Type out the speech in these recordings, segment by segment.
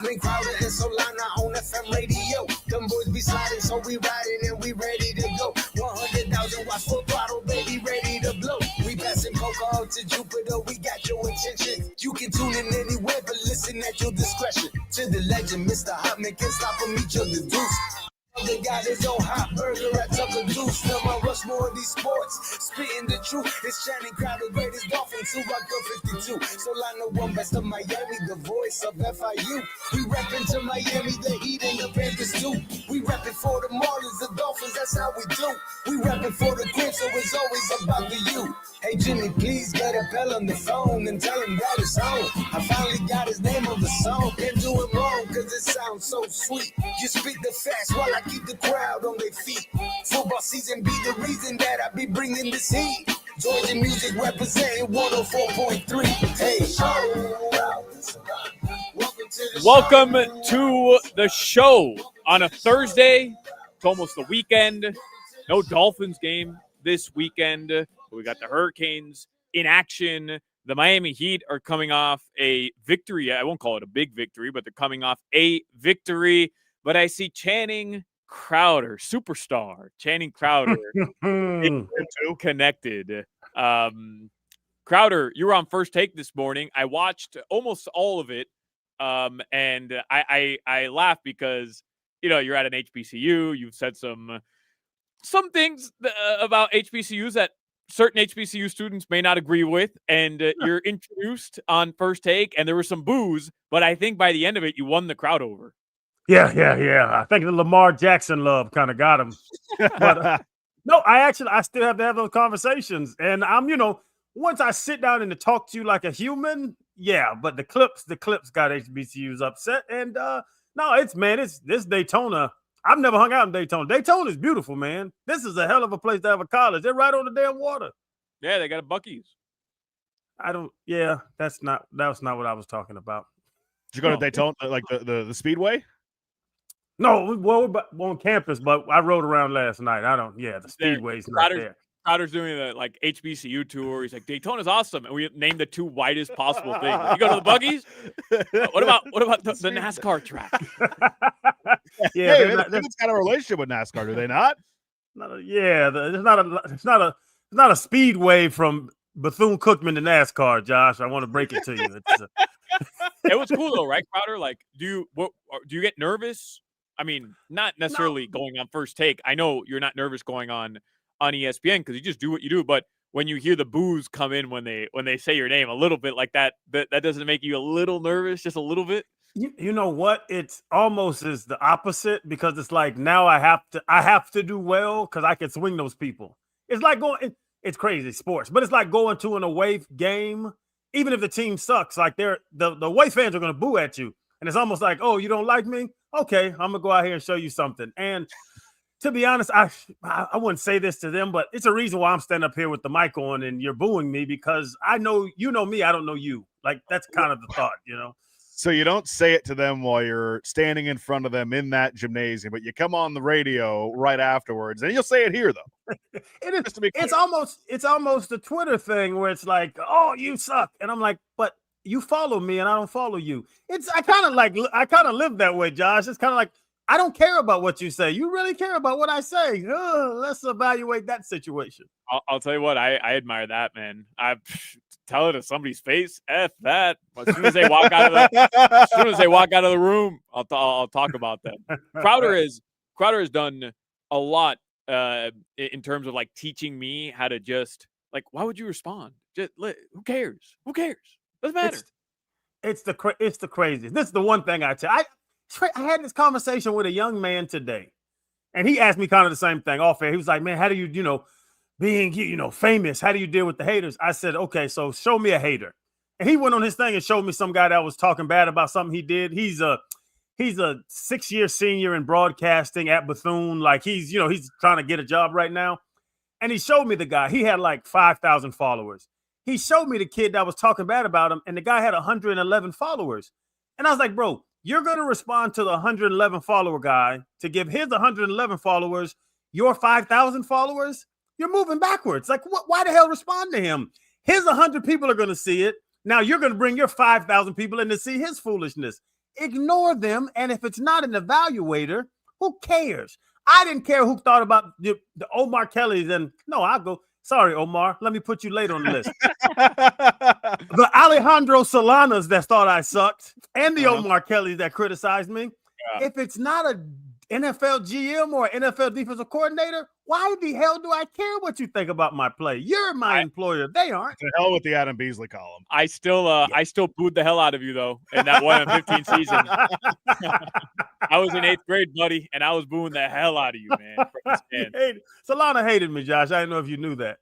Crowder and Solana on FM radio. Them boys be sliding, so we riding and we ready to go. 100,000 watts full throttle, baby, ready to blow. We passing coca out to Jupiter, we got your attention. You can tune in anywhere, but listen at your discretion. To the legend, Mr. Hotman can't stop him, each other deuce. They got his own hot burger at Tucker Deuce. Now I rush more of these sports, spitting the truth. It's Channing Crowder, greatest Dolphins, who rock the 52. Solana one best of Miami, the voice of FIU. We reppin' to Miami, the Heat and the Panthers too. We reppin' for the Marlins, the Dolphins, that's how we do. We reppin' for the Crips, so it's always about the you. Hey Jimmy, please get a bell on the phone and tell him that it's on. I finally got his name on the song. Can't do it wrong, cause it sounds so sweet. You speak the fast while I keep the crowd on their feet. Football season be the reason that I be bringing this heat. Georgia music representing 104.3. Hey, welcome to the show on a Thursday. It's almost the weekend. No Dolphins game this weekend. We got the Hurricanes in action. The Miami Heat are coming off a victory. I won't call it a big victory, but they're coming off a victory. But I see Channing Crowder, superstar Channing Crowder, connected. Crowder, you were on First Take this morning. I watched almost all of it, and I laughed because you're at an HBCU. You've said some things about HBCUs that certain HBCU students may not agree with, and you're introduced on First Take, and there was some boos, but I think by the end of it, you won the crowd over. Yeah. I think the Lamar Jackson love kind of got him. But no, I still have to have those conversations. And I'm, once I sit down and to talk to you like a human, yeah, but the clips got HBCUs upset. And no, it's this Daytona. I've never hung out in Daytona. Daytona is beautiful, man. This is a hell of a place to have a college. They're right on the damn water. Yeah, they got a Buc-ee's. That's not what I was talking about. Did you go to Daytona, like the Speedway? No, we're on campus, but I rode around last night. The Speedway's not there. Crowder's doing the HBCU tour. He's like, Daytona's awesome, and we named the two widest possible things. You go to the Buggies? What about the NASCAR track? It's got a relationship with NASCAR, do they not? It's not a speedway from Bethune-Cookman to NASCAR, Josh. I want to break it to you. It was cool though, right, Crowder? Like, do you get nervous? I mean, not necessarily going on First Take. I know you're not nervous going on ESPN because you just do what you do. But when you hear the boos come in when they say your name, a little bit like that doesn't make you a little nervous, just a little bit. You know what? It's almost is the opposite because it's like now I have to do well because I can swing those people. It's like it's crazy sports, but it's like going to an away game, even if the team sucks. Like the away fans are going to boo at you, and it's almost like, oh, you don't like me? Okay, I'm gonna go out here and show you something. And to be honest, I wouldn't say this to them, but it's a reason why I'm standing up here with the mic on and you're booing me because I know you know me, I don't know you. Like that's kind of the thought, So you don't say it to them while you're standing in front of them in that gymnasium, but you come on the radio right afterwards, and you'll say it here though. It's almost a Twitter thing where it's like, oh, you suck, and I'm like, but you follow me and I don't follow you. I kind of live that way, Josh. It's kind of like I don't care about what you say. You really care about what I say. Let's evaluate that situation. I'll tell you what, I admire that, man. I tell it to somebody's face. F that. As soon as they walk out of the room, I'll talk about them. Crowder has done a lot in terms of like teaching me how to just like, why would you respond? Just who cares? Who cares? Doesn't matter. It's the craziest. This is the one thing I tell. I had this conversation with a young man today, and he asked me kind of the same thing off air. He was like, "Man, how do you, being famous? How do you deal with the haters?" I said, "Okay, so show me a hater." And he went on his thing and showed me some guy that was talking bad about something he did. He's a 6-year senior in broadcasting at Bethune. Like he's trying to get a job right now. And he showed me the guy. He had like 5,000 followers. He showed me the kid that was talking bad about him, and the guy had 111 followers. And I was like, bro, you're going to respond to the 111 follower guy to give his 111 followers your 5,000 followers? You're moving backwards. Like, why the hell respond to him? His 100 people are going to see it. Now you're going to bring your 5,000 people in to see his foolishness. ignore them. And if it's not an evaluator, who cares? I didn't care who thought about the Omar Kellys. And no, I'll go. Sorry, Omar. Let me put you later on the list. The Alejandro Solanas that thought I sucked and the Omar Kellys that criticized me. Yeah. If it's not a NFL GM or NFL defensive coordinator, why the hell do I care what you think about my play? You're my employer. They aren't. The hell with the Adam Beasley column. I still booed the hell out of you though in that 1-15 season. I was in 8th grade, buddy, and I was booing the hell out of you, man. Solana hated me, Josh. I didn't know if you knew that.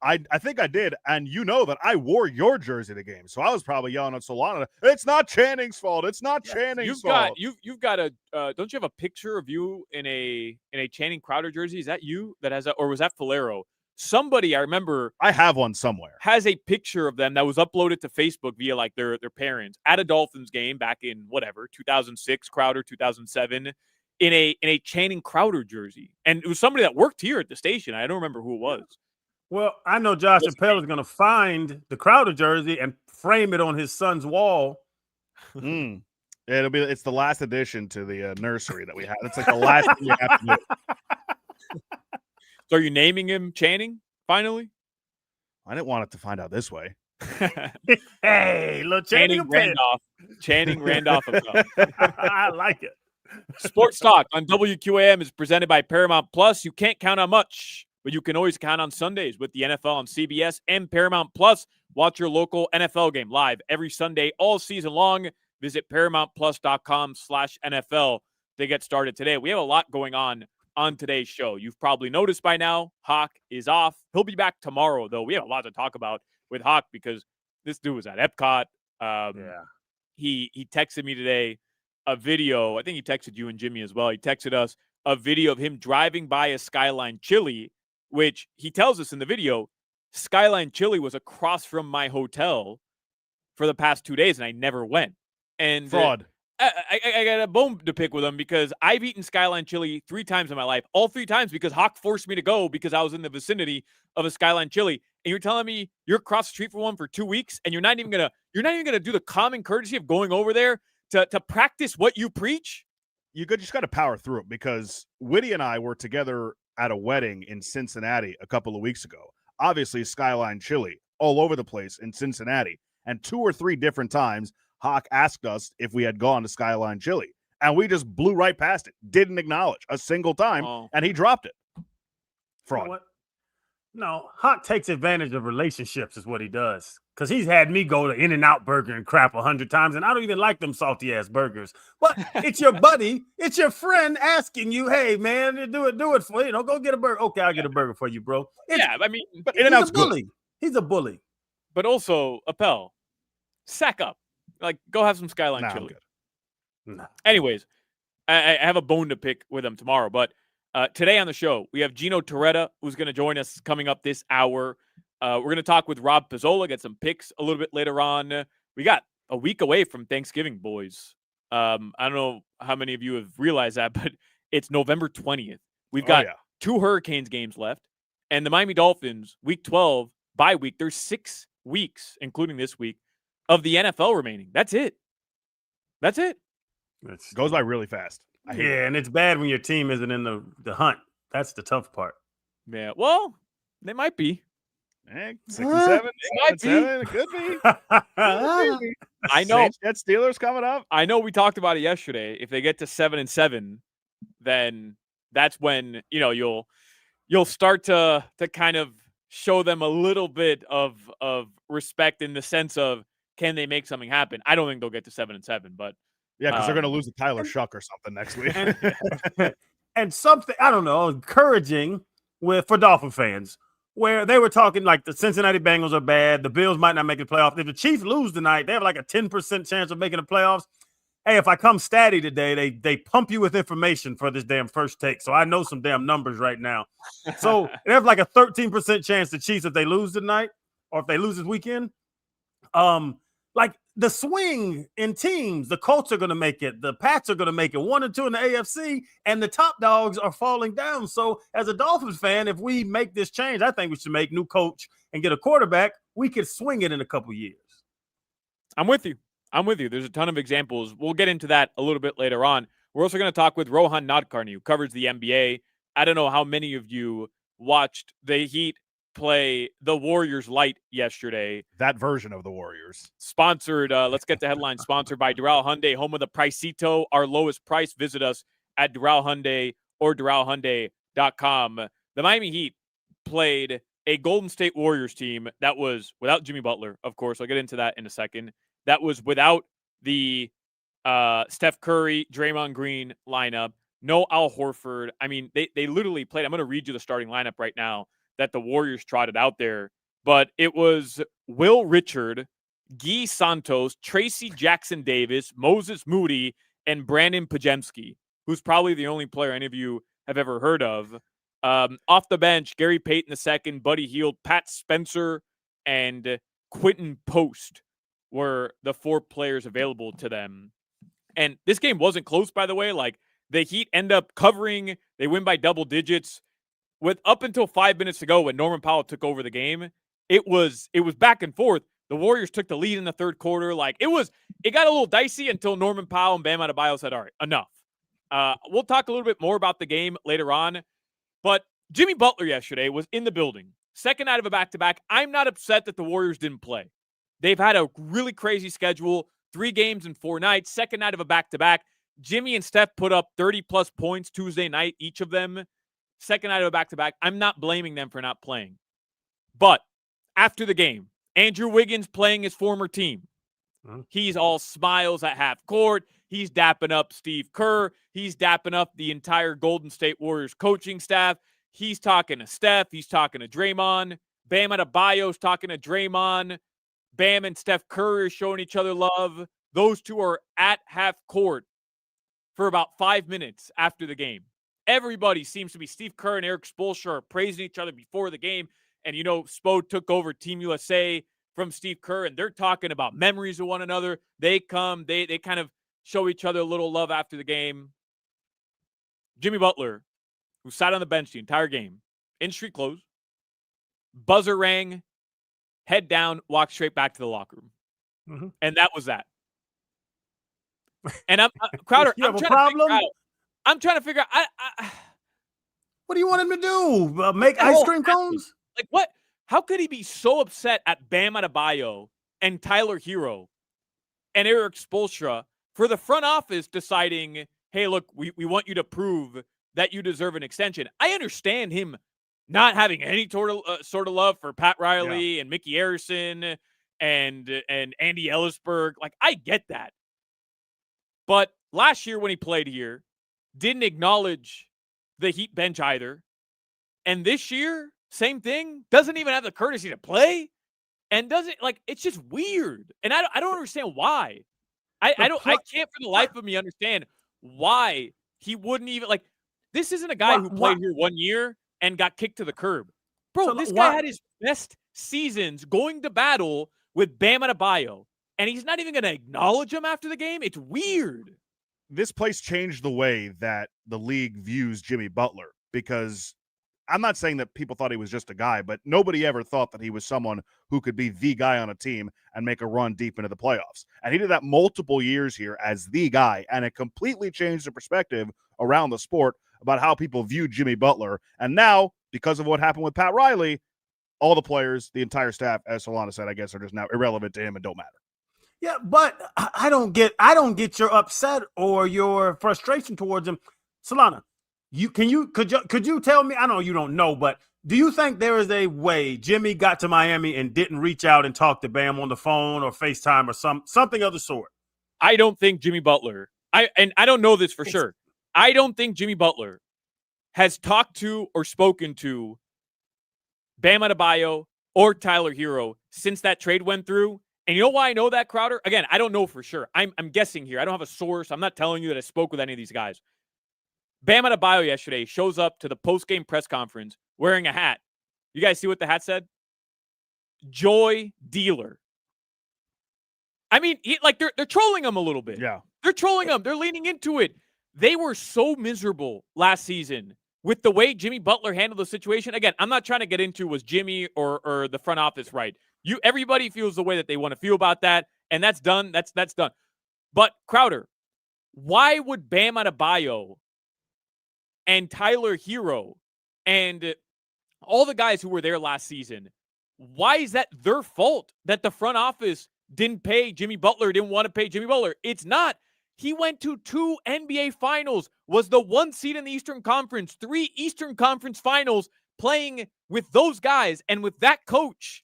I think I did, and you know that I wore your jersey to game, so I was probably yelling at Solana. It's not Channing's fault. It's not Channing's fault. You've got a don't you have a picture of you in a Channing Crowder jersey? Is that you that has that, or was that Falero? Somebody I remember I have one somewhere has a picture of them that was uploaded to Facebook via like their parents at a Dolphins game back in 2006, Crowder 2007 in a Channing Crowder jersey, and it was somebody that worked here at the station. I don't remember who it was. Well, I know Josh Appel is going to find the Crowder jersey and frame it on his son's wall. It's the last addition to the nursery that we have. It's like the last thing you have to do. So are you naming him Channing finally? I didn't want it to find out this way. Hey, little Channing Randolph. Channing Randolph. I like it. Sports Talk on WQAM is presented by Paramount Plus. You can't count on much, but you can always count on Sundays with the NFL on CBS and Paramount Plus. Watch your local NFL game live every Sunday all season long. Visit ParamountPlus.com/NFL to get started today. We have a lot going on today's show. You've probably noticed by now, Hoch is off. He'll be back tomorrow, though. We have a lot to talk about with Hoch because this dude was at Epcot. He texted me today a video. I think he texted you and Jimmy as well. He texted us a video of him driving by a Skyline Chili, which he tells us in the video, Skyline Chili was across from my hotel for the past 2 days, and I never went. And fraud. I got a bone to pick with him because I've eaten Skyline Chili 3 times in my life, all 3 times because Hoch forced me to go because I was in the vicinity of a Skyline Chili. And you're telling me you're across the street from one for 2 weeks, and you're not even gonna do the common courtesy of going over there to practice what you preach? You just got to power through it because Whitty and I were together at a wedding in Cincinnati a couple of weeks ago. Obviously, Skyline Chili all over the place in Cincinnati. And 2 or 3 different times, Hoch asked us if we had gone to Skyline Chili. And we just blew right past it. Didn't acknowledge a single time. And he dropped it. Fraud. You know what? No, Hoch takes advantage of relationships is what he does. Because he's had me go to In-N-Out Burger and crap 100 times, and I don't even like them salty-ass burgers. But it's your buddy, it's your friend asking you, hey, man, do it for you. Go get a burger. Okay, I'll get a burger for you, bro. But In-N-Out's good. He's a bully. But also, Appel, sack up. Like, go have some Skyline Chili. No. Anyways, I have a bone to pick with him tomorrow. But today on the show, we have Gino Torretta, who's going to join us coming up this hour. We're going to talk with Rob Pizzola, get some picks a little bit later on. We got a week away from Thanksgiving, boys. I don't know how many of you have realized that, but it's November 20th. We've got 2 Hurricanes games left. And the Miami Dolphins, week 12, bye week. There's 6 weeks, including this week, of the NFL remaining. That's it. It goes by really fast. And it's bad when your team isn't in the hunt. That's the tough part. Yeah, well, they might be. 6 and 7, 7. It could be. I know. Jets Steelers coming up. I know we talked about it yesterday. If they get to 7 and 7, then that's when you'll start to kind of show them a little bit of respect in the sense of can they make something happen. I don't think they'll get to 7 and 7, but because they're going to lose to Tyler Shuck or something next week. And something I don't know, encouraging for Dolphin fans. Where they were talking like the Cincinnati Bengals are bad. The Bills might not make the playoffs. If the Chiefs lose tonight, they have like a 10% chance of making the playoffs. Hey, if I come statty today, they pump you with information for this damn first take. So I know some damn numbers right now. So they have like a 13% chance the Chiefs if they lose tonight or if they lose this weekend. Like the swing in teams, the Colts are going to make it. The Pats are going to make it 1 and 2 in the AFC, and the top dogs are falling down. So as a Dolphins fan, if we make this change, I think we should make new coach and get a quarterback. We could swing it in a couple years. I'm with you. I'm with you. There's a ton of examples. We'll get into that a little bit later on. We're also going to talk with Rohan Nadkarni, who covers the NBA. I don't know how many of you watched the Heat play the Warriors light yesterday. That version of the Warriors. Sponsored, let's get the headline, sponsored by Doral Hyundai, home of the Pricito, our lowest price. Visit us at Doral Hyundai or DoralHyundai.com. The Miami Heat played a Golden State Warriors team that was without Jimmy Butler, of course. I'll get into that in a second. That was without the Steph Curry, Draymond Green lineup. No Al Horford. I mean, they literally played. I'm going to read you the starting lineup right now that the Warriors trotted out there. But it was Will Richard, Guy Santos, Tracy Jackson Davis, Moses Moody, and Brandon Pajemski, who's probably the only player any of you have ever heard of. Off the bench, Gary Payton II, Buddy Hield, Pat Spencer, and Quentin Post were the 4 players available to them. And this game wasn't close, by the way. Like, the Heat end up covering. They win by double digits. With up until 5 minutes to go when Norman Powell took over the game, it was back and forth. The Warriors took the lead in the third quarter. Like, it got a little dicey until Norman Powell and Bam Adebayo said, all right, enough. We'll talk a little bit more about the game later on. But Jimmy Butler yesterday was in the building. Second night of a back-to-back. I'm not upset that the Warriors didn't play. They've had a really crazy schedule, 3 games in 4 nights, second night of a back-to-back. Jimmy and Steph put up 30-plus points Tuesday night, each of them. Second night of a back-to-back. I'm not blaming them for not playing. But after the game, Andrew Wiggins playing his former team. He's all smiles at half court. He's dapping up Steve Kerr. He's dapping up the entire Golden State Warriors coaching staff. He's talking to Steph. He's talking to Draymond. Bam Adebayo's talking to Draymond. Bam and Steph Curry are showing each other love. Those two are at half court for about 5 minutes after the game. Everybody seems to be, Steve Kerr and Eric Spoelstra are praising each other before the game. And, you know, Spo took over Team USA from Steve Kerr, and they're talking about memories of one another. They come, they kind of show each other a little love after the game. Jimmy Butler, who sat on the bench the entire game, in street clothes, buzzer rang, head down, walked straight back to the locker room. Mm-hmm. And that was that. And I'm Crowder, I'm trying to figure out. What do you want him to do? Make ice cream cones? Like, what? How could he be so upset at Bam Adebayo and Tyler Hero and Eric Spoelstra for the front office deciding, hey, look, we want you to prove that you deserve an extension? I understand him not having any sort of love for Pat Riley and Mickey Harrison and Andy Ellisberg. Like, I get that. But last year when he played here, didn't acknowledge the Heat bench either. And this year, same thing. Doesn't even have the courtesy to play. And doesn't, like, it's just weird. And I don't understand why. I can't for the life of me understand why he wouldn't even, like, this isn't a guy who played here 1 year and got kicked to the curb. Bro, so this guy had his best seasons going to battle with Bam Adebayo, and he's not even going to acknowledge him after the game? It's weird. This place changed the way that the league views Jimmy Butler, because I'm not saying that people thought he was just a guy, but nobody ever thought that he was someone who could be the guy on a team and make a run deep into the playoffs. And he did that multiple years here as the guy, and it completely changed the perspective around the sport about how people view Jimmy Butler. And now, because of what happened with Pat Riley, all the players, the entire staff, as Solana said, I guess, are just now irrelevant to him and don't matter. Yeah, but I don't get your upset or your frustration towards him. Solana, could you tell me, I know you don't know, but do you think there is a way Jimmy got to Miami and didn't reach out and talk to Bam on the phone or FaceTime or something of the sort? I don't think Jimmy Butler, I don't know this for sure. I don't think Jimmy Butler has talked to or spoken to Bam Adebayo or Tyler Hero since that trade went through. And you know why I know that, Crowder? Again, I don't know for sure. I'm guessing here. I don't have a source. I'm not telling you that I spoke with any of these guys. Bam Adebayo yesterday shows up to the post-game press conference wearing a hat. You guys see what the hat said? Joy Dealer. I mean, they're trolling him a little bit. Yeah. They're trolling him. They're leaning into it. They were so miserable last season with the way Jimmy Butler handled the situation. Again, I'm not trying to get into was Jimmy or the front office right. Everybody feels the way that they want to feel about that, and that's done. That's done. But Crowder, why would Bam Adebayo and Tyler Hero and all the guys who were there last season, why is that their fault that the front office didn't pay Jimmy Butler, didn't want to pay Jimmy Butler? It's not. He went to 2 NBA finals, was the 1 seed in the Eastern Conference, 3 Eastern Conference finals, playing with those guys and with that coach.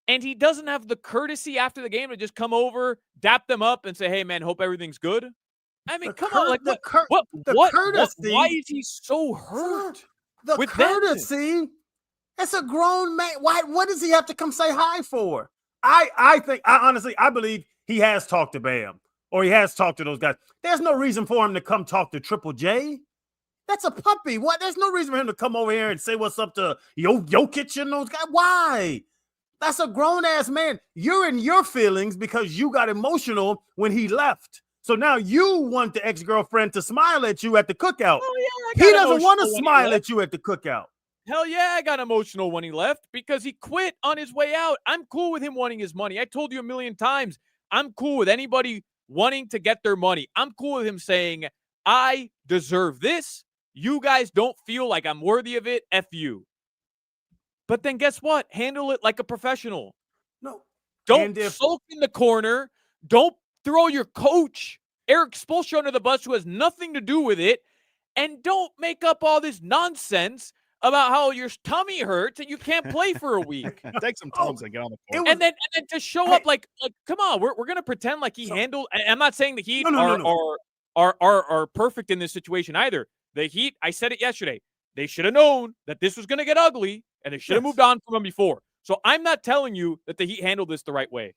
And he doesn't have the courtesy after the game to just come over, dap them up, and say, "Hey, man, hope everything's good." I mean, come on. Like, what courtesy? Why is he so hurt? The courtesy. That's a grown man. Why? What does he have to come say hi for? I honestly believe he has talked to Bam or he has talked to those guys. There's no reason for him to come talk to Triple J. That's a puppy. What? There's no reason for him to come over here and say what's up to Jokic and those guys. Why? That's a grown-ass man. You're in your feelings because you got emotional when he left. So now you want the ex-girlfriend to smile at you at the cookout. Oh, yeah, he doesn't want to smile at you at the cookout. Hell yeah, I got emotional when he left because he quit on his way out. I'm cool with him wanting his money. I told you a million times, I'm cool with anybody wanting to get their money. I'm cool with him saying, I deserve this. You guys don't feel like I'm worthy of it. F you. But then guess what? Handle it like a professional. No. Don't sulk in the corner. Don't throw your coach, Eric Spoelstra, under the bus who has nothing to do with it. And don't make up all this nonsense about how your tummy hurts and you can't play for a week. Take some Tums and get on the court. And then to show up like come on, we're gonna pretend like he handled. I'm not saying the Heat are perfect in this situation either. The Heat, I said it yesterday, they should have known that this was gonna get ugly and they should have moved on from him before. So I'm not telling you that the Heat handled this the right way,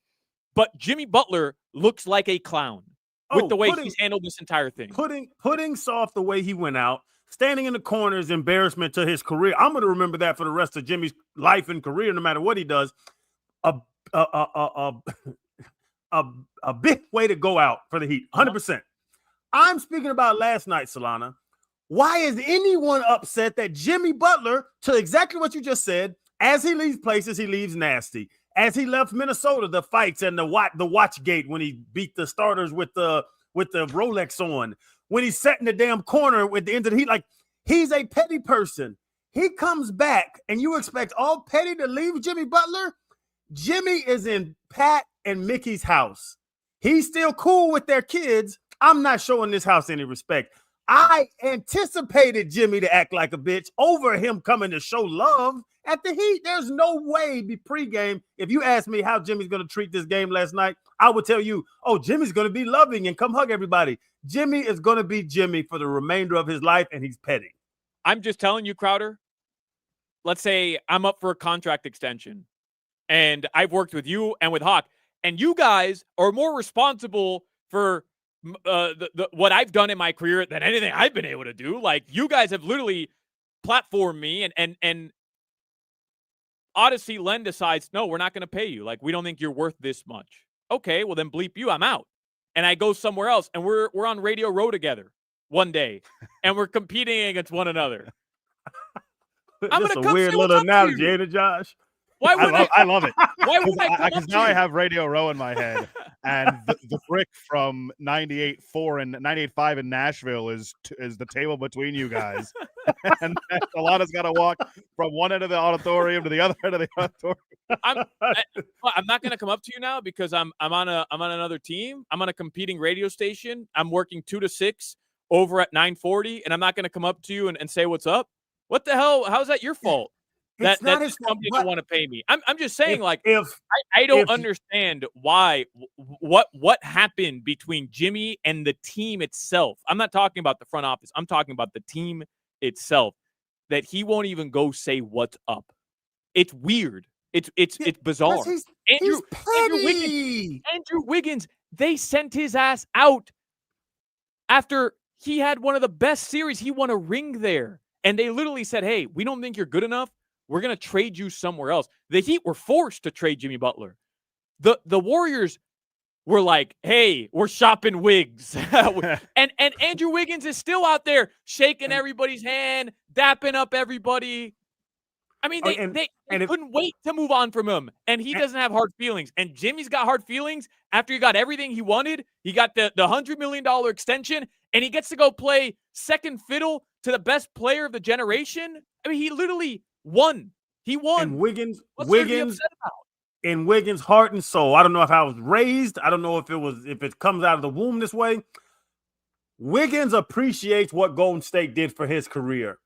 but Jimmy Butler looks like a clown with the way he's handled this entire thing. Putting soft the way he went out. Standing in the corner is embarrassment to his career. I'm going to remember that for the rest of Jimmy's life and career, no matter what he does. A big way to go out for the Heat, 100%. I'm speaking about last night, Solana. Why is anyone upset that Jimmy Butler, to exactly what you just said, as he leaves places, he leaves nasty. As he left Minnesota, the fights and the watch gate when he beat the starters with the Rolex on. When he's sat in the damn corner at the end of the Heat, like he's a petty person. He comes back and you expect all petty to leave Jimmy Butler? Jimmy is in Pat and Mickey's house. He's still cool with their kids. I'm not showing this house any respect. I anticipated Jimmy to act like a bitch over him coming to show love at the Heat. There's no way pregame. If you ask me how Jimmy's going to treat this game last night, I would tell you, oh, Jimmy's going to be loving and come hug everybody. Jimmy is going to be Jimmy for the remainder of his life, and he's petty. I'm just telling you, Crowder, let's say I'm up for a contract extension, and I've worked with you and with Hoch, and you guys are more responsible for what I've done in my career than anything I've been able to do. Like, you guys have literally platformed me, and Odyssey Len decides, no, we're not going to pay you. Like, we don't think you're worth this much. Okay, well then bleep you, I'm out. And I go somewhere else, and we're on Radio Row together one day, and we're competing against one another. I'm gonna come weird little analogy, ain't it, Josh? Why would I love it. Why would I? Because now I have Radio Row in my head, and the brick from 98.4 and 98.5 in Nashville is the table between you guys, and Solana's got to walk from one end of the auditorium to the other end of the auditorium. I'm not going to come up to you now because I'm on another team. I'm on a competing radio station. I'm working 2 to 6 over at 940, and I'm not going to come up to you and say what's up. What the hell? How's that your fault? That this company don't want to pay me. I'm just saying, I don't understand why. What happened between Jimmy and the team itself? I'm not talking about the front office. I'm talking about the team itself. That he won't even go say what's up. It's weird. It's bizarre. He's petty. Andrew Wiggins. They sent his ass out after he had one of the best series. He won a ring there, and they literally said, "Hey, we don't think you're good enough. We're going to trade you somewhere else." The Heat were forced to trade Jimmy Butler. The Warriors were like, "Hey, we're shopping wigs." and Andrew Wiggins is still out there shaking everybody's hand, dapping up everybody. I mean, Oh, they and if couldn't wait to move on from him, and he doesn't have hard feelings. And Jimmy's got hard feelings after he got everything he wanted. He got the $100 million extension, and he gets to go play second fiddle to the best player of the generation. I mean, he literally won. He and won. Wiggins, What's there to be Wiggins, upset about? in Wiggins' heart and soul. I don't know if I was raised. I don't know if it comes out of the womb this way. Wiggins appreciates what Golden State did for his career.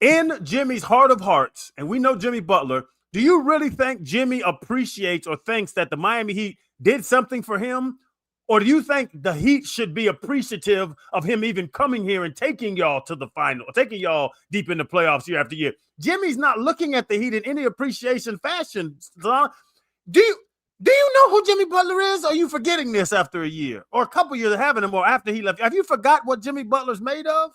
In Jimmy's heart of hearts, and we know Jimmy Butler, do you really think Jimmy appreciates or thinks that the Miami Heat did something for him? Or do you think the Heat should be appreciative of him even coming here and taking y'all to the final, taking y'all deep in the playoffs year after year? Jimmy's not looking at the Heat in any appreciation fashion. Do you know who Jimmy Butler is? Or are you forgetting this after a year or a couple years of having him or after he left? Have you forgot what Jimmy Butler's made of?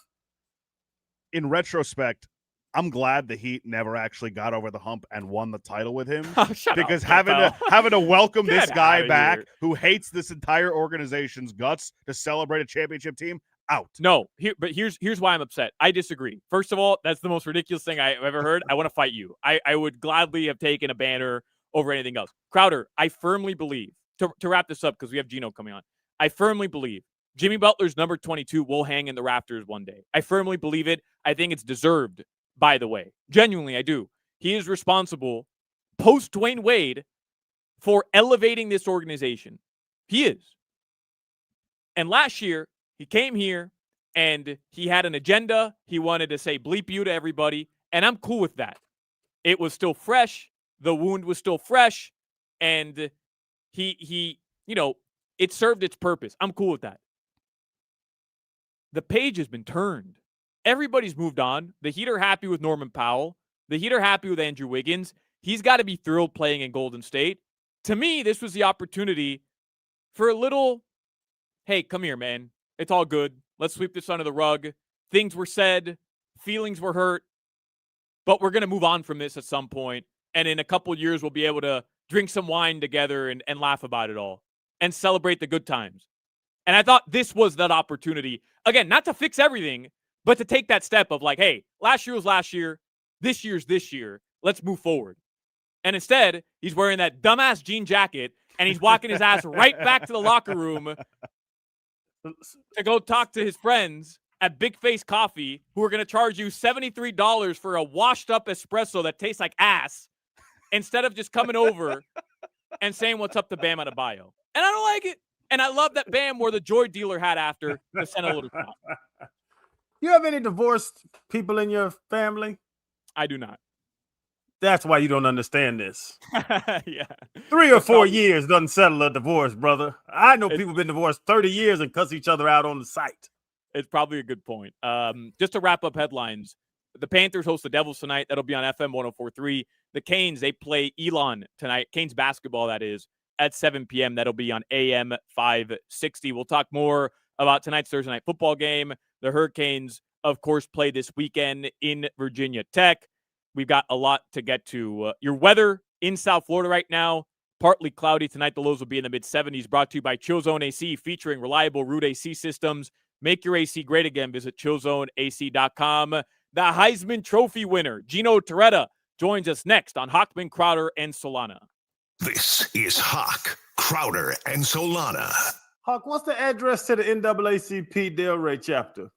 In retrospect, I'm glad the Heat never actually got over the hump and won the title with him. Oh, shut Because up, having to welcome Get this guy outta back here. who hates this entire organization's guts to celebrate a championship team, out. No, here's why I'm upset. I disagree. First of all, that's the most ridiculous thing I've ever heard. I want to fight you. I would gladly have taken a banner over anything else. Crowder, I firmly believe, to wrap this up because we have Gino coming on, I firmly believe Jimmy Butler's number 22 will hang in the rafters one day. I firmly believe it. I think it's deserved, by the way. Genuinely, I do. He is responsible, post Dwayne Wade, for elevating this organization. He is. And last year, he came here and he had an agenda. He wanted to say bleep you to everybody, and I'm cool with that. It was still fresh. The wound was still fresh, and he it served its purpose. I'm cool with that. The page has been turned. Everybody's moved on. The Heat are happy with Norman Powell. The Heat are happy with Andrew Wiggins. He's got to be thrilled playing in Golden State. To me, this was the opportunity for a little, hey, come here, man. It's all good. Let's sweep this under the rug. Things were said. Feelings were hurt. But we're going to move on from this at some point. And in a couple years, we'll be able to drink some wine together and laugh about it all and celebrate the good times. And I thought this was that opportunity. Again, not to fix everything, but to take that step of like, hey, last year was last year. This year's this year. Let's move forward. And instead, he's wearing that dumbass jean jacket and he's walking his ass right back to the locker room to go talk to his friends at Big Face Coffee, who are going to charge you $73 for a washed-up espresso that tastes like ass, instead of just coming over and saying what's up to Bam Adebayo. And I don't like it. And I love that Bam wore the Joy Dealer hat after to send a little crowd. You have any divorced people in your family? I do not. That's why you don't understand this. Yeah. 3 or 4 years doesn't settle a divorce, brother. I know people been divorced 30 years and cuss each other out on the site. It's probably a good point. Just to wrap up headlines, the Panthers host the Devils tonight. That'll be on FM 104.3. The Canes, they play Elon tonight. Canes basketball, that is, at 7 p.m. That'll be on AM 560. We'll talk more about tonight's Thursday night football game. The Hurricanes, of course, play this weekend in Virginia Tech. We've got a lot to get to. Your weather in South Florida right now, partly cloudy tonight. The lows will be in the mid-70s. Brought to you by Chill Zone AC, featuring reliable Root AC systems. Make your AC great again. Visit chillzoneac.com. The Heisman Trophy winner, Gino Torretta, joins us next on Hochman, Crowder, and Solana. This is Hoch, Crowder, and Solana. Hawk, what's the address to the NAACP Delray chapter?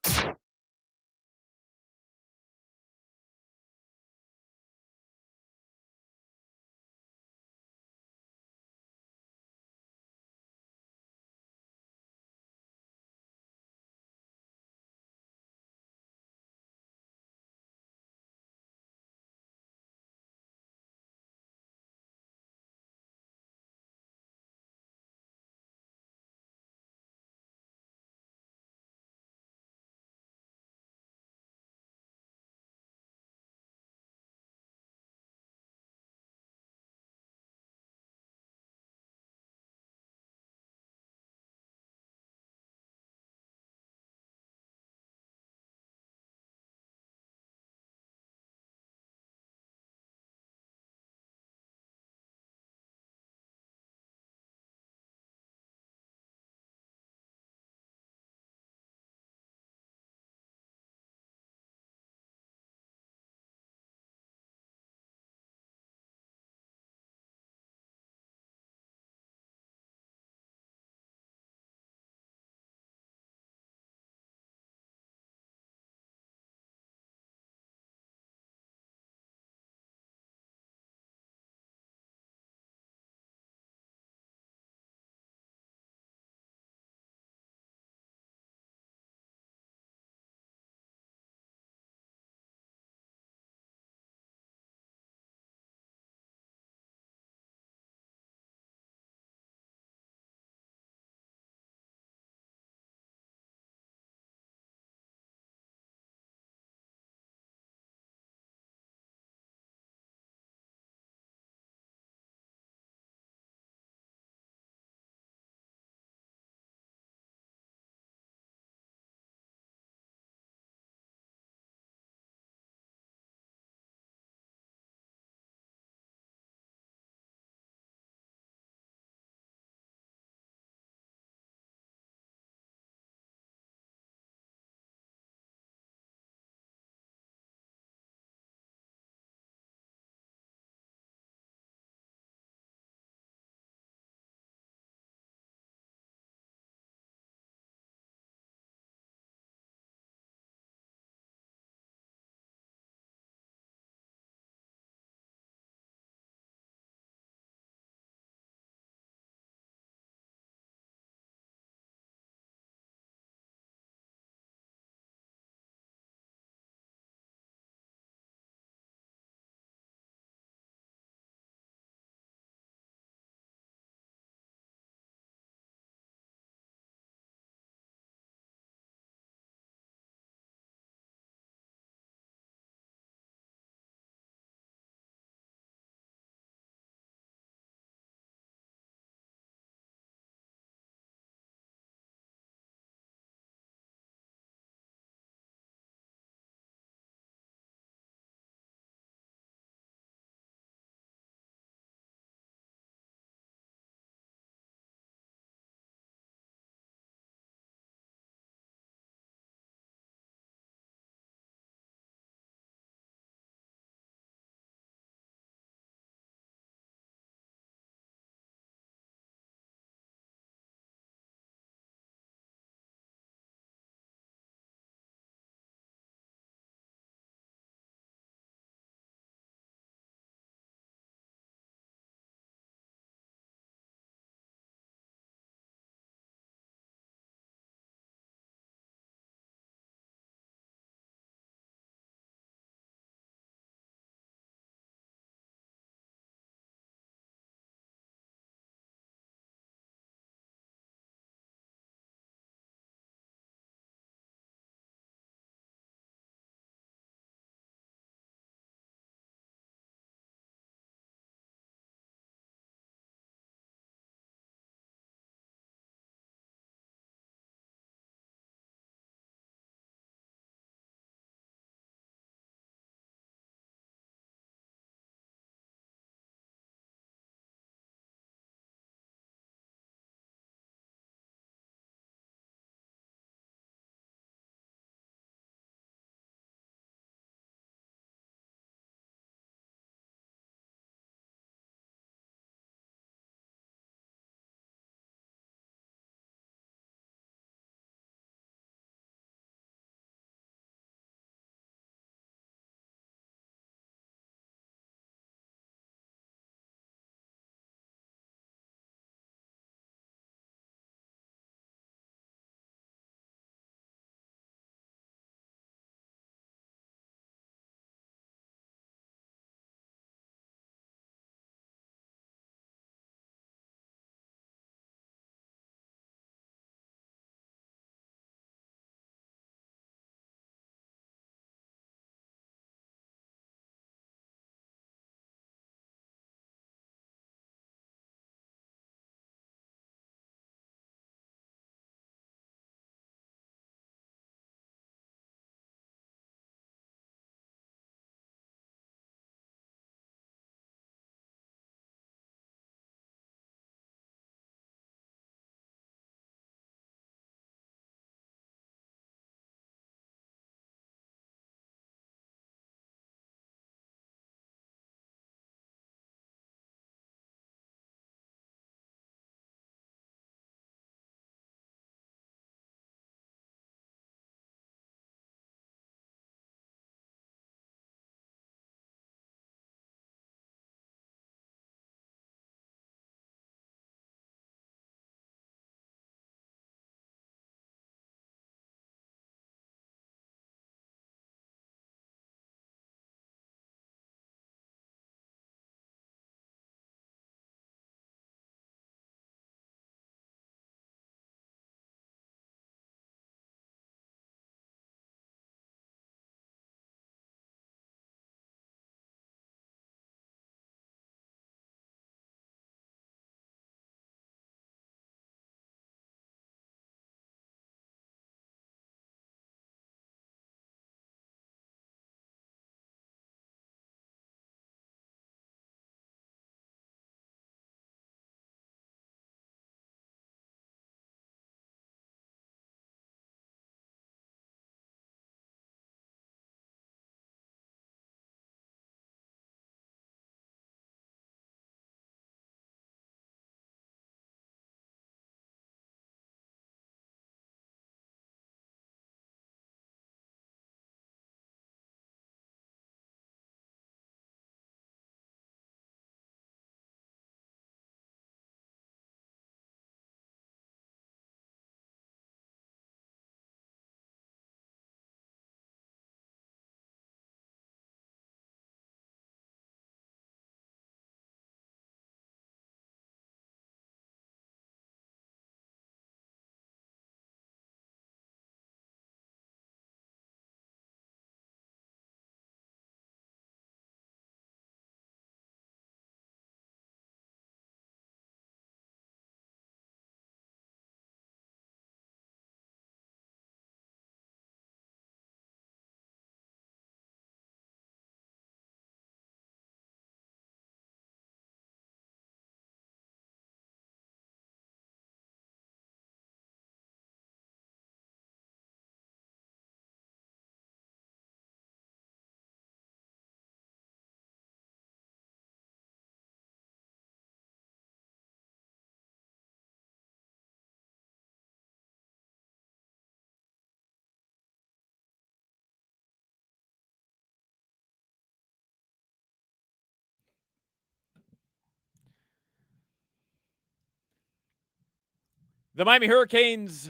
The Miami Hurricanes,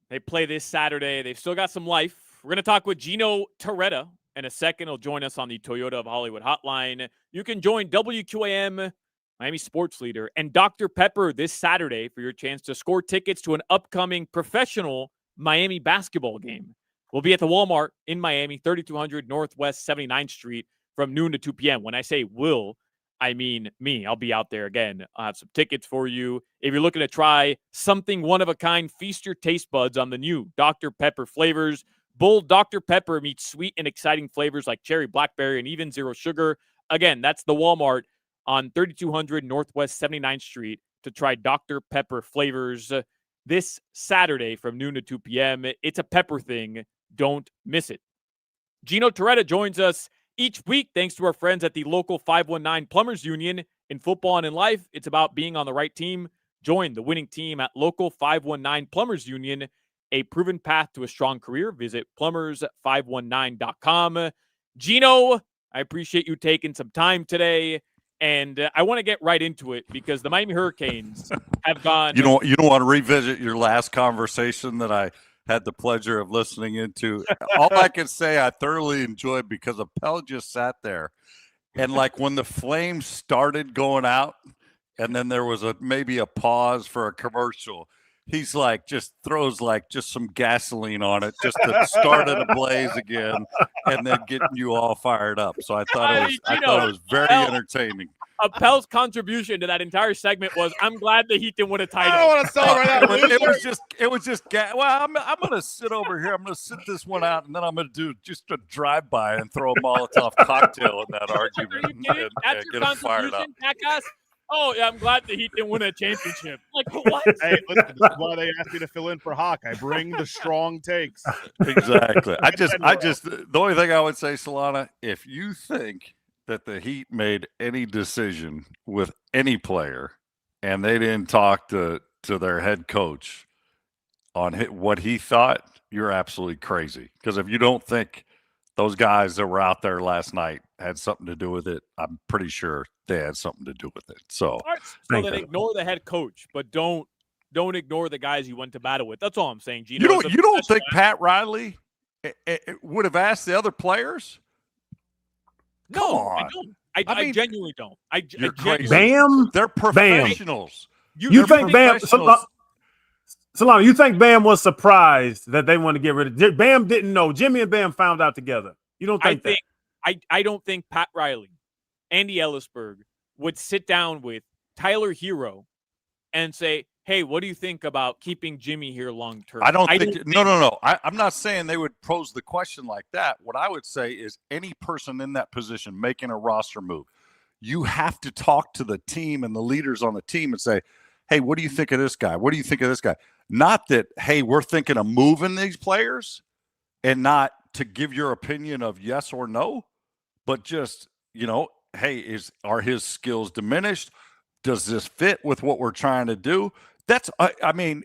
they play this Saturday. They've still got some life. We're going to talk with Gino Torretta in a second. He'll join us on the Toyota of Hollywood hotline. You can join WQAM, Miami Sports Leader, and Dr. Pepper this Saturday for your chance to score tickets to an upcoming professional Miami basketball game. We'll be at the Walmart in Miami, 3200 Northwest 79th Street from noon to 2 p.m. When I say will, I mean me. I'll be out there again. I'll have some tickets for you. If you're looking to try something one-of-a-kind, feast your taste buds on the new Dr. Pepper flavors. Bold Dr. Pepper meets sweet and exciting flavors like cherry, blackberry, and even zero sugar. Again, that's the Walmart on 3200 Northwest 79th Street to try Dr. Pepper flavors this Saturday from noon to 2 p.m. It's a pepper thing. Don't miss it. Gino Torretta joins us each week thanks to our friends at the local 519 Plumbers Union. In football and in life, it's about being on the right team. Join the winning team at local 519 Plumbers Union, a proven path to a strong career. Visit plumbers519.com. Gino, I appreciate you taking some time today, and I want to get right into it because the Miami Hurricanes have gone. You don't want to revisit your last conversation that I had the pleasure of listening into. All I can say I thoroughly enjoyed because Appel just sat there and like when the flames started going out and then there was maybe a pause for a commercial, he's like just throws like just some gasoline on it just to start it ablaze again and then getting you all fired up. So I thought it was very entertaining. Appel's contribution to that entire segment was, "I'm glad the Heat didn't win a title." I don't want to celebrate that. It was just. Well, I'm going to sit over here. I'm going to sit this one out, and then I'm going to do just a drive-by and throw a Molotov cocktail in that argument and That's your get them fired up. Jackass? Oh, yeah, I'm glad the Heat didn't win a championship. Like, what? Hey, listen, this is why they asked me to fill in for Hoch. I bring the strong takes. Exactly. The only thing I would say, Solana, if you think that the Heat made any decision with any player and they didn't talk to their head coach on what he thought, you're absolutely crazy. Because if you don't think those guys that were out there last night had something to do with it, I'm pretty sure they had something to do with it. So then ignore the head coach, but don't ignore the guys you went to battle with. That's all I'm saying, Gino. You don't think Pat Riley would have asked the other players? No, I don't. I genuinely don't. You're crazy. Bam, they're professionals. You think Bam? Solana, you think Bam was surprised that they want to get rid of Bam? Didn't know. Jimmy and Bam found out together. You don't think that? I don't think Pat Riley, Andy Ellisberg would sit down with Tyler Hero and say, "Hey, what do you think about keeping Jimmy here long term?" No. I'm not saying they would pose the question like that. What I would say is any person in that position making a roster move, you have to talk to the team and the leaders on the team and say, "Hey, what do you think of this guy? What do you think of this guy?" Not that, "Hey, we're thinking of moving these players," and not to give your opinion of yes or no, but just, hey, are his skills diminished? Does this fit with what we're trying to do? That's,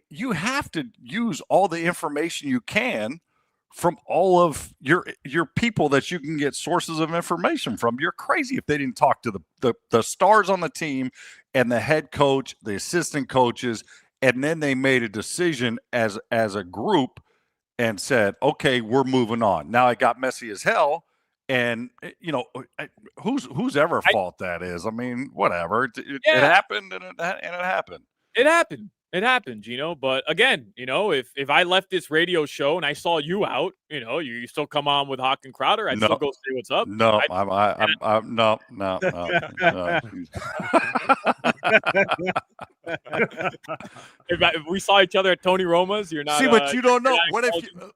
you have to use all the information you can from all of your people that you can get sources of information from. You're crazy if they didn't talk to the stars on the team and the head coach, the assistant coaches, and then they made a decision as a group and said, "Okay, we're moving on." Now it got messy as hell, and whose ever fault that is. I mean, whatever. It happened, and it happened. It happened, Gino. But again, if I left this radio show and I saw you out, you still come on with Hoch and Crowder, I'd still go say what's up. No, no. If we saw each other at Tony Roma's, you're not. See, but you don't know. What if?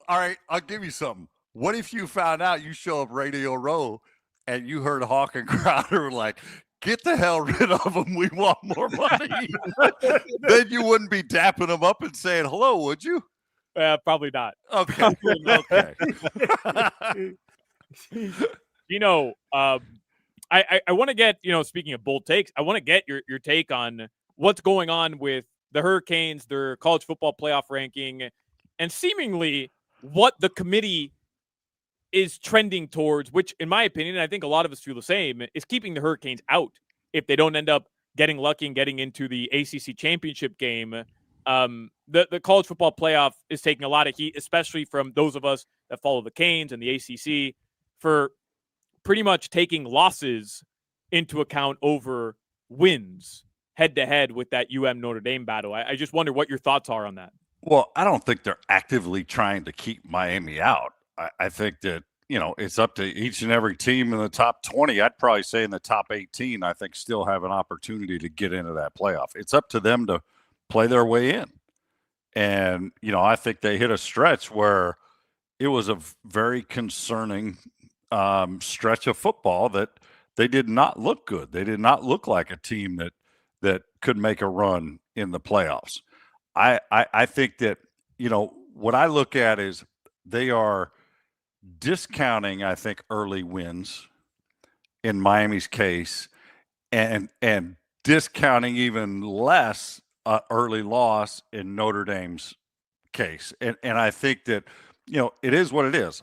All right, I'll give you something. What if you found out you show up Radio Row and you heard Hoch and Crowder like, "Get the hell rid of them. We want more money." Then you wouldn't be dapping them up and saying hello, would you? Probably not. Okay. Okay. I want to get, speaking of bold takes, I want to get your take on what's going on with the Hurricanes, their college football playoff ranking, and seemingly what the committee is trending towards, which in my opinion, and I think a lot of us feel the same, is keeping the Hurricanes out if they don't end up getting lucky and getting into the ACC championship game, the college football playoff is taking a lot of heat, especially from those of us that follow the Canes and the ACC, for pretty much taking losses into account over wins head-to-head with that Notre Dame battle. I just wonder what your thoughts are on that. Well, I don't think they're actively trying to keep Miami out. I think that, it's up to each and every team in the top 20. I'd probably say in the top 18, I think still have an opportunity to get into that playoff. It's up to them to play their way in. And, I think they hit a stretch where it was a very concerning stretch of football that they did not look good. They did not look like a team that could make a run in the playoffs. I think that, what I look at is they are discounting, I think, early wins in Miami's case and discounting even less early loss in Notre Dame's case. And I think that, it is what it is.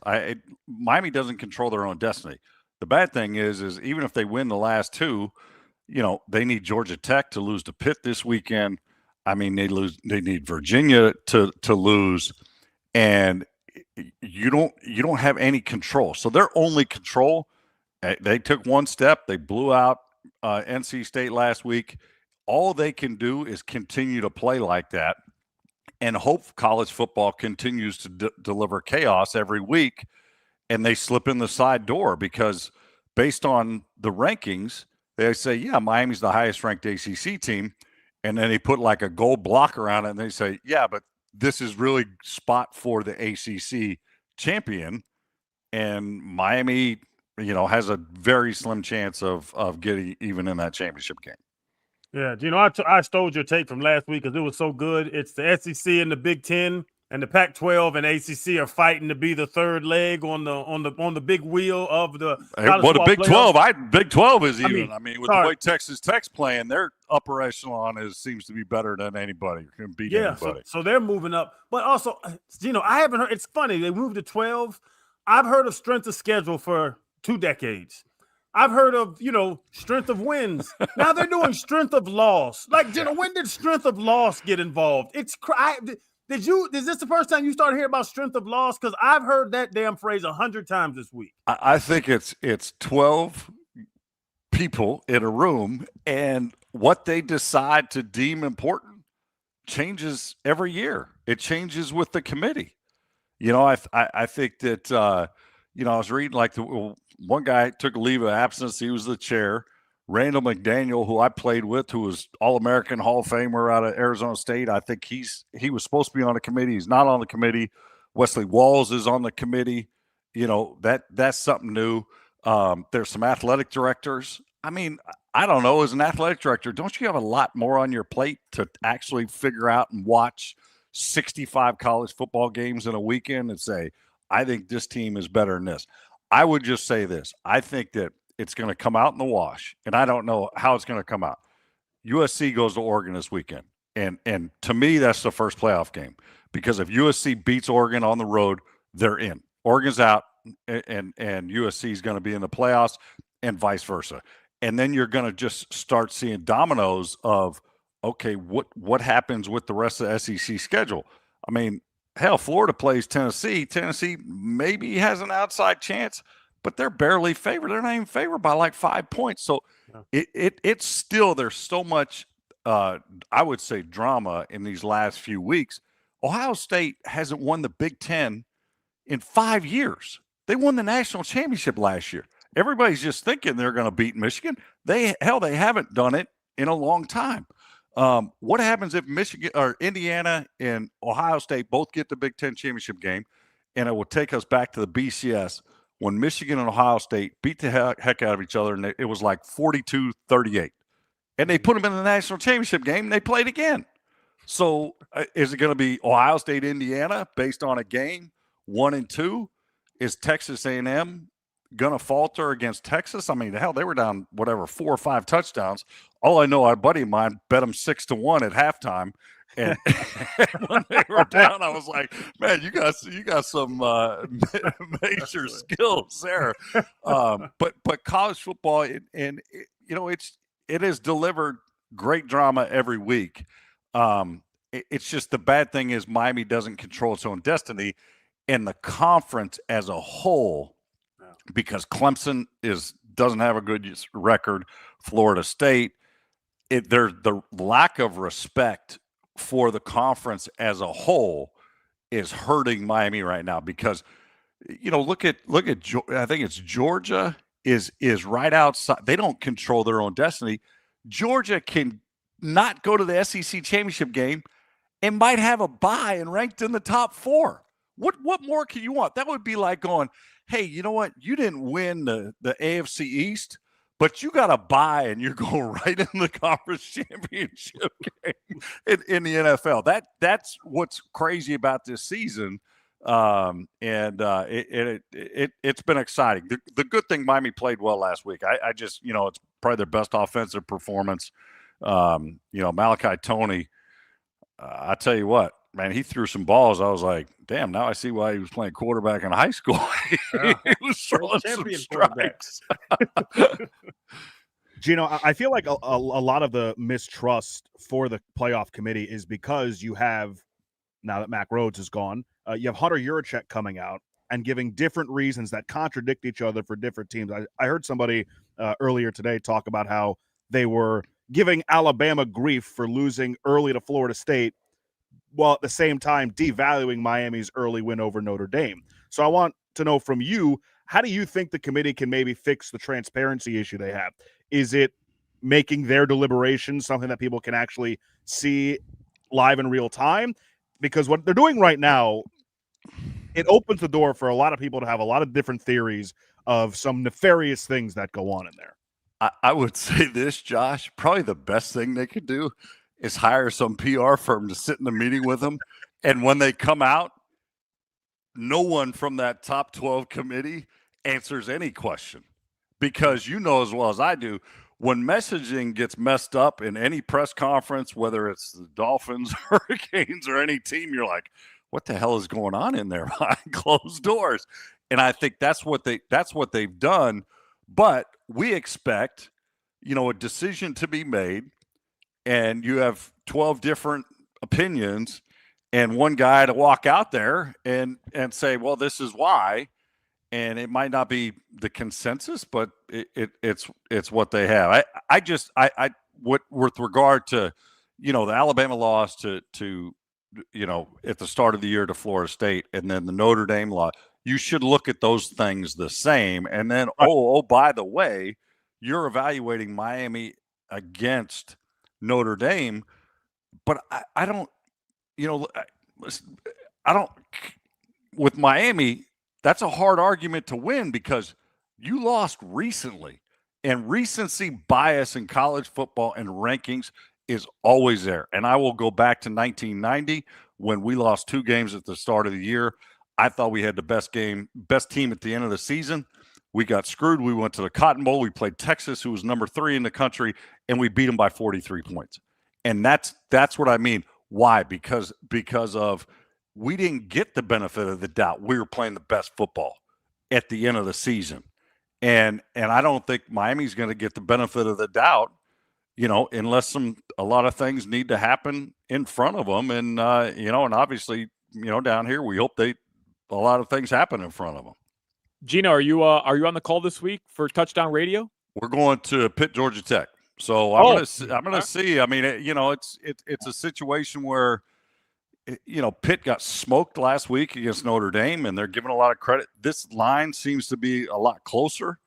Miami doesn't control their own destiny. The bad thing is even if they win the last two, they need Georgia Tech to lose to Pitt this weekend. I mean, they need Virginia to lose, and you don't have any control. So their only control, they took one step. They blew out NC State last week. All they can do is continue to play like that and hope college football continues to deliver chaos every week, and they slip in the side door because based on the rankings, they say, yeah, Miami's the highest ranked ACC team. And then they put like a gold block around it and they say, yeah, but this is really spot for the ACC champion. And Miami, has a very slim chance of getting even in that championship game. Yeah, I stole your take from last week because it was so good. It's the SEC and the Big Ten and the Pac-12 and ACC are fighting to be the third leg on the big wheel of the. Well, the Big 12, Big 12 is even. With sorry. the way Texas Tech's playing, their upper echelon seems to be better than anybody. Can beat anybody. So they're moving up, but also, I haven't heard. It's funny they moved to 12. I've heard of strength of schedule for 2 decades. I've heard of, strength of wins. Now they're doing strength of loss. Like, when did strength of loss get involved? It's is this the first time you started hearing about strength of loss? Because I've heard that damn phrase 100 times this week. I think it's 12 people in a room, and what they decide to deem important changes every year. It changes with the committee. I think that, I was reading one guy took a leave of absence. He was the chair. Randall McDaniel, who I played with, who was All-American Hall of Famer out of Arizona State. I think he was supposed to be on the committee. He's not on the committee. Wesley Walls is on the committee. That's something new. There's some athletic directors. I mean, I don't know. As an athletic director, don't you have a lot more on your plate to actually figure out and watch 65 college football games in a weekend and say, I think this team is better than this? I would just say this. I think that it's going to come out in the wash, and I don't know how it's going to come out. USC goes to Oregon this weekend, and to me, that's the first playoff game because if USC beats Oregon on the road, they're in. Oregon's out, and USC is going to be in the playoffs, and vice versa. And then you're going to just start seeing dominoes of, okay, what happens with the rest of the SEC schedule? I mean, hell, Florida plays Tennessee. Tennessee maybe has an outside chance, but they're barely favored. They're not even favored by like 5 points. So it's still, there's so much, I would say, drama in these last few weeks. Ohio State hasn't won the Big Ten in 5 years. They won the national championship last year. Everybody's just thinking they're going to beat Michigan. They haven't done it in a long time. What happens if Michigan or Indiana and Ohio State both get the Big Ten championship game? And it will take us back to the BCS when Michigan and Ohio State beat the heck out of each other, and it was like 42-38. And they put them in the national championship game, and they played again. So is it going to be Ohio State, Indiana based on a game 1 and 2? Is Texas A&M going to falter against Texas? I mean, hell, they were down 4 or 5 touchdowns. All I know, a buddy of mine bet them 6-1 at halftime, and when they were down, I was like, "Man, you got some major skills there." But college football, it has delivered great drama every week. It's just the bad thing is Miami doesn't control its own destiny, and the conference as a whole, because Clemson doesn't have a good record, Florida State, there's the lack of respect for the conference as a whole is hurting Miami right now because look at I think it's Georgia is right outside. They don't control their own destiny. Georgia can not go to the SEC championship game and might have a bye and ranked in the top 4. What more can you want? That would be like going, hey, you know what? You didn't win the AFC East, but you got a bye and you're going right in the conference championship game in the NFL. That's what's crazy about this season. It's been exciting. The good thing, Miami played well last week. I just, it's probably their best offensive performance. Malachi Toney, I tell you what, man, he threw some balls. I was like, damn, now I see why he was playing quarterback in high school. He was throwing some strikes. Gino, I feel like a lot of the mistrust for the playoff committee is because you have, now that Mac Rhodes is gone, you have Hunter Yurachek coming out and giving different reasons that contradict each other for different teams. I heard somebody earlier today talk about how they were giving Alabama grief for losing early to Florida State, while at the same time devaluing Miami's early win over Notre Dame. So I want to know from you, how do you think the committee can maybe fix the transparency issue they have? Is it making their deliberations something that people can actually see live in real time? Because what they're doing right now, it opens the door for a lot of people to have a lot of different theories of some nefarious things that go on in there. I would say this, Josh, probably the best thing they could do is hire some PR firm to sit in the meeting with them. And when they come out, no one from that top 12 committee answers any question. Because you know as well as I do, when messaging gets messed up in any press conference, whether it's the Dolphins, Hurricanes, or any team, you're like, what the hell is going on in there behind closed doors? And I think that's what they've done. But we expect, a decision to be made, and you have 12 different opinions, and one guy to walk out there and say, well, this is why. And it might not be the consensus, but it's what they have. With regard to, the Alabama loss to at the start of the year to Florida State, and then the Notre Dame loss, you should look at those things the same. And then, by the way, you're evaluating Miami against Notre Dame, but I don't with Miami. That's a hard argument to win because you lost recently, and recency bias in college football and rankings is always there. And I will go back to 1990 when we lost 2 games at the start of the year. I thought we had the best team at the end of the season. We got screwed. We went to the Cotton Bowl. We played Texas, who was number 3 in the country, and we beat them by 43 points. And that's what I mean. Why? Because of we didn't get the benefit of the doubt. We were playing the best football at the end of the season. And I don't think Miami's going to get the benefit of the doubt, unless a lot of things need to happen in front of them. And, and obviously, down here, we hope a lot of things happen in front of them. Gino, are you on the call this week for Touchdown Radio? We're going to Pitt, Georgia Tech. So I'm going to see. I mean, it's a situation where, Pitt got smoked last week against Notre Dame, and they're giving a lot of credit. This line seems to be a lot closer.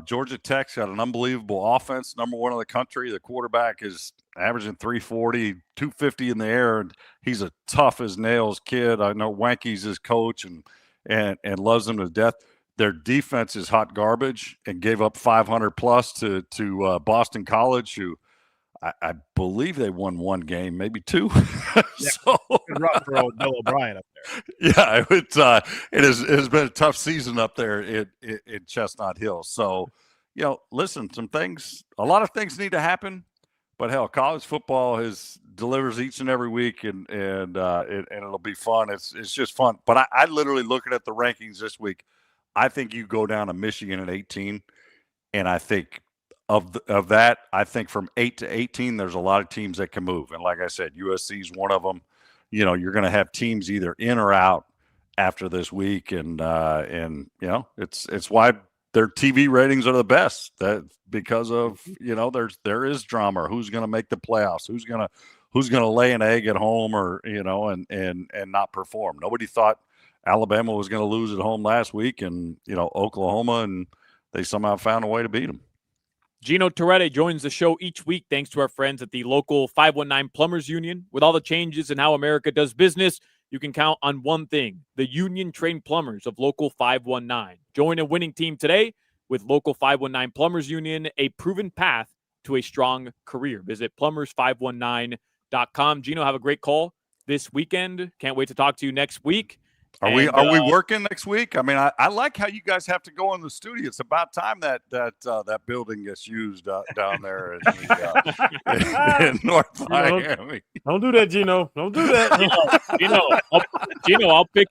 Georgia Tech's got an unbelievable offense, number 1 in the country. The quarterback is averaging 340, 250 in the air, and he's a tough as nails kid. I know Wanky's his coach and loves him to death. Their defense is hot garbage and gave up 500 plus to Boston College, who I believe they won 1 game, maybe 2. Yeah, so rough for old Bill O'Brien up there. Yeah, it has been a tough season up there in Chestnut Hill. So, listen, a lot of things need to happen, but hell, college football delivers each and every week, and it'll be fun. It's just fun. But I literally looking at the rankings this week, I think you go down to Michigan at 18, and I think of that, I think from 8 to 18, there's a lot of teams that can move. And like I said, USC is one of them. You're going to have teams either in or out after this week, and it's why their TV ratings are the best. That because of there is drama. Who's going to make the playoffs? Who's going to lay an egg at home, or and not perform? Nobody thought Alabama was going to lose at home last week, and Oklahoma, and they somehow found a way to beat them. Gino Torretta joins the show each week thanks to our friends at the local 519 Plumbers Union. With all the changes in how America does business, you can count on one thing: the union-trained plumbers of Local 519. Join a winning team today with Local 519 Plumbers Union, a proven path to a strong career. Visit plumbers519.com. Gino, have a great call this weekend. Can't wait to talk to you next week. Are we working next week? I mean, I like how you guys have to go in the studio. It's about time that building gets used down there in North Miami. Don't do that, Gino. Don't do that. Gino, I'll pick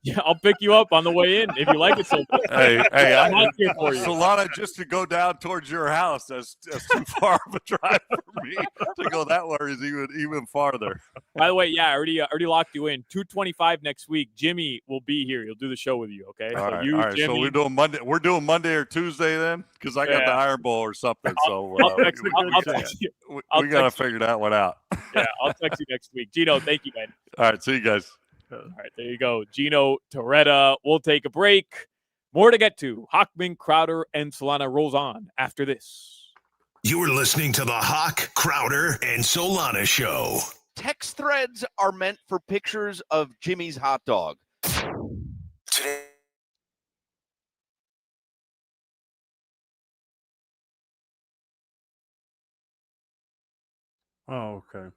you up on the way in if you like it so much. Hey, I'm out here for you. Solana, just to go down towards your house, that's too far of a drive for me. To go that way is even farther. By the way, yeah, I already locked you in. 2:25 next week. Jimmy will be here. He'll do the show with you. Okay. All right. Jimmy, So we're doing Monday. We're doing Monday or Tuesday then, because I got the Iron Bowl or something. We got to figure that one out. Yeah, I'll text you next week. Gino, thank you, man. All right. See you guys. All right, there you go. Gino Torretta. We'll take a break. More to get to. Hochman, Crowder, and Solana rolls on after this. You're listening to the Hoch, Crowder, and Solana Show. Text threads are meant for pictures of Jimmy's hot dog. Today. Oh, okay.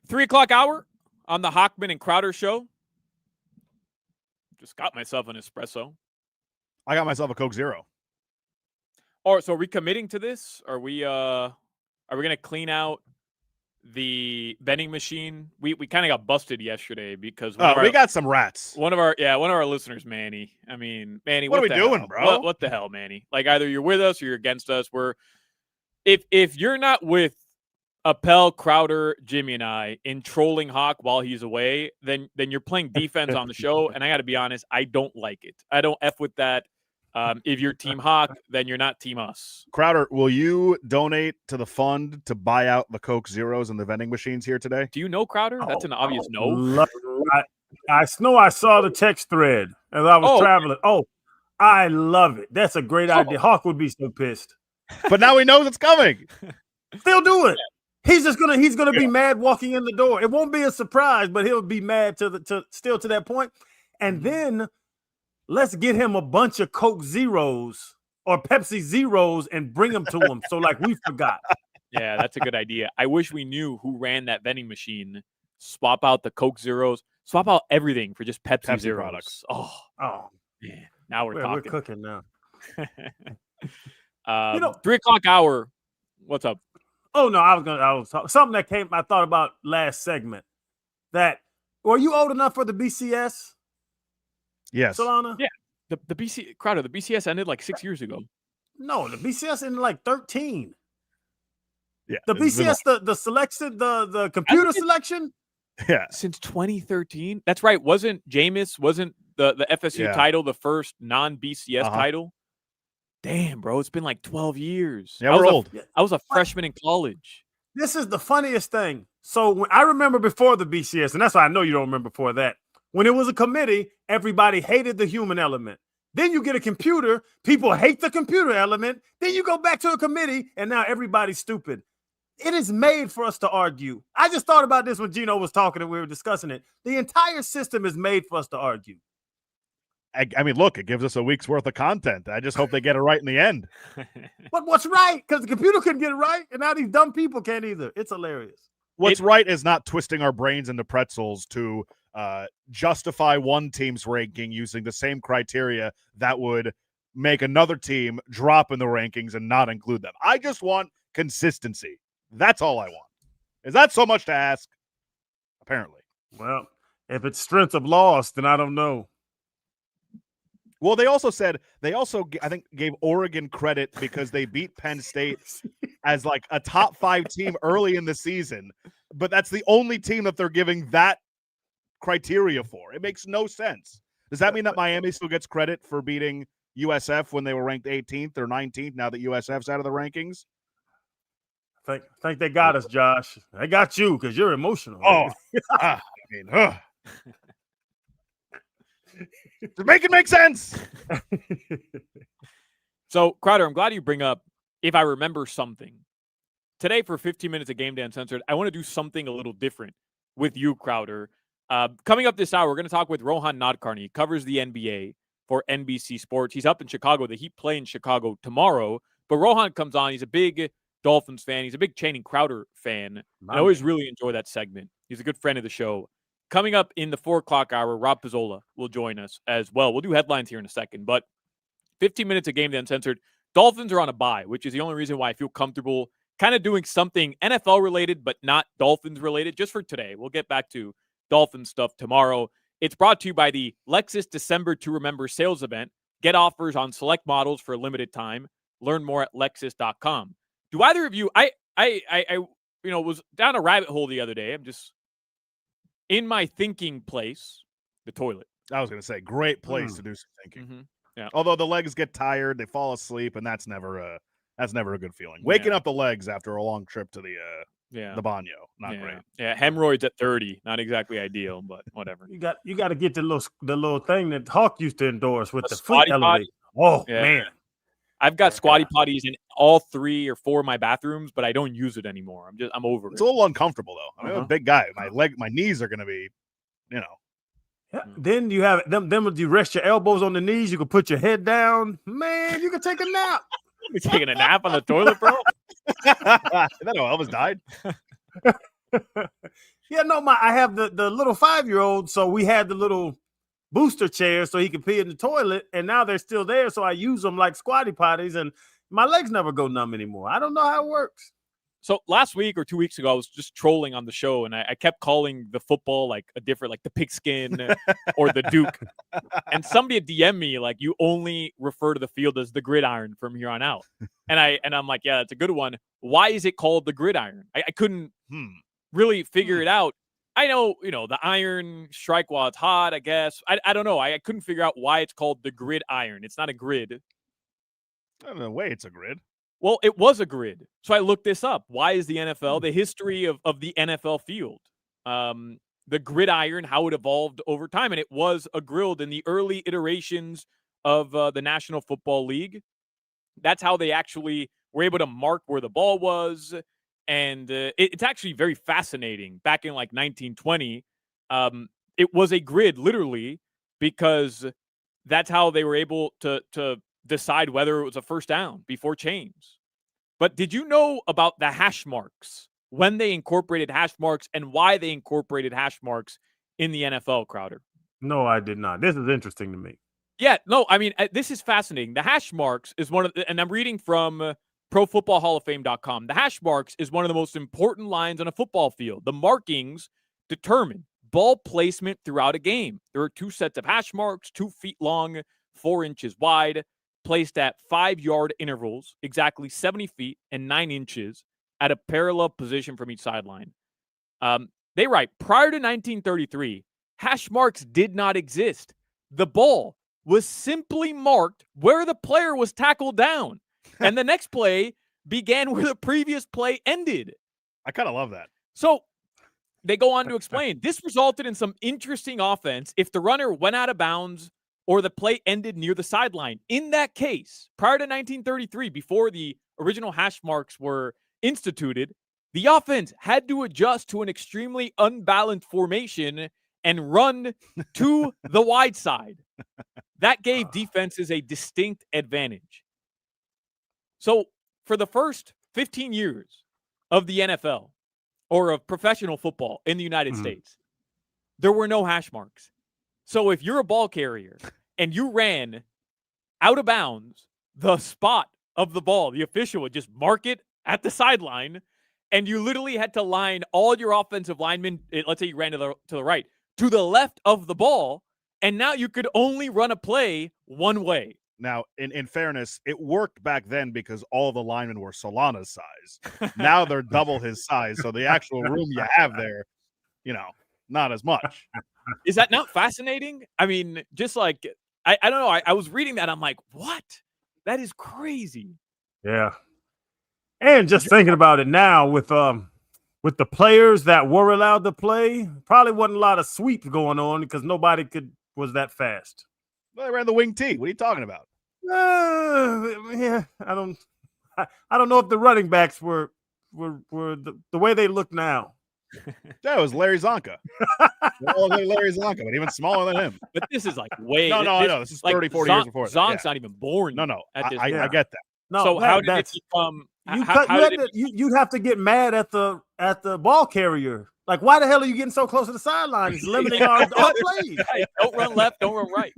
3 o'clock hour on the Hochman and Crowder show. Just got myself an espresso. I got myself a Coke Zero. Or so are we committing to this? Are we gonna clean out the vending machine? We kind of got busted yesterday because We got some rats. one of our listeners, Manny. I mean, Manny, What are we the doing, hell? bro? What the hell, Manny? Like either you're with us or you're against us. If you're not with Appel, Crowder, Jimmy, and I in trolling Hawk while he's away, then you're playing defense on the show. And I got to be honest, I don't like it. I don't F with that. If you're Team Hawk, then you're not Team us. Crowder, will you donate to the fund to buy out the Coke Zeros and the vending machines here today? Do you know Crowder? That's an obvious no. I know I saw the text thread as I was traveling. Oh, I love it. That's a great idea. Hawk would be so pissed. But now he knows it's coming. They'll do it. He's gonna be mad walking in the door. It won't be a surprise, but he'll be mad still to that point. And then let's get him a bunch of Coke Zeros or Pepsi Zeros and bring them to him. So like we forgot. Yeah, that's a good idea. I wish we knew who ran that vending machine. Swap out the Coke Zeros. Swap out everything for just Pepsi Zeros. Products. Oh, man. Now we're We're talking. cooking now. 3 o'clock hour. What's up? Oh no, I was talking something that I thought about last segment. That were you old enough for the BCS? Yes. Solana? Yeah. The BC Crowder, the BCS ended like 6 years ago. No, the BCS ended like 13. Yeah. The BCS, the selection, the computer selection. Yeah. Since 2013. That's right. Wasn't the FSU title the first non-BCS title? Damn, bro. It's been like 12 years. Yeah, we're old. I was a freshman in college. This is the funniest thing. So when I remember before the BCS, and that's why I know you don't remember before that. When it was a committee, everybody hated the human element. Then you get a computer, people hate the computer element. Then you go back to a committee, and now everybody's stupid. It is made for us to argue. I just thought about this when Gino was talking and we were discussing it. The entire system is made for us to argue. I mean, look, it gives us a week's worth of content. I just hope they get it right in the end. But what's right? Because the computer couldn't get it right, and now these dumb people can't either. It's hilarious. What's right is not twisting our brains into pretzels to justify one team's ranking using the same criteria that would make another team drop in the rankings and not include them. I just want consistency. That's all I want. Is that so much to ask? Apparently. Well, if it's strength of loss, then I don't know. Well, I think, gave Oregon credit because they beat Penn State as like a top 5 team early in the season, but that's the only team that they're giving that criteria for. It makes no sense. Does that mean that Miami still gets credit for beating USF when they were ranked 18th or 19th now that USF's out of the rankings? I think they got us, Josh. They got you because you're emotional. To make it make sense. So, Crowder, I'm glad you bring up if I remember something. Today, for 15 minutes of Game Day Uncensored, I want to do something a little different with you, Crowder. Coming up this hour, we're going to talk with Rohan Nadkarni. He covers the NBA for NBC Sports. He's up in Chicago. The Heat play in Chicago tomorrow. But Rohan comes on. He's a big Dolphins fan. He's a big Channing Crowder fan. I always really enjoy that segment. He's a good friend of the show. Coming up in the 4 o'clock hour, Rob Pizzola will join us as well. We'll do headlines here in a second, but 15 minutes of Game Day Uncensored. Dolphins are on a bye, which is the only reason why I feel comfortable kind of doing something NFL related, but not Dolphins related just for today. We'll get back to Dolphins stuff tomorrow. It's brought to you by the Lexus December to Remember sales event. Get offers on select models for a limited time. Learn more at Lexus.com. Do either of you, I was down a rabbit hole the other day. I'm just in my thinking place, the toilet. I was going to say, great place to do some thinking. Mm-hmm. Yeah. Although the legs get tired, they fall asleep, and that's never a good feeling. Waking up the legs after a long trip to the banyo, not great. Yeah, hemorrhoids at 30, not exactly ideal, but whatever. You got to get the little thing that Hawk used to endorse with the foot elevator. Oh man. I've got squatty potties in all 3 or 4 of my bathrooms, but I don't use it anymore. I'm over it. It's a little uncomfortable though. I mean, I'm a big guy. My knees are going to be, Yeah. Then you have them when you rest your elbows on the knees, you can put your head down. Man, you can take a nap. You're taking a nap on the toilet, bro? Is that how Elvis died? Yeah, no, I have the little 5-year-old, so we had the little booster chairs so he could pee in the toilet, and now they're still there, so I use them like squatty potties, and my legs never go numb anymore. I don't know how it works. So last week or 2 weeks ago, I was just trolling on the show, and I kept calling the football like a different, like the pigskin or the Duke. And somebody had DM me like, you only refer to the field as the gridiron from here on out. And I'm like, yeah, that's a good one. Why is it called the gridiron? I couldn't really figure it out. I know, the iron strike while it's hot, I guess. I don't know. I couldn't figure out why it's called the gridiron. It's not a grid. I don't know. Way it's a grid. Well, it was a grid. So I looked this up. Why is the NFL, the history of the NFL field, the gridiron, how it evolved over time. And it was a grill in the early iterations of the National Football League. That's how they actually were able to mark where the ball was. And it's actually very fascinating. Back in like 1920, it was a grid, literally, because that's how they were able to decide whether it was a first down before chains. But did you know about the hash marks, when they incorporated hash marks and why they incorporated hash marks in the NFL, Crowder? No, I did not. This is interesting to me. Yeah, no, I mean, this is fascinating. The hash marks is one of the, and I'm reading from ProFootballHallOfFame.com. The hash marks is one of the most important lines on a football field. The markings determine ball placement throughout a game. There are 2 sets of hash marks, 2 feet long, 4 inches wide, placed at 5-yard intervals, exactly 70 feet and 9 inches at a parallel position from each sideline. They write, prior to 1933, hash marks did not exist. The ball was simply marked where the player was tackled down, and the next play began where the previous play ended. I kind of love that. So they go on to explain, this resulted in some interesting offense if the runner went out of bounds or the play ended near the sideline. In that case, prior to 1933, before the original hash marks were instituted, the offense had to adjust to an extremely unbalanced formation and run to the wide side. That gave defenses a distinct advantage. So for the first 15 years of the NFL or of professional football in the United States, there were no hash marks. So if you're a ball carrier and you ran out of bounds, the spot of the ball, the official would just mark it at the sideline, and you literally had to line all your offensive linemen, let's say you ran to the right, to the left of the ball, and now you could only run a play one way. Now, in fairness, it worked back then because all the linemen were Solana's size. Now they're double his size, so the actual room you have there, not as much. Is that not fascinating? I mean, just like, I don't know. I was reading that. I'm like, what? That is crazy. Yeah. And just thinking about it now with the players that were allowed to play, probably wasn't a lot of sweeps going on because nobody was that fast. Well, they ran the wing T. What are you talking about? Yeah, I don't know if the running backs were the way they look now. That was Larry Zonka. All Larry Zonka, but even smaller than him. But this is like way. No, I know. This is 30, 40 years before. Zonk's not even born. No. At this I get that. No, so how did it become? You'd have to get mad at the ball carrier. Like, why the hell are you getting so close to the sideline? It's limiting our plays. Don't run left, don't run right.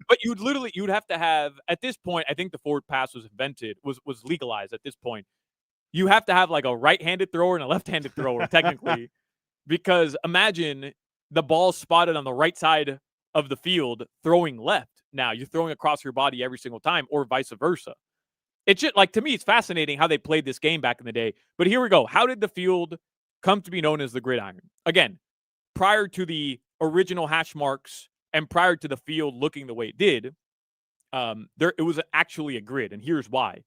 But you'd have to have, at this point, I think the forward pass was invented, was legalized at this point. You have to have like a right-handed thrower and a left-handed thrower, technically, because imagine the ball spotted on the right side of the field throwing left. Now you're throwing across your body every single time, or vice versa. It's just like, to me, it's fascinating how they played this game back in the day. But here we go. How did the field come to be known as the gridiron? Again, prior to the original hash marks and prior to the field looking the way it did, it was actually a grid, and here's why.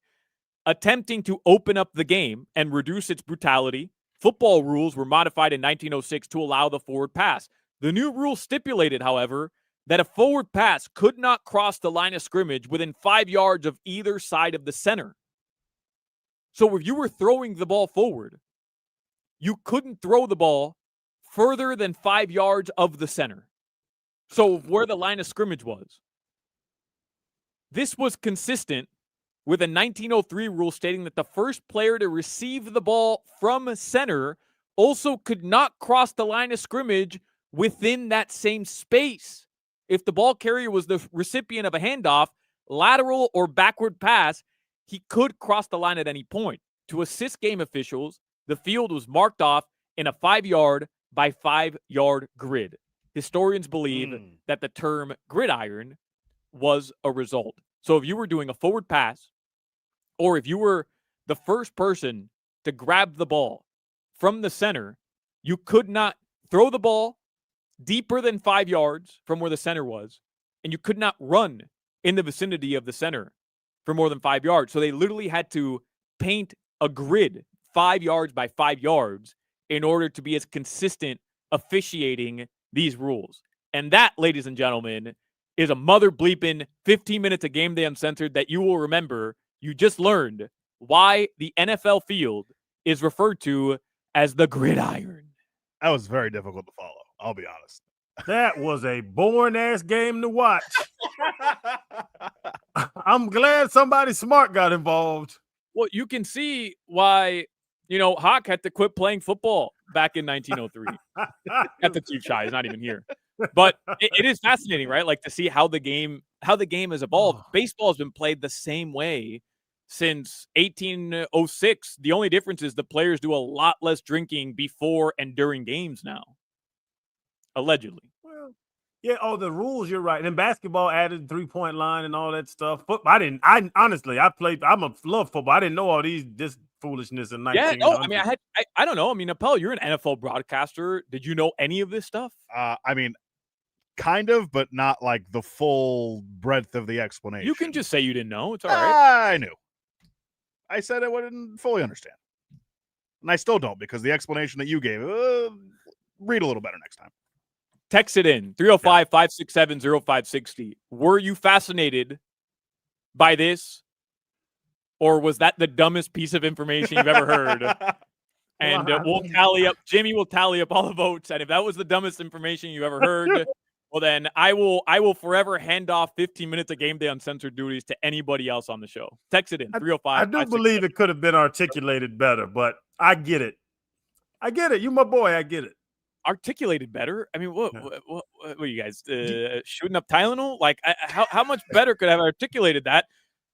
Attempting to open up the game and reduce its brutality, football rules were modified in 1906 to allow the forward pass. The new rule stipulated, however, that a forward pass could not cross the line of scrimmage within 5 yards of either side of the center. So if you were throwing the ball forward, you couldn't throw the ball further than 5 yards of the center. So where the line of scrimmage was. This was consistent with a 1903 rule stating that the first player to receive the ball from center also could not cross the line of scrimmage within that same space. If the ball carrier was the recipient of a handoff, lateral or backward pass, he could cross the line at any point. To assist game officials, the field was marked off in a 5-yard by 5-yard grid. Historians believe that the term gridiron was a result. So if you were doing a forward pass, or if you were the first person to grab the ball from the center, you could not throw the ball deeper than 5 yards from where the center was, and you could not run in the vicinity of the center for more than 5 yards. So they literally had to paint a grid 5 yards by 5 yards in order to be as consistent officiating these rules. And that, ladies and gentlemen, is a mother bleeping 15 minutes of Game Day Uncensored that you will remember. You just learned why the NFL field is referred to as the gridiron. That was very difficult to follow. I'll be honest. That was a boring-ass game to watch. I'm glad somebody smart got involved. Well, you can see why, Hoch had to quit playing football back in 1903. At the too shy, he's not even here. But it is fascinating, right? Like to see how the game has evolved. Baseball has been played the same way since 1806. The only difference is the players do a lot less drinking before and during games now. Allegedly. Well, yeah. Oh, the rules. You're right. And then basketball added 3-point line and all that stuff. But I honestly, love football. I didn't know all this foolishness in 1900. Yeah. No, I mean, I don't know. I mean, Appel, you're an NFL broadcaster. Did you know any of this stuff? I mean, kind of, but not like the full breadth of the explanation. You can just say you didn't know. It's all right. I knew. I said I wouldn't fully understand. And I still don't, because the explanation that you gave, read a little better next time. Text it in, 305-567-0560. Were you fascinated by this? Or was that the dumbest piece of information you've ever heard? And we'll tally up, Jimmy will tally up all the votes. And if that was the dumbest information you ever heard, well, then I will forever hand off 15 minutes of Game Day Uncensored duties to anybody else on the show. Text it in, 305. I do believe it could have been articulated better, but I get it. You my boy, I get it. Articulated better? I mean, what are you guys shooting up Tylenol? Like, how much better could I have articulated that?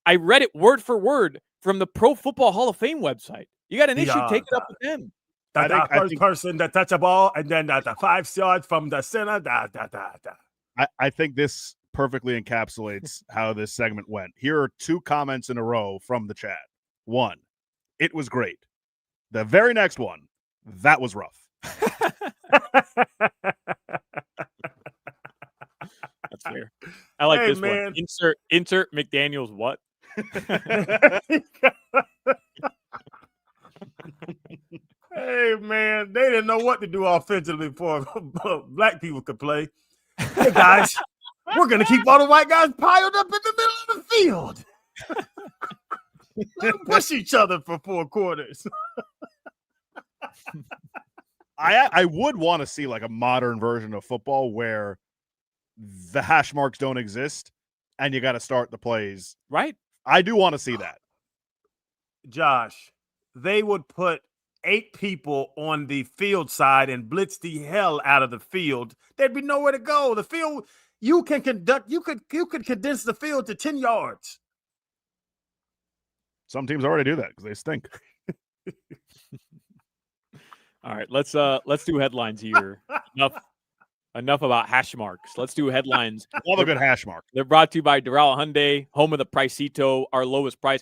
I read it word for word from the Pro Football Hall of Fame website. You got an issue? Take it up with them. That first person to touch a ball, and then the 5 yards from the center. I think this perfectly encapsulates how this segment went. Here are 2 comments in a row from the chat. 1, it was great. The very next one, that was rough. That's fair. I like this man. one. Insert McDaniel's what? Hey man, they didn't know what to do offensively before black people could play. Hey guys, we're gonna keep all the white guys piled up in the middle of the field. Let them push each other for 4 quarters. I would want to see like a modern version of football where the hash marks don't exist and you got to start the plays. Right. I do want to see that. Josh, they would put 8 people on the field side and blitz the hell out of the field. There'd be nowhere to go. The field, you could condense the field to 10 yards. Some teams already do that because they stink. All right, let's do headlines here. Enough about hash marks. Let's do headlines. Love a good hash mark. They're brought to you by Doral Hyundai, home of the Pricito, our lowest price.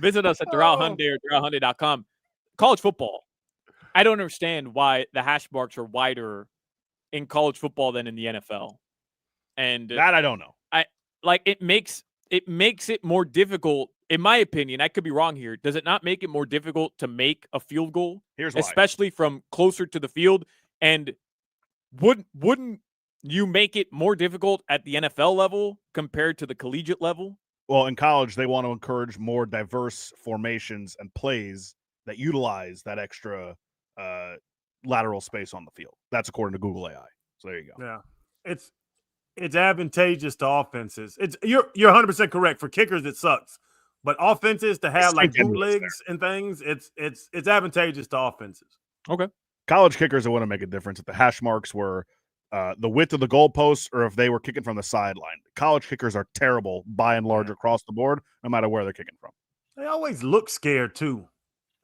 Visit us at Doral Hyundai or DoralHyundai.com. College football. I don't understand why the hash marks are wider in college football than in the NFL. And that I don't know. It makes it more difficult. In my opinion, I could be wrong here. Does it not make it more difficult to make a field goal? Here's why. Especially from closer to the field. And wouldn't you make it more difficult at the NFL level compared to the collegiate level? Well, in college, they want to encourage more diverse formations and plays that utilize that extra lateral space on the field. That's according to Google AI. So there you go. Yeah, it's advantageous to offenses. You're 100% correct. For kickers, it sucks. But offenses to have like Second. bootlegs and things, it's advantageous to offenses. Okay. College kickers that want to make a difference if the hash marks were the width of the goalposts or if they were kicking from the sideline. College kickers are terrible by and large across the board, no matter where they're kicking from. They always look scared too.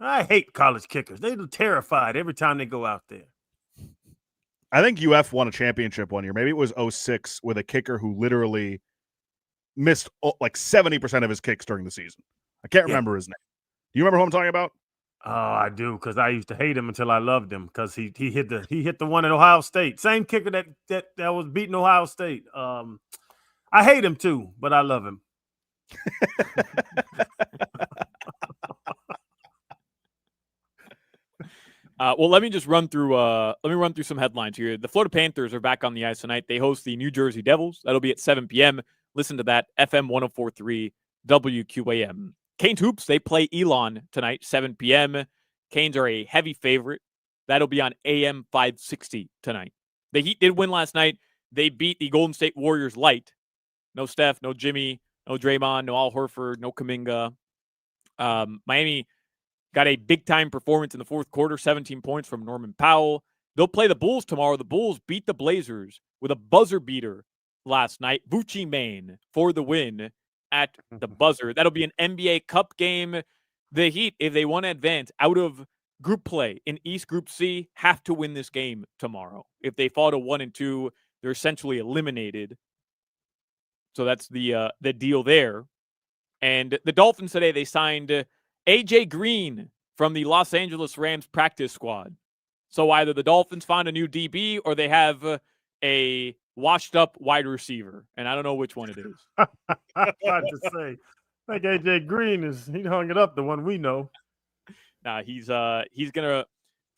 I hate college kickers. They look terrified every time they go out there. I think UF won a championship one year. Maybe it was 06 with a kicker who literally missed like 70% of his kicks during the season. I can't remember his name. Do you remember who I'm talking about? Oh, I do, because I used to hate him until I loved him because he hit the one at Ohio State. Same kicker that was beating Ohio State. I hate him too, but I love him. Well, let me just run through some headlines here. The Florida Panthers are back on the ice tonight. They host the New Jersey Devils. That'll be at 7 p.m. Listen to that, FM 104.3 WQAM. Canes Hoops, they play Elon tonight, 7 p.m. Canes are a heavy favorite. That'll be on AM 560 tonight. The Heat did win last night. They beat the Golden State Warriors light. No Steph, no Jimmy, no Draymond, no Al Horford, no Kuminga. Miami got a big-time performance in the fourth quarter, 17 points from Norman Powell. They'll play the Bulls tomorrow. The Bulls beat the Blazers with a buzzer beater last night. Bucci Main for the win at the buzzer. That'll be an NBA Cup game. The Heat, if they want to advance out of group play in East Group C, have to win this game tomorrow. If they fall to 1-2, they're essentially eliminated. So that's the deal there. And the Dolphins today, they signed AJ Green from the Los Angeles Rams practice squad. So either the Dolphins find a new DB or they have a washed-up wide receiver, and I don't know which one it is. Hard to say. I think AJ Green he hung it up, the one we know. Nah, he's gonna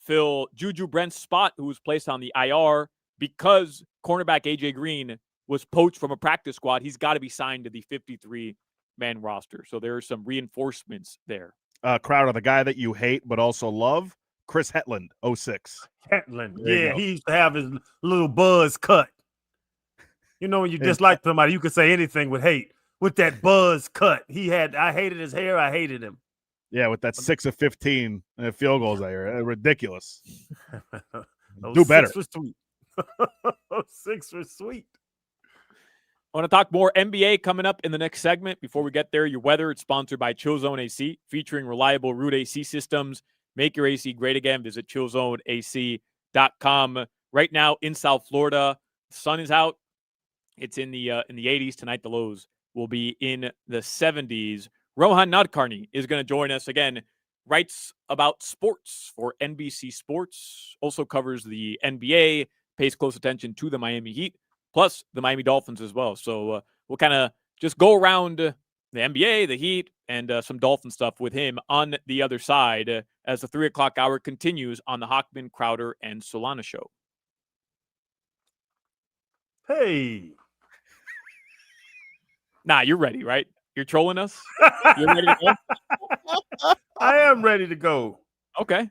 fill Juju Brent's spot, who was placed on the IR because cornerback AJ Green was poached from a practice squad. He's got to be signed to the 53-man roster. So there are some reinforcements there. Crowder, the guy that you hate but also love, Chris Hetland, 06. Hetland, yeah, he used to have his little buzz cut. You know, when you dislike somebody, you could say anything with hate. With that buzz cut, I hated his hair. I hated him. Yeah, with that 6 of 15 field goals there, ridiculous. Do better. 6 was sweet. 6 was sweet. I want to talk more NBA coming up in the next segment. Before we get there, your weather, it's sponsored by Chill Zone AC, featuring reliable Root AC systems. Make your AC great again. Visit chillzoneac.com. Right now in South Florida, the sun is out. It's in the 80s tonight. The lows will be in the 70s. Rohan Nadkarni is going to join us again. Writes about sports for NBC Sports. Also covers the NBA. Pays close attention to the Miami Heat, plus the Miami Dolphins as well. So we'll kind of just go around the NBA, the Heat, and some Dolphin stuff with him on the other side as the 3 o'clock hour continues on the Hochman, Crowder, and Solana show. Hey. Nah, you're ready, right? You're trolling us? You're ready to go? I am ready to go. Okay.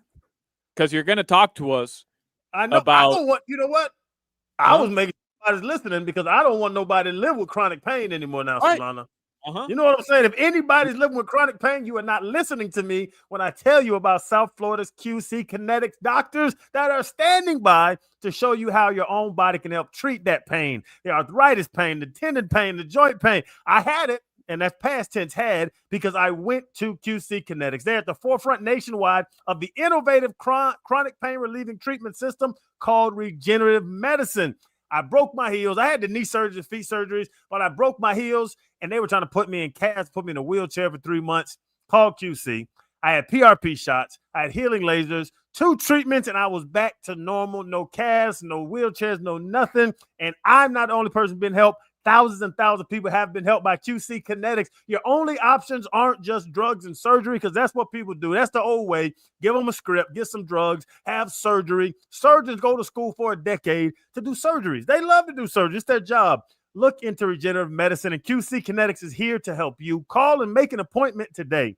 Because you're going to talk to us about... I don't want, you know what? I was making somebody's listening because I don't want nobody to live with chronic pain anymore now, right. Solana. You know what I'm saying? If anybody's living with chronic pain, you are not listening to me when I tell you about South Florida's QC Kinetics doctors that are standing by to show you how your own body can help treat that pain. The arthritis pain, the tendon pain, the joint pain. I had it, and that's past tense had, because I went to QC Kinetics. They're at the forefront nationwide of the innovative chronic pain relieving treatment system called regenerative medicine. I broke my heels. I had the knee surgeries, feet surgeries, but I broke my heels, and they were trying to put me in casts, put me in a wheelchair for 3 months. Called QC. I had PRP shots. I had healing lasers, 2 treatments, and I was back to normal. No casts, no wheelchairs, no nothing. And I'm not the only person been helped. Thousands and thousands of people have been helped by QC Kinetics. Your only options aren't just drugs and surgery, because that's what people do. That's the old way. Give them a script, get some drugs, have surgery. Surgeons go to school for a decade to do surgeries. They love to do surgery. It's their job. Look into regenerative medicine, and QC Kinetics is here to help you. Call and make an appointment today.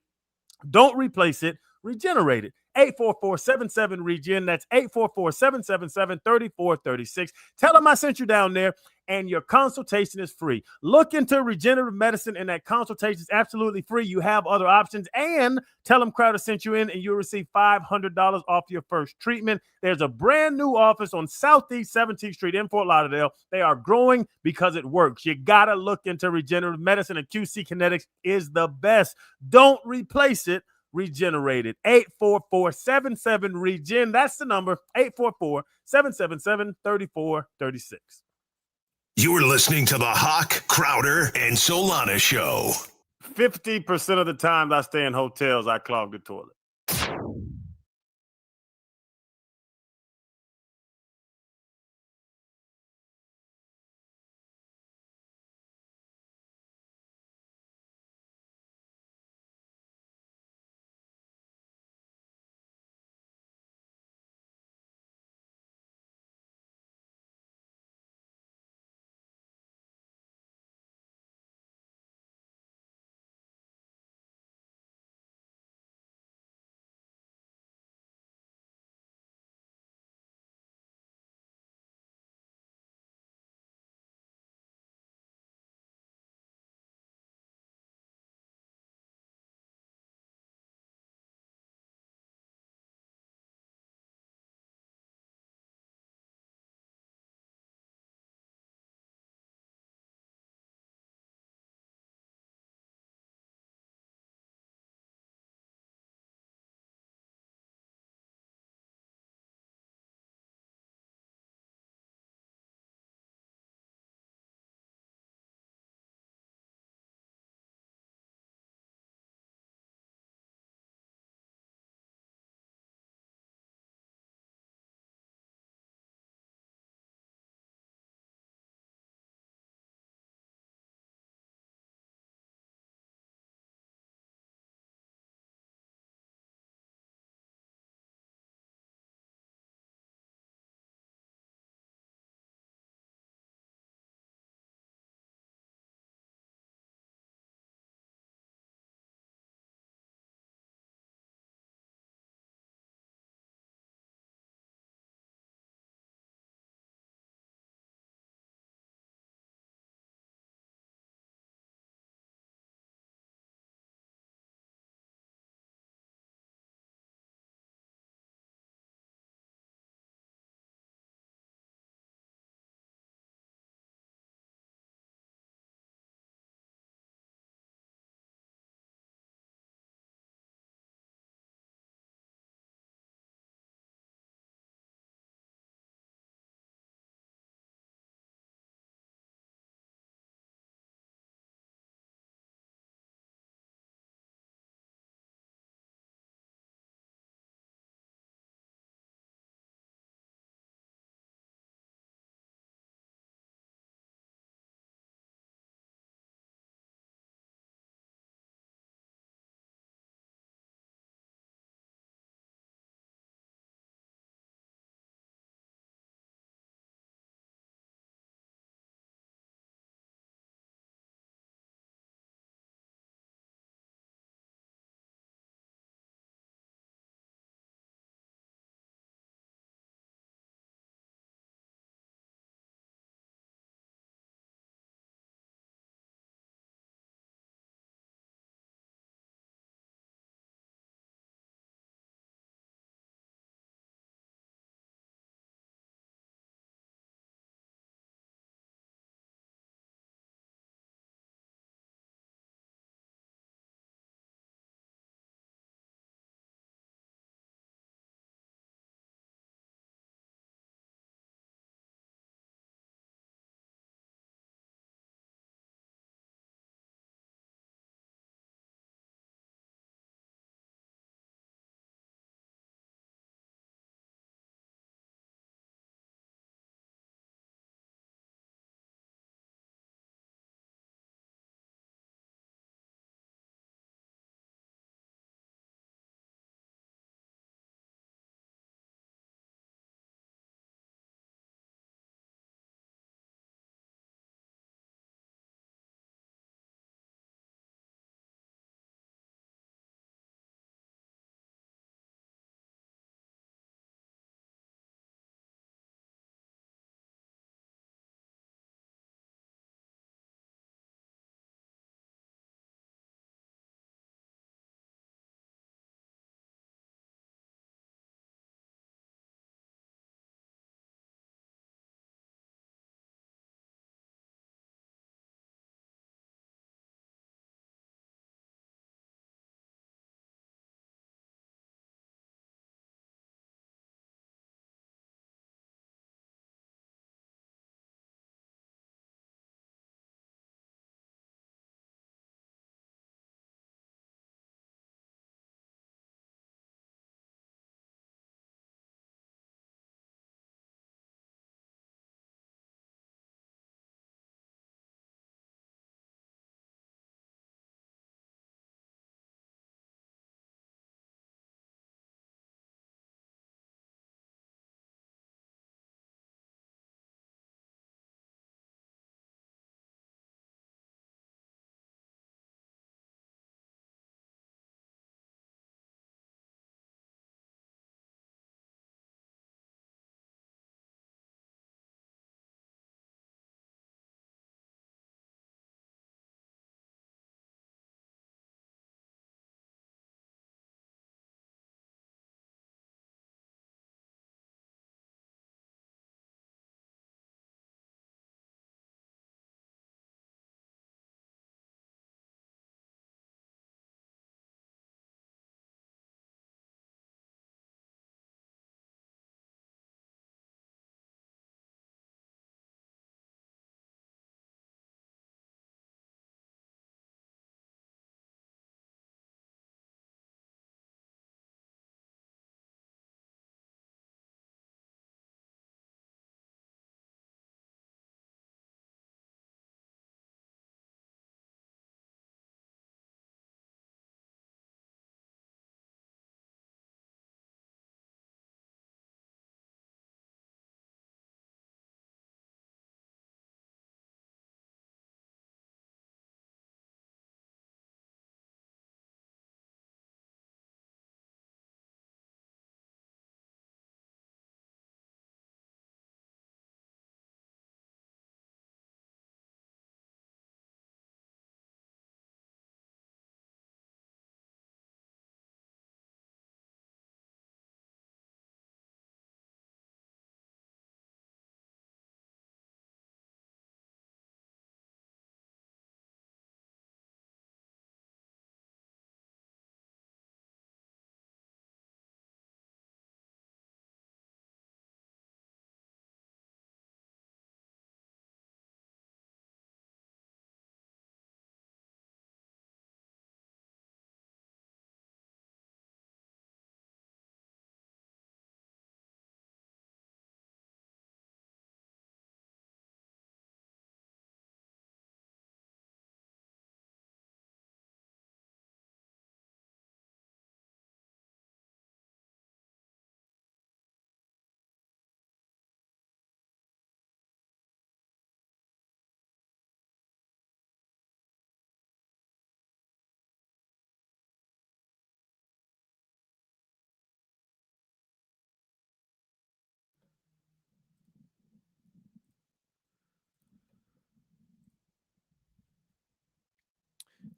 Don't replace it. Regenerate it. 844-77-REGEN. That's 844-777-3436. Tell them I sent you down there, and your consultation is free. Look into regenerative medicine, and that consultation is absolutely free. You have other options, and tell them Crowder sent you in, and you'll receive $500 off your first treatment. There's a brand new office on Southeast 17th Street in Fort Lauderdale. They are growing because it works. You got to look into regenerative medicine, and QC Kinetics is the best. Don't replace it. Regenerate it. 844-77-REGEN. That's the number. 844-777-3436. You're listening to the Hoch, Crowder, and Solana Show. 50% of the times I stay in hotels, I clog the toilet.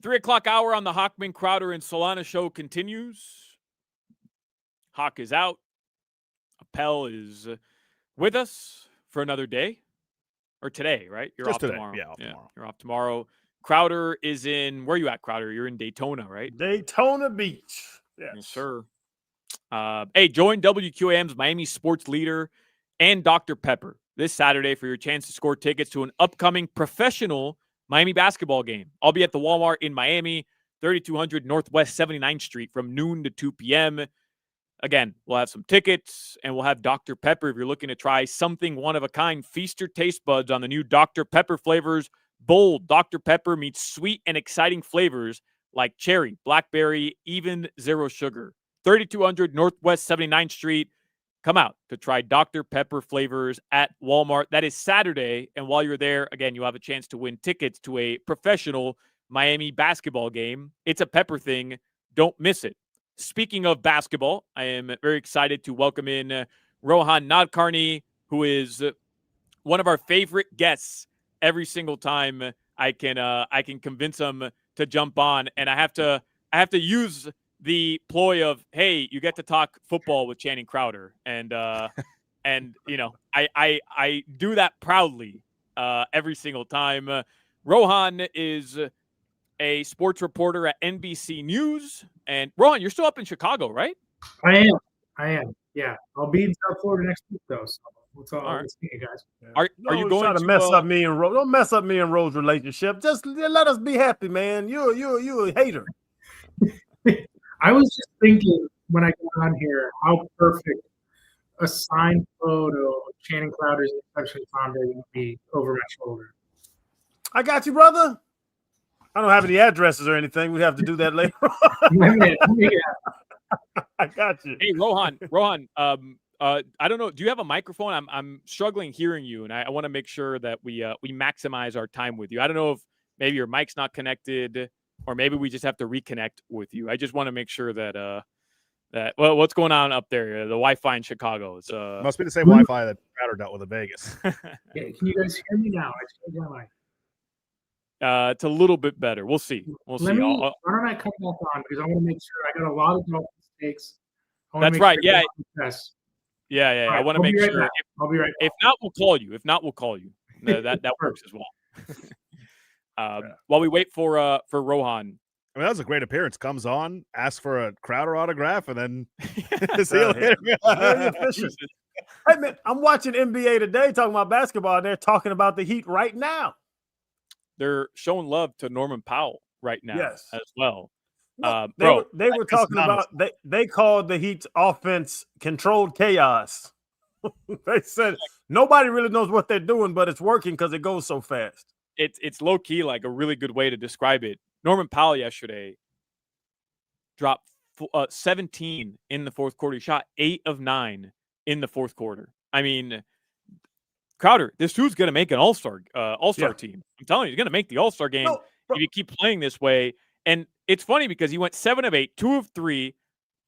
3 o'clock hour on the Hochman, Crowder, and Solana show continues. Hoch is out. Appel is with us for another day. Or today, right? You're Just off today. tomorrow. Yeah, off tomorrow. You're off tomorrow. Crowder is in, where are you at, Crowder? You're in Daytona, right? Daytona Beach. Yes, sir. Hey, join WQAM's Miami sports leader and Dr. Pepper this Saturday for your chance to score tickets to an upcoming professional Miami basketball game. I'll be at the Walmart in Miami, 3200 Northwest 79th Street from noon to 2 p.m. Again, we'll have some tickets, and we'll have Dr. Pepper if you're looking to try something one-of-a-kind. Feast your taste buds on the new Dr. Pepper flavors. Bold Dr. Pepper meets sweet and exciting flavors like cherry, blackberry, even zero sugar. 3200 Northwest 79th Street. Come out to try Dr. Pepper flavors at Walmart. That is Saturday, and while you're there, again, you'll have a chance to win tickets to a professional Miami basketball game. It's a Pepper thing. Don't miss it. Speaking of basketball, I am very excited to welcome in Rohan Nadkarni, who is one of our favorite guests every single time I can convince him to jump on, and I have to use the ploy of, hey, you get to talk football with Channing Crowder, and you know, I do that proudly every single time. Rohan is a sports reporter at NBC News. And Rohan, you're still up in Chicago, right? I am. Yeah. I'll be in South Florida next week, though. So we'll see you guys. Are you going to mess up me and Rose? Don't mess up me and Rose's relationship. Just let us be happy, man. You a hater. I was just thinking when I got on here how perfect a signed photo of Channing Crowder's Inception Founder would be over my shoulder. I got you, brother. I don't have any addresses or anything. We'd have to do that later on. I got you. Hey, Rohan, I don't know. Do you have a microphone? I'm struggling hearing you, and I want to make sure that we maximize our time with you. I don't know if maybe your mic's not connected, or maybe we just have to reconnect with you. I just want to make sure that well, what's going on up there? The Wi-Fi in Chicago. It's must be the same Wi-Fi that Crowder dealt with in Vegas. Yeah, can you guys hear me now? I changed my mic. It's a little bit better. We'll see. Why don't I come back on, because I want to make sure I got a lot of Dolphins takes. That's right. Sure Yeah. Right, I want to make sure. I'll be right back. If not, we'll call you. That works as well. While we wait for Rohan. I mean, that was a great appearance. Comes on, asks for a Crowder autograph, and then see you later. Very efficient. Hey, man, I'm watching NBA today talking about basketball, and they're talking about the Heat right now. They're showing love to Norman Powell right now as well. They were talking about they called the Heat's offense controlled chaos. They said nobody really knows what they're doing, but it's working because it goes so fast. It's low key like a really good way to describe it. Norman Powell yesterday dropped 17 in the fourth quarter. He shot 8 of 9 in the fourth quarter. I mean, Crowder, this dude's going to make an all-star team. I'm telling you, he's going to make the all-star game if you keep playing this way. And it's funny because he went 7 of 8, 2 of 3,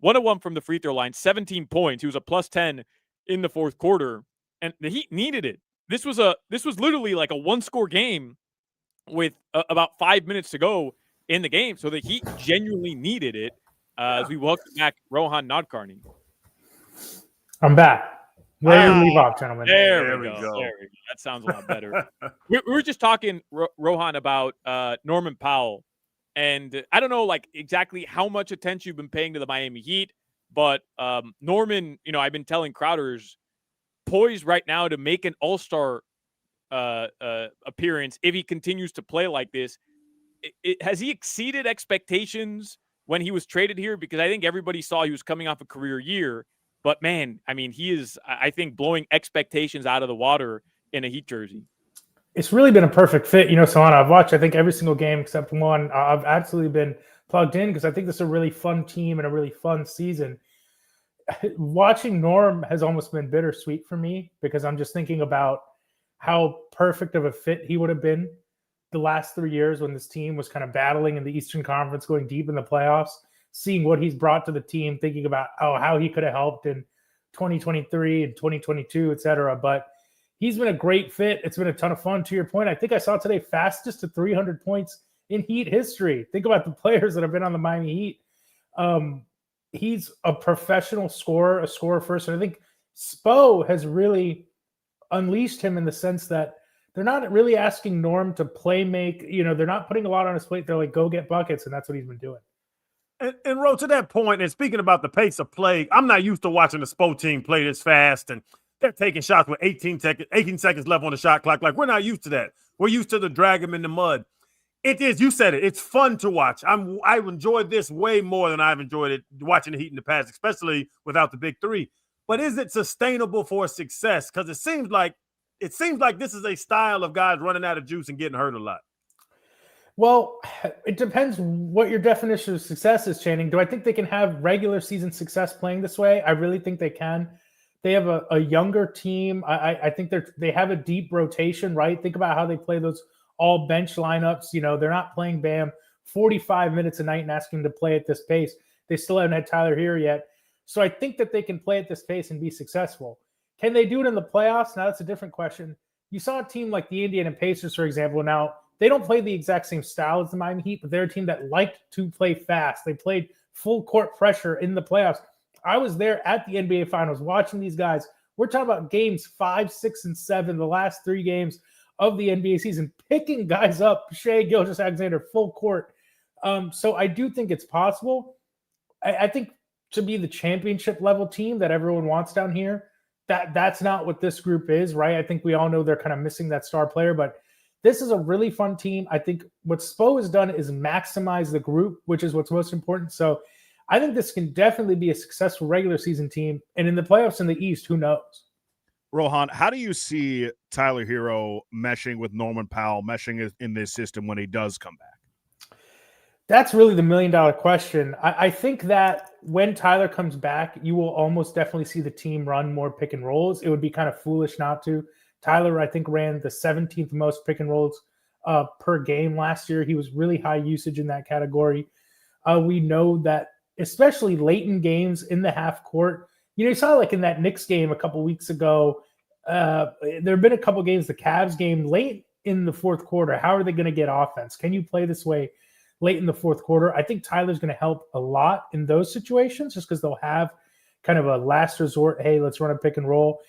1 of 1 from the free throw line, 17 points. He was a plus 10 in the fourth quarter, and the Heat needed it. This was literally like a one-score game with about 5 minutes to go in the game. So the Heat genuinely needed it as we welcome back Rohan Nadkarni. I'm back. Ready to leave off, gentlemen. There we go. That sounds a lot better. we were just talking, Rohan, about Norman Powell. And I don't know, like, exactly how much attention you've been paying to the Miami Heat. But Norman, you know, I've been telling Crowder's poised right now to make an all-star appearance if he continues to play like this. Has he exceeded expectations when he was traded here? Because I think everybody saw he was coming off a career year. But, man, I mean, he is, I think, blowing expectations out of the water in a Heat jersey. It's really been a perfect fit. You know, Solana, I've watched, I think, every single game except one. I've absolutely been plugged in because I think this is a really fun team and a really fun season. Watching Norm has almost been bittersweet for me because I'm just thinking about how perfect of a fit he would have been the last 3 years when this team was kind of battling in the Eastern Conference, going deep in the playoffs, seeing what he's brought to the team, thinking about how he could have helped in 2023 and 2022, et cetera. But he's been a great fit. It's been a ton of fun. To your point, I think I saw today fastest to 300 points in Heat history. Think about the players that have been on the Miami Heat. He's a professional scorer, a scorer first. And I think Spo has really unleashed him in the sense that they're not really asking Norm to play make. They're not putting a lot on his plate. They're like, go get buckets, and that's what he's been doing. And Ro, to that point, and speaking about the pace of play, I'm not used to watching the Spo team play this fast, and they're taking shots with 18 seconds left on the shot clock. Like, we're not used to that. We're used to the drag them in the mud. It is, you said it, it's fun to watch. I've enjoyed this way more than I've enjoyed it watching the Heat in the past, especially without the big three. But is it sustainable for success? Because it seems like this is a style of guys running out of juice and getting hurt a lot. Well, it depends what your definition of success is, Channing. Do I think they can have regular season success playing this way? I really think they can. They have a younger team. I think they have a deep rotation, right? Think about how they play those all bench lineups. They're not playing Bam 45 minutes a night and asking him to play at this pace. They still haven't had Tyler here yet. So I think that they can play at this pace and be successful. Can they do it in the playoffs? Now, that's a different question. You saw a team like the Indiana Pacers, for example. Now, they don't play the exact same style as the Miami Heat, but they're a team that liked to play fast. They played full court pressure in the playoffs. I was there at the NBA Finals watching these guys. We're talking about games 5, 6, and 7, the last 3 games of the NBA season, picking guys up, Shea Gilgeous-Alexander, full court. So I do think it's possible. I think to be the championship level team that everyone wants down here, that's not what this group is, right? I think we all know they're kind of missing that star player, but this is a really fun team. I think what Spo has done is maximize the group, which is what's most important. So I think this can definitely be a successful regular season team. And in the playoffs in the East, who knows? Rohan, how do you see Tyler Hero meshing with Norman Powell, meshing in this system when he does come back? That's really the $1 million question. I think that when Tyler comes back, you will almost definitely see the team run more pick and rolls. It would be kind of foolish not to. Tyler, I think, ran the 17th most pick and rolls per game last year. He was really high usage in that category. We know that, especially late in games in the half court, you saw like in that Knicks game a couple weeks ago, there have been a couple games, the Cavs game late in the fourth quarter. How are they going to get offense? Can you play this way late in the fourth quarter? I think Tyler's going to help a lot in those situations just because they'll have kind of a last resort, hey, let's run a pick and roll.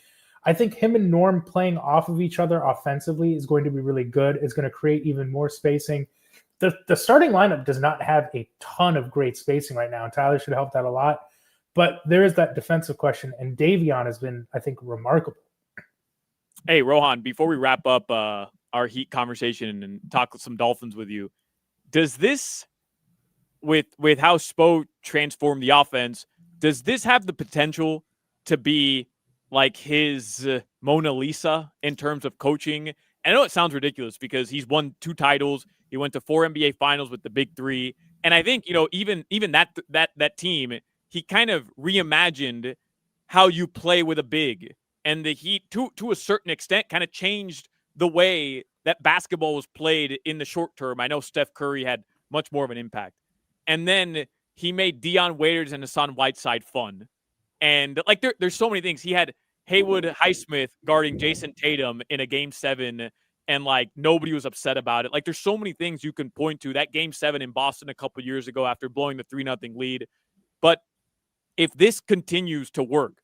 I think him and Norm playing off of each other offensively is going to be really good. It's going to create even more spacing. The starting lineup does not have a ton of great spacing right now, and Tyler should help that a lot. But there is that defensive question, and Davion has been, I think, remarkable. Hey, Rohan, before we wrap up our Heat conversation and talk some Dolphins with you, does this, with how Spo transformed the offense, does this have the potential to be like his Mona Lisa in terms of coaching? I know it sounds ridiculous because he's won 2 titles. He went to 4 NBA finals with the big 3. And I think, even that team, he kind of reimagined how you play with a big. And the Heat, to a certain extent, kind of changed the way that basketball was played in the short term. I know Steph Curry had much more of an impact. And then he made Dion Waiters and Hassan Whiteside fun. And like there's so many things. He had Haywood Highsmith guarding Jason Tatum in a Game 7, and like nobody was upset about it. Like there's so many things you can point to. That Game 7 in Boston a couple years ago after blowing the 3-0 lead. But if this continues to work,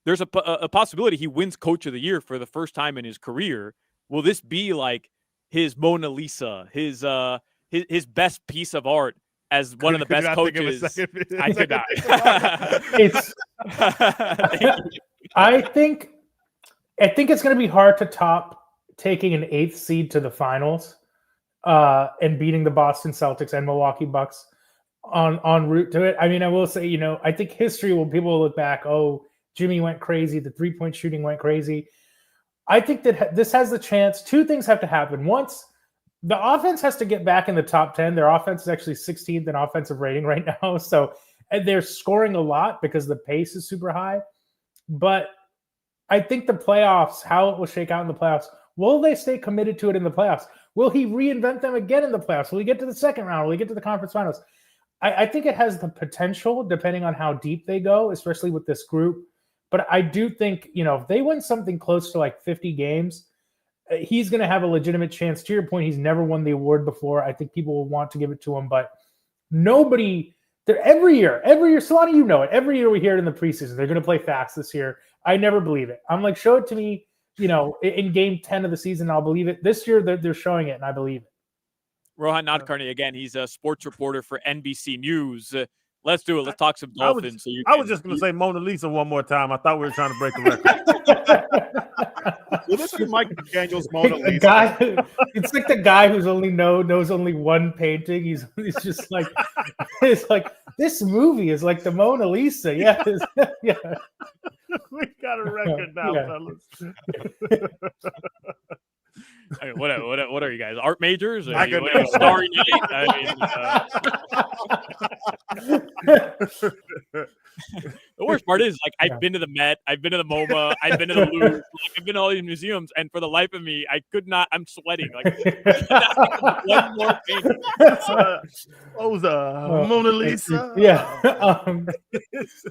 there's a possibility he wins Coach of the Year for the first time in his career. Will this be like his Mona Lisa, his best piece of art as one of the best coaches? I could not. I think it's going to be hard to top taking an 8th seed to the finals and beating the Boston Celtics and Milwaukee Bucks on route to it. I mean, I will say, I think history people will look back, oh, Jimmy went crazy, the 3-point shooting went crazy. I think that this has the chance. 2 things have to happen. Once, the offense has to get back in the top 10. Their offense is actually 16th in offensive rating right now. So and they're scoring a lot because the pace is super high. But I think the playoffs, how it will shake out in the playoffs, will they stay committed to it in the playoffs? Will he reinvent them again in the playoffs? Will he get to the second round? Will he get to the conference finals? I think it has the potential, depending on how deep they go, especially with this group. But I do think, if they win something close to like 50 games, he's going to have a legitimate chance. To your point, he's never won the award before. I think people will want to give it to him, but nobody there every year, Solana, you know it. Every year we hear it in the preseason. They're going to play fast this year. I never believe it. I'm like, show it to me, in game 10 of the season, I'll believe it. This year they're showing it, and I believe it. Rohan Nadkarni, again, he's a sports reporter for NBC News. Let's do it. Let's talk some Dolphins. I was just going to say Mona Lisa one more time. I thought we were trying to break the record. Well, this is Mike McDaniel's Mona Lisa. It's like the guy who's knows only one painting. He's just like, it's like, this movie is like the Mona Lisa. Yeah. Yeah. We got a record now, fellas. I mean, what are you guys? Art majors? I could Starry Night? The worst part is, like, I've been to the Met, I've been to the MoMA, I've been to the Louvre, I've been to all these museums, and for the life of me, I could not. I'm sweating. Like, one more painting. Mona Lisa. Yeah.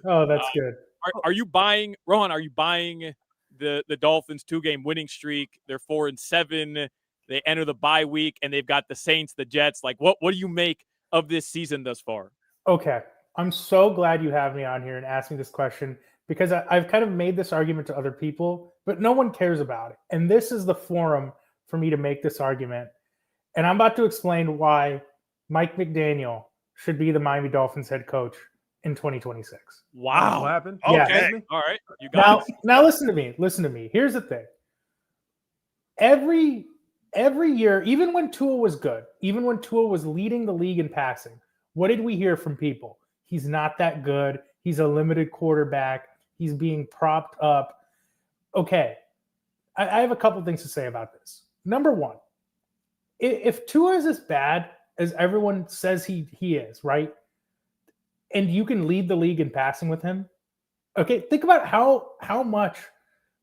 Oh, that's good. Are you buying, Rohan? Are you buying the Dolphins 2-game winning streak? They're 4-7. They enter the bye week, and they've got the Saints, the Jets. Like, what do you make of this season thus far? Okay, I'm so glad you have me on here and asked me this question, because I've kind of made this argument to other people, but no one cares about it. And this is the forum for me to make this argument. And I'm about to explain why Mike McDaniel should be the Miami Dolphins head coach in 2026. Wow. What happened? Okay. Yeah. All right. You got it. Now listen to me. Listen to me. Here's the thing. Every year, even when Tua was good, even when Tua was leading the league in passing, what did we hear from people? He's not that good. He's a limited quarterback. He's being propped up. Okay. I have a couple things to say about this. Number one, if Tua is as bad as everyone says he is, right? And you can lead the league in passing with him. Okay, think about how much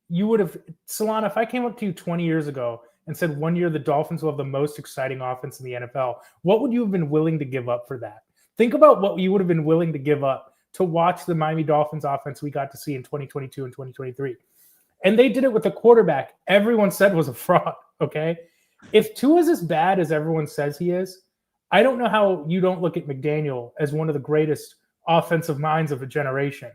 you would have, Solana, if I came up to you 20 years ago and said 1 year the Dolphins will have the most exciting offense in the NFL, what would you have been willing to give up for that? Think about what you would have been willing to give up to watch the Miami Dolphins offense we got to see in 2022 and 2023. And they did it with a quarterback everyone said was a fraud, okay? If Tua is as bad as everyone says he is, I don't know how you don't look at McDaniel as one of the greatest offensive minds of a generation.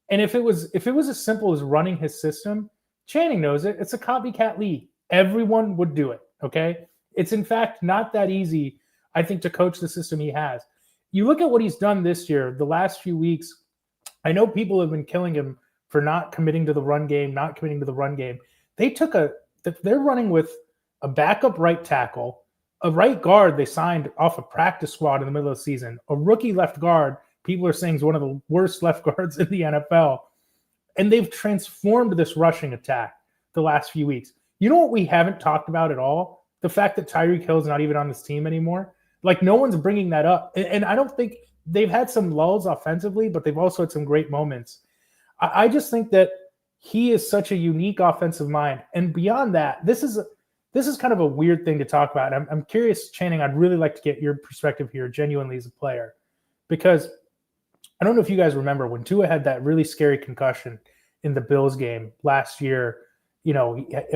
And if it was as simple as running his system, Channing knows it. It's a copycat league. Everyone would do it. Okay. It's in fact not that easy, I think, to coach the system he has. You look at what he's done this year, the last few weeks. I know people have been killing him for not committing to the run game, They're running with a backup right tackle, a right guard they signed off a practice squad in the middle of the season, a rookie left guard. People are saying is one of the worst left guards in the NFL. And they've transformed this rushing attack the last few weeks. You know what we haven't talked about at all? The fact that Tyreek Hill's not even on this team anymore. Like, no one's bringing that up. And I don't think they've had some lulls offensively, but they've also had some great moments. I just think that he is such a unique offensive mind. And beyond that, this is kind of a weird thing to talk about. I'm curious, Channing, I'd really like to get your perspective here, genuinely, as a player, because I don't know if you guys remember when Tua had that really scary concussion in the Bills game last year,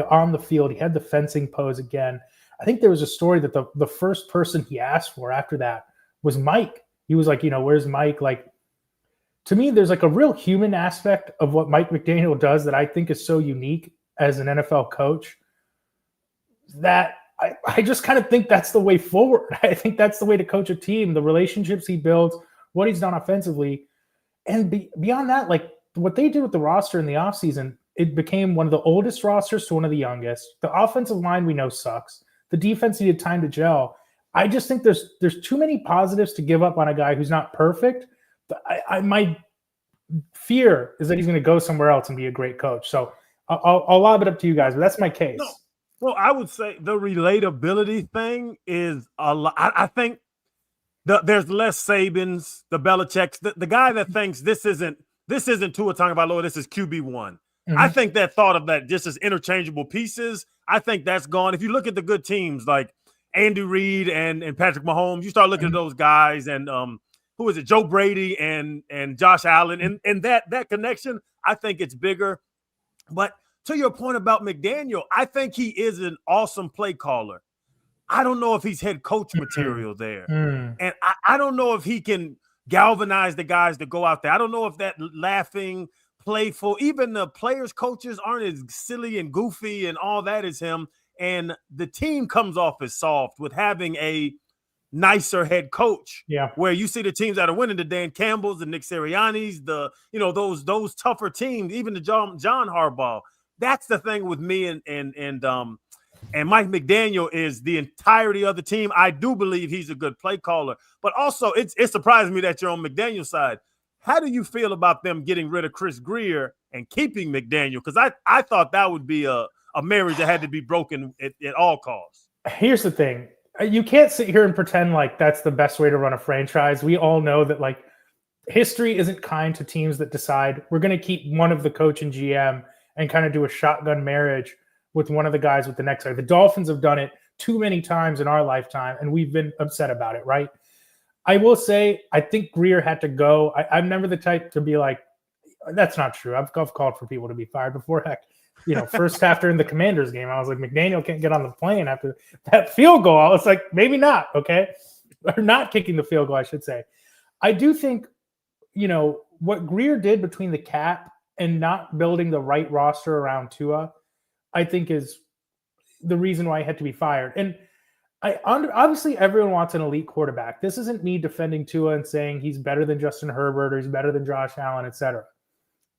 on the field, he had the fencing pose again. I think there was a story that the first person he asked for after that was Mike. He was like, where's Mike? Like, to me, there's like a real human aspect of what Mike McDaniel does that I think is so unique as an NFL coach that I just kind of think that's the way forward. I think that's the way to coach a team, the relationships he builds, what he's done offensively. And beyond that, like what they did with the roster in the offseason, it became one of the oldest rosters to one of the youngest. The offensive line we know sucks. The defense needed time to gel. I just think there's too many positives to give up on a guy who's not perfect. But my fear is that he's going to go somewhere else and be a great coach. So I'll lob it up to you guys, but that's my case. No. Well, I would say the relatability thing is a lot. I think there's less Sabins, the Belichick's, the guy that thinks this isn't Tua Tagovailoa, this is QB1. Mm-hmm. I think that thought of that just as interchangeable pieces, I think that's gone. If you look at the good teams like Andy Reid and Patrick Mahomes, you start looking at those guys and who is it, Joe Brady and Josh Allen, and that connection, I think it's bigger. But to your point about McDaniel, I think he is an awesome play caller. I don't know if he's head coach material there. And I don't know if he can galvanize the guys to go out there. I don't know if that laughing, playful, even the players, coaches aren't as silly and goofy and all that as him. And the team comes off as soft with having a nicer head coach. Yeah. Where you see the teams that are winning, the Dan Campbells, the Nick Sirianni's, those tougher teams, even the John Harbaugh. That's the thing with me and Mike McDaniel is the entirety of the team. I do believe he's a good play caller, but also it surprised me that you're on McDaniel's side. How do you feel about them getting rid of Chris Greer and keeping McDaniel? Because I thought that would be a marriage that had to be broken at all costs. Here's the thing. You can't sit here and pretend like that's the best way to run a franchise. We all know that like history isn't kind to teams that decide we're going to keep one of the coach and GM and kind of do a shotgun marriage with one of the guys with the next guy. The Dolphins have done it too many times in our lifetime, and we've been upset about it, right? I will say, I think Greer had to go. I'm never the type to be like, that's not true. I've called for people to be fired before. Heck, first half during the Commanders game, I was like, McDaniel can't get on the plane after that field goal. I was like, maybe not, okay? Or not kicking the field goal, I should say. I do think, what Greer did between the cap and not building the right roster around Tua, I think is the reason why he had to be fired. And obviously everyone wants an elite quarterback. This isn't me defending Tua and saying he's better than Justin Herbert or he's better than Josh Allen, etc.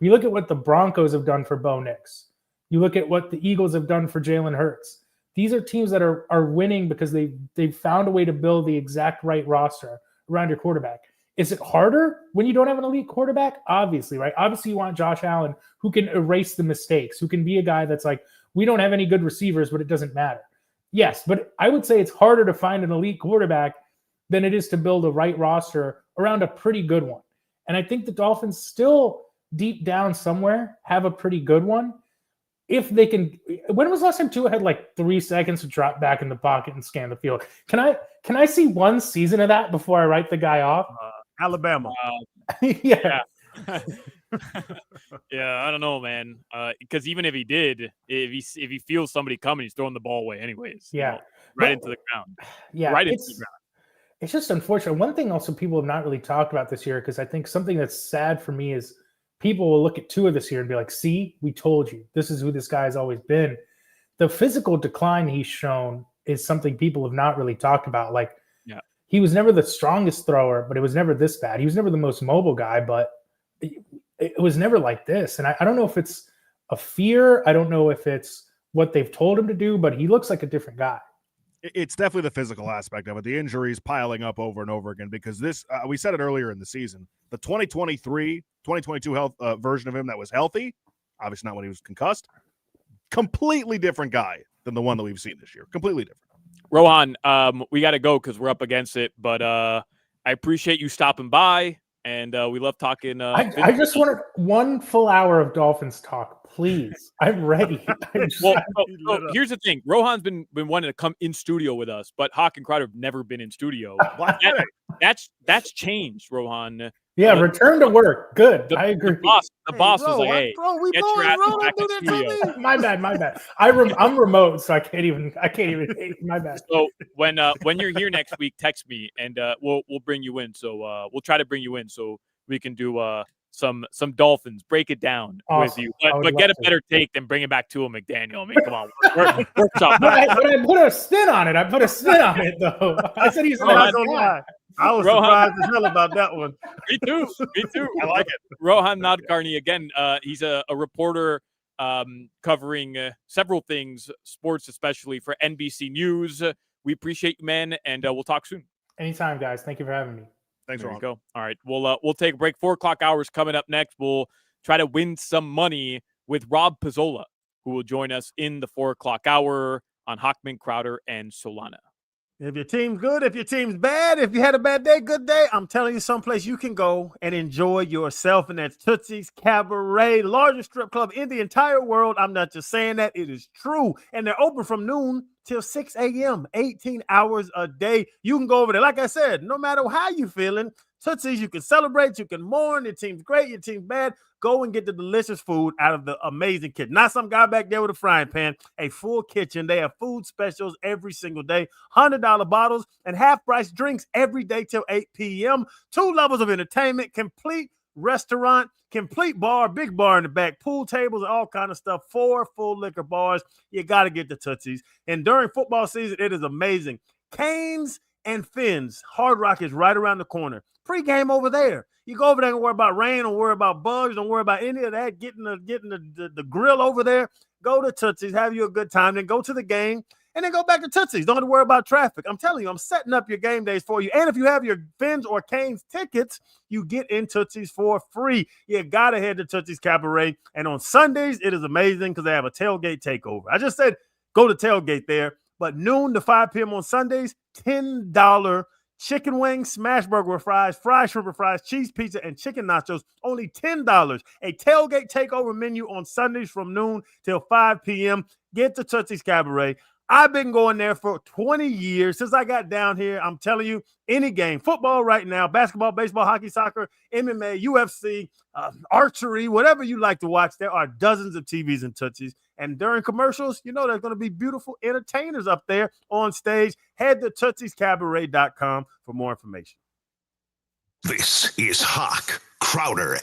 You look at what the Broncos have done for Bo Nix. You look at what the Eagles have done for Jalen Hurts. These are teams that are winning because they've found a way to build the exact right roster around your quarterback. Is it harder when you don't have an elite quarterback? Obviously, right? Obviously, you want Josh Allen who can erase the mistakes, who can be a guy that's like, we don't have any good receivers, but it doesn't matter. Yes, but I would say it's harder to find an elite quarterback than it is to build a right roster around a pretty good one. And I think the Dolphins still deep down somewhere have a pretty good one. If they can, when was the last time Tua had like 3 seconds to drop back in the pocket and scan the field? Can I see one season of that before I write the guy off? Alabama. Yeah. Yeah, I don't know, man. Because even if he did, if he feels somebody coming, he's throwing the ball away anyways. Yeah. Right into the ground. Yeah. Right into the ground. It's just unfortunate. One thing also people have not really talked about this year, because I think something that's sad for me is people will look at Tua this year and be like, see, we told you. This is who this guy's always been. The physical decline he's shown is something people have not really talked about. Like, he was never the strongest thrower, but it was never this bad. He was never the most mobile guy, but it was never like this. And I don't know if it's a fear. I don't know if it's what they've told him to do, but he looks like a different guy. It's definitely the physical aspect of it. The injuries piling up over and over again, because this, we said it earlier in the season, the 2022 health version of him that was healthy, obviously not when he was concussed, completely different guy than the one that we've seen this year. Completely different. Rohan, we got to go because we're up against it, but I appreciate you stopping by, and we love talking. I just wanted 1 full hour of Dolphins talk, please. I'm ready. So here's the thing. Rohan's been wanting to come in studio with us, but Hoch and Crowder have never been in studio. That's changed, Rohan. Yeah, return to work. Good. I agree. The boss was like, "Hey, get your ass back in studio." My bad. I'm remote, so I can't even. My bad. So when you're here next week, text me and we'll bring you in. So we'll try to bring you in so we can do some Dolphins, break it down with you, but get a better take than bringing back Tua McDaniel. I mean, come on, workshop. But I put a spin on it. Though. I said he's not gonna lie. I was surprised as hell about that one. Me too. I like it. Rohan Nadkarni, again, he's a reporter covering several things, sports especially, for NBC News. We appreciate you, man, and we'll talk soon. Anytime, guys. Thank you for having me. Thanks, There Rohan. you go. All right, we'll take a break. 4 o'clock hours coming up next. We'll try to win some money with Rob Pizzola, who will join us in the 4 o'clock hour on Hochman, Crowder, and Solana. If your team's good, if your team's bad, if you had a bad day, good day, I'm telling you someplace you can go and enjoy yourself, and that's Tootsie's Cabaret, largest strip club in the entire world. I'm not just saying that. It is true. And they're open from noon till 6 a.m., 18 hours a day. You can go over there. Like I said, no matter how you're feeling, Tootsies, you can celebrate, you can mourn, your team's great, your team's bad. Go and get the delicious food out of the amazing kitchen. Not some guy back there with a frying pan, a full kitchen. They have food specials every single day, $100 bottles and half-price drinks every day till 8 p.m. 2 levels of entertainment, complete restaurant, complete bar, big bar in the back, pool tables, and all kind of stuff. 4 full liquor bars. You got to get the Tootsies. And during football season, it is amazing. Canes and Fins. Hard Rock is right around the corner. Pre-game over there. You go over there and worry about rain, don't worry about bugs, don't worry about any of that. Getting the grill over there. Go to Tootsies, have you a good time, then go to the game, and then go back to Tootsies. Don't have to worry about traffic. I'm telling you, I'm setting up your game days for you. And if you have your Fins or Canes tickets, you get in Tootsies for free. You got to head to Tootsies Cabaret. And on Sundays, it is amazing because they have a tailgate takeover. I just said go to tailgate there. But noon to 5 p.m. on Sundays, $10 chicken wings, smash burger with fries, fried shrimp with fries, cheese pizza, and chicken nachos, only $10. A tailgate takeover menu on Sundays from noon till 5 p.m. Get to Tootsie's Cabaret. I've been going there for 20 years since I got down here. I'm telling you, any game, football right now, basketball, baseball, hockey, soccer, MMA, UFC, archery, whatever you like to watch, there are dozens of TVs in Tootsie's. And during commercials, you know there's going to be beautiful entertainers up there on stage. Head to TootsiesCabaret.com for more information. This is Hoch, Crowder,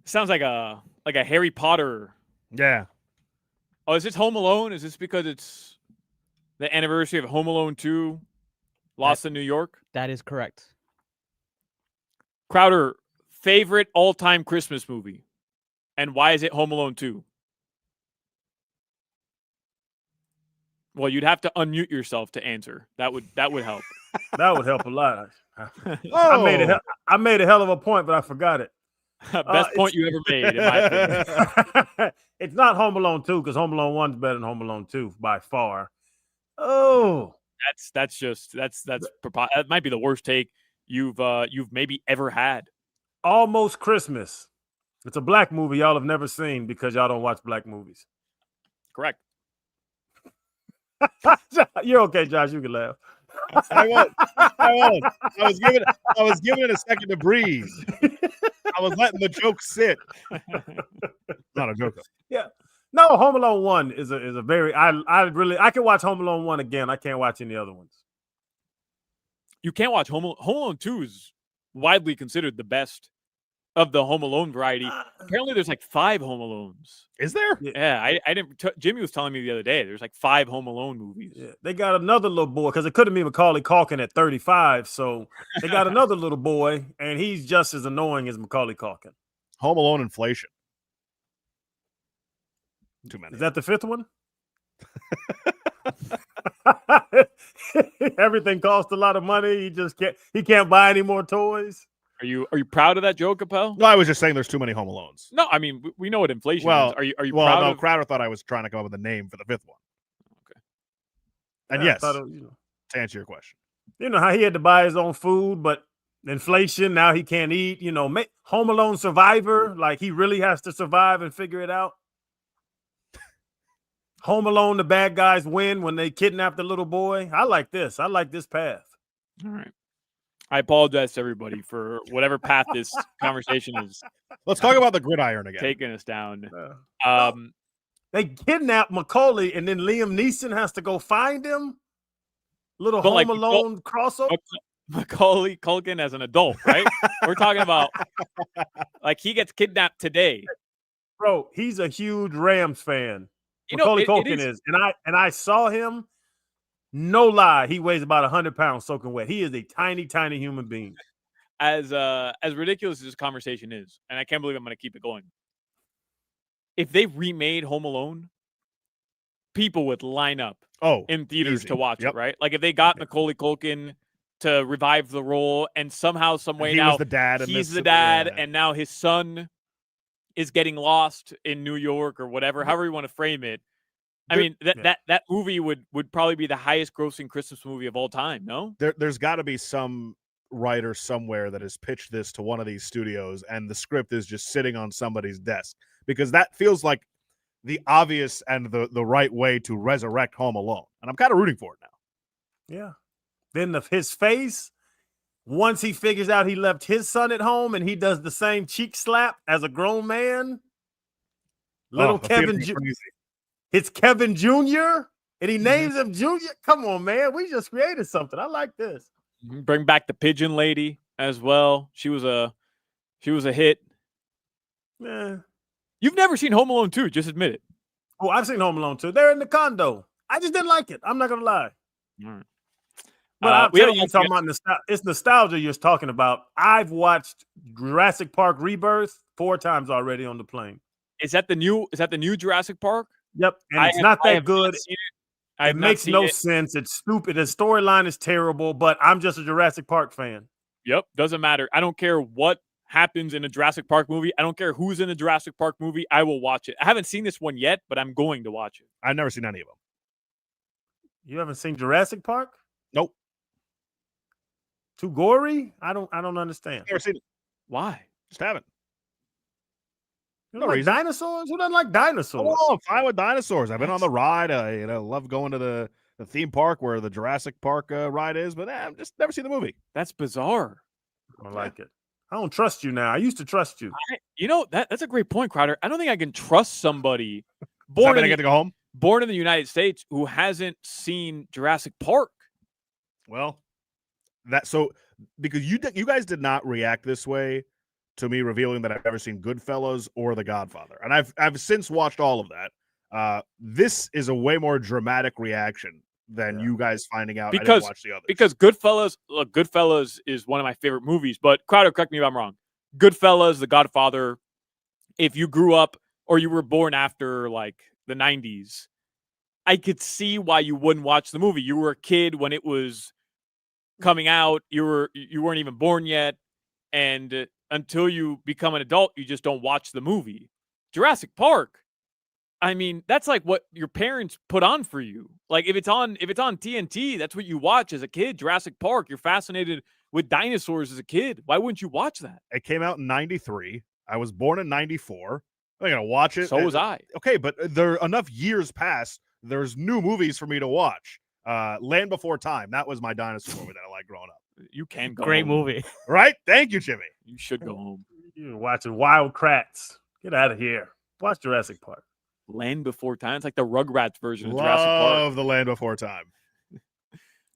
Sounds like a Harry Potter. Yeah. Oh, is this Home Alone? Is this because it's the anniversary of Home Alone 2, Lost in New York? That is correct. Crowder, favorite all-time Christmas movie, and why is it Home Alone 2? Well, you'd have to unmute yourself to answer. That would help. That would help a lot. Oh. I made a hell of a point, but I forgot it. Best point you ever made, in my opinion. It's not Home Alone 2 because Home Alone 1 is better than Home Alone 2 by far. Oh, That might be the worst take you've maybe ever had. Almost Christmas. It's a black movie y'all have never seen because y'all don't watch black movies. Correct. You're okay, Josh. You can laugh. I won't. I was giving it a second to breathe. I was letting the joke sit. Not a joke. Yeah. No, Home Alone 1 is a very I can watch Home Alone 1 again. I can't watch any other ones. You can't watch Home Alone 2 is widely considered the best of the Home Alone variety. Apparently there's like 5 Home Alones. Is there? Yeah, I didn't Jimmy was telling me the other day there's like 5 Home Alone movies. Yeah, they got another little boy because it couldn't be Macaulay Culkin at 35. So they got another little boy, and he's just as annoying as Macaulay Culkin. Home Alone inflation. Too many. Is that the 5th one? Everything costs a lot of money. He can't buy any more toys. Are you proud of that joke, Appel? No, I was just saying there's too many Home Alones. No, I mean we know what inflation Well, is. Are you well, proud no, of Crowder thought I was trying to come up with a name for the 5th one. Okay. And Yeah, yes, to answer your question. You know how he had to buy his own food, but inflation, now he can't eat. Home Alone survivor, like he really has to survive and figure it out. Home Alone, the bad guys win when they kidnap the little boy. I like this. I like this path. All right. I apologize to everybody for whatever path this conversation is. Let's talk about the gridiron again. Taking us down. They kidnap Macaulay, and then Liam Neeson has to go find him. Little Home Alone crossover. Macaulay Culkin as an adult, right? We're talking about like he gets kidnapped today. Bro, he's a huge Rams fan. Macaulay Culkin is. And I saw him. No lie, he weighs about 100 pounds soaking wet. He is a tiny, tiny human being. As ridiculous as this conversation is, and I can't believe I'm going to keep it going. If they remade Home Alone, people would line up in theaters to watch it, right? Like if they got Macaulay Culkin to revive the role, and somehow, some way now was the dad, he's the dad, and now his son is getting lost in New York or whatever, however you want to frame it. I mean, that movie would probably be the highest grossing Christmas movie of all time, no? There's got to be some writer somewhere that has pitched this to one of these studios, and the script is just sitting on somebody's desk, because that feels like the obvious and the right way to resurrect Home Alone. And I'm kind of rooting for it now. Yeah. Then his face, once he figures out he left his son at home and he does the same cheek slap as a grown man. Little Kevin It's Kevin Jr. and he names him Junior. Come on, man. We just created something. I like this. Bring back the pigeon lady as well. She was a hit. Yeah. You've never seen Home Alone 2, just admit it. Oh, I've seen Home Alone 2. They're in the condo. I just didn't like it. I'm not gonna lie. All right. But I'll tell you, talking about it's nostalgia you're talking about. I've watched Jurassic Park Rebirth 4 times already on the plane. Is that the new Jurassic Park? Yep, and it's not that good. It makes no sense. It's stupid. The storyline is terrible, but I'm just a Jurassic Park fan. Yep, doesn't matter. I don't care what happens in a Jurassic Park movie. I don't care who's in a Jurassic Park movie. I will watch it. I haven't seen this one yet, but I'm going to watch it. I've never seen any of them. You haven't seen Jurassic Park? Nope. Too gory? I don't understand. Never seen it. Why? Just haven't. You don't like dinosaurs? Who doesn't like dinosaurs? Oh, I'm fine with dinosaurs. I've been on the ride. I love going to the theme park where the Jurassic Park ride is, but I've just never seen the movie. That's bizarre. I like it. I don't trust you now. I used to trust you. That's a great point, Crowder. I don't think I can trust somebody born in the United States who hasn't seen Jurassic Park. Well, because you guys did not react this way to me, revealing that I've never seen Goodfellas or The Godfather. And I've since watched all of that. This is a way more dramatic reaction than you guys finding out I didn't watch the others. Because Goodfellas is one of my favorite movies. But Crowder, correct me if I'm wrong. Goodfellas, The Godfather, if you grew up or you were born after like the 90s, I could see why you wouldn't watch the movie. You were a kid when it was coming out. You weren't even born yet. And until you become an adult, you just don't watch the movie. Jurassic Park, I mean, that's like what your parents put on for you. Like if it's on TNT, that's what you watch as a kid. Jurassic Park, you're fascinated with dinosaurs as a kid. Why wouldn't you watch that? It came out in 93. I was born in 94. I'm going to watch it. So was I. Okay, but there are enough years past. There's new movies for me to watch. Land Before Time. That was my dinosaur movie that I liked growing up. You can go Great home. movie. Right? Thank you, Jimmy. You should go home. You're watching Wild Kratts. Get out of here. Watch Jurassic Park. Land Before Time. It's like the Rugrats version of Jurassic Park. Love the Land Before Time.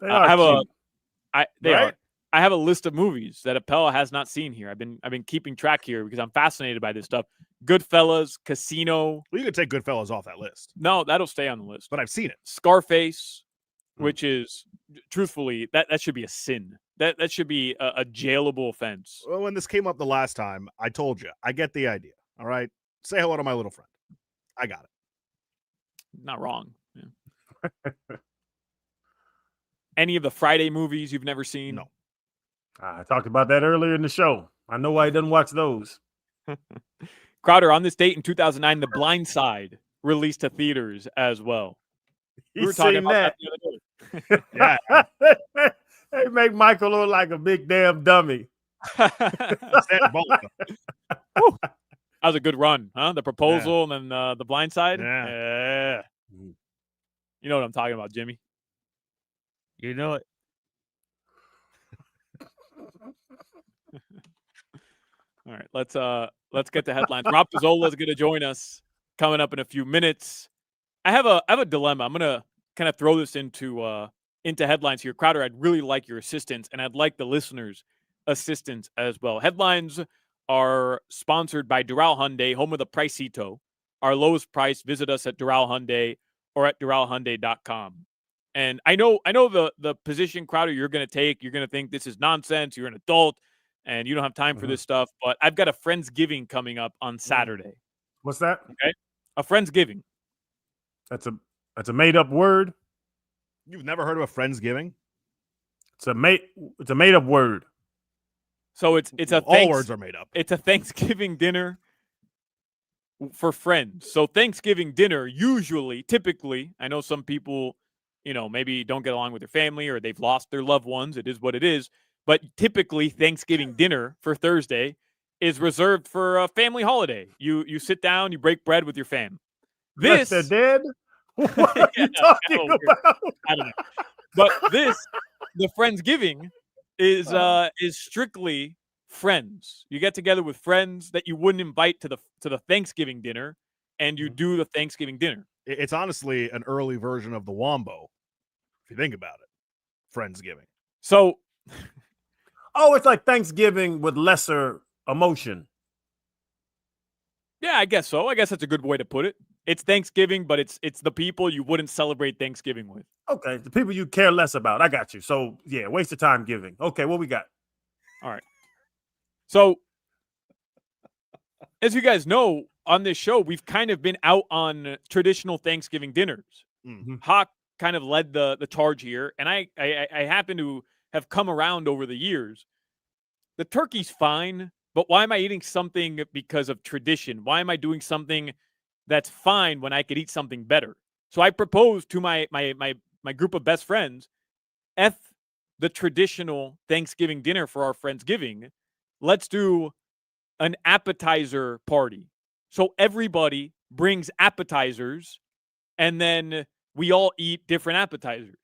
They are cute. I have a list of movies that Appella has not seen here. I've been keeping track here because I'm fascinated by this stuff. Goodfellas, Casino. Well, you could take Goodfellas off that list. No, that'll stay on the list. But I've seen it. Scarface, which is truthfully that should be a sin. That should be a jailable offense. Well, when this came up the last time, I told you I get the idea. All right, say hello to my little friend. I got it. Not wrong. Yeah. Any of the Friday movies you've never seen? No. I talked about that earlier in the show. I know why he doesn't watch those. Crowder, on this date in 2009, The Blind Side released to theaters as well. We were talking about that the other Yeah. They make Michael look like a big damn dummy. That was a good run, huh? The Proposal and then The Blind Side. Yeah. You know what I'm talking about, Jimmy. You know it. All right, let's get to headlines. Rob Pizzola is going to join us coming up in a few minutes. I have a dilemma. I'm going to kind of throw this into headlines here. Crowder, I'd really like your assistance, and I'd like the listeners' assistance as well. Headlines are sponsored by Doral Hyundai, home of the Pricito. Our lowest price. Visit us at Doral Hyundai or at DoralHyundai.com. And I know the position, Crowder, you're going to take. You're going to think this is nonsense. You're an adult, and you don't have time for this stuff. But I've got a Friendsgiving coming up on Saturday. What's that? Okay, a Friendsgiving. That's a made up word. You've never heard of a Friendsgiving? It's a made up word. So it's a all words are made up. It's a Thanksgiving dinner for friends. So Thanksgiving dinner typically, I know some people, maybe don't get along with their family or they've lost their loved ones. It is what it is. But typically Thanksgiving dinner for Thursday is reserved for a family holiday. You sit down, you break bread with your fam. This they're dead? What are you talking about? I don't know. But the Friendsgiving is strictly friends. You get together with friends that you wouldn't invite to the Thanksgiving dinner, and you do the Thanksgiving dinner. It's honestly an early version of the Wombo, if you think about it. Friendsgiving. So, it's like Thanksgiving with lesser emotion. Yeah, I guess so. I guess that's a good way to put it. It's Thanksgiving, but it's the people you wouldn't celebrate Thanksgiving with. Okay, the people you care less about. I got you. So, yeah, waste of time giving. Okay, what we got? All right. So, as you guys know, on this show, we've kind of been out on traditional Thanksgiving dinners. Mm-hmm. Hoch kind of led the charge here, and I happen to have come around over the years. The turkey's fine, but why am I eating something because of tradition? Why am I doing something that's fine when I could eat something better? So I proposed to my group of best friends, the traditional Thanksgiving dinner for our Friendsgiving. Let's do an appetizer party. So everybody brings appetizers, and then we all eat different appetizers.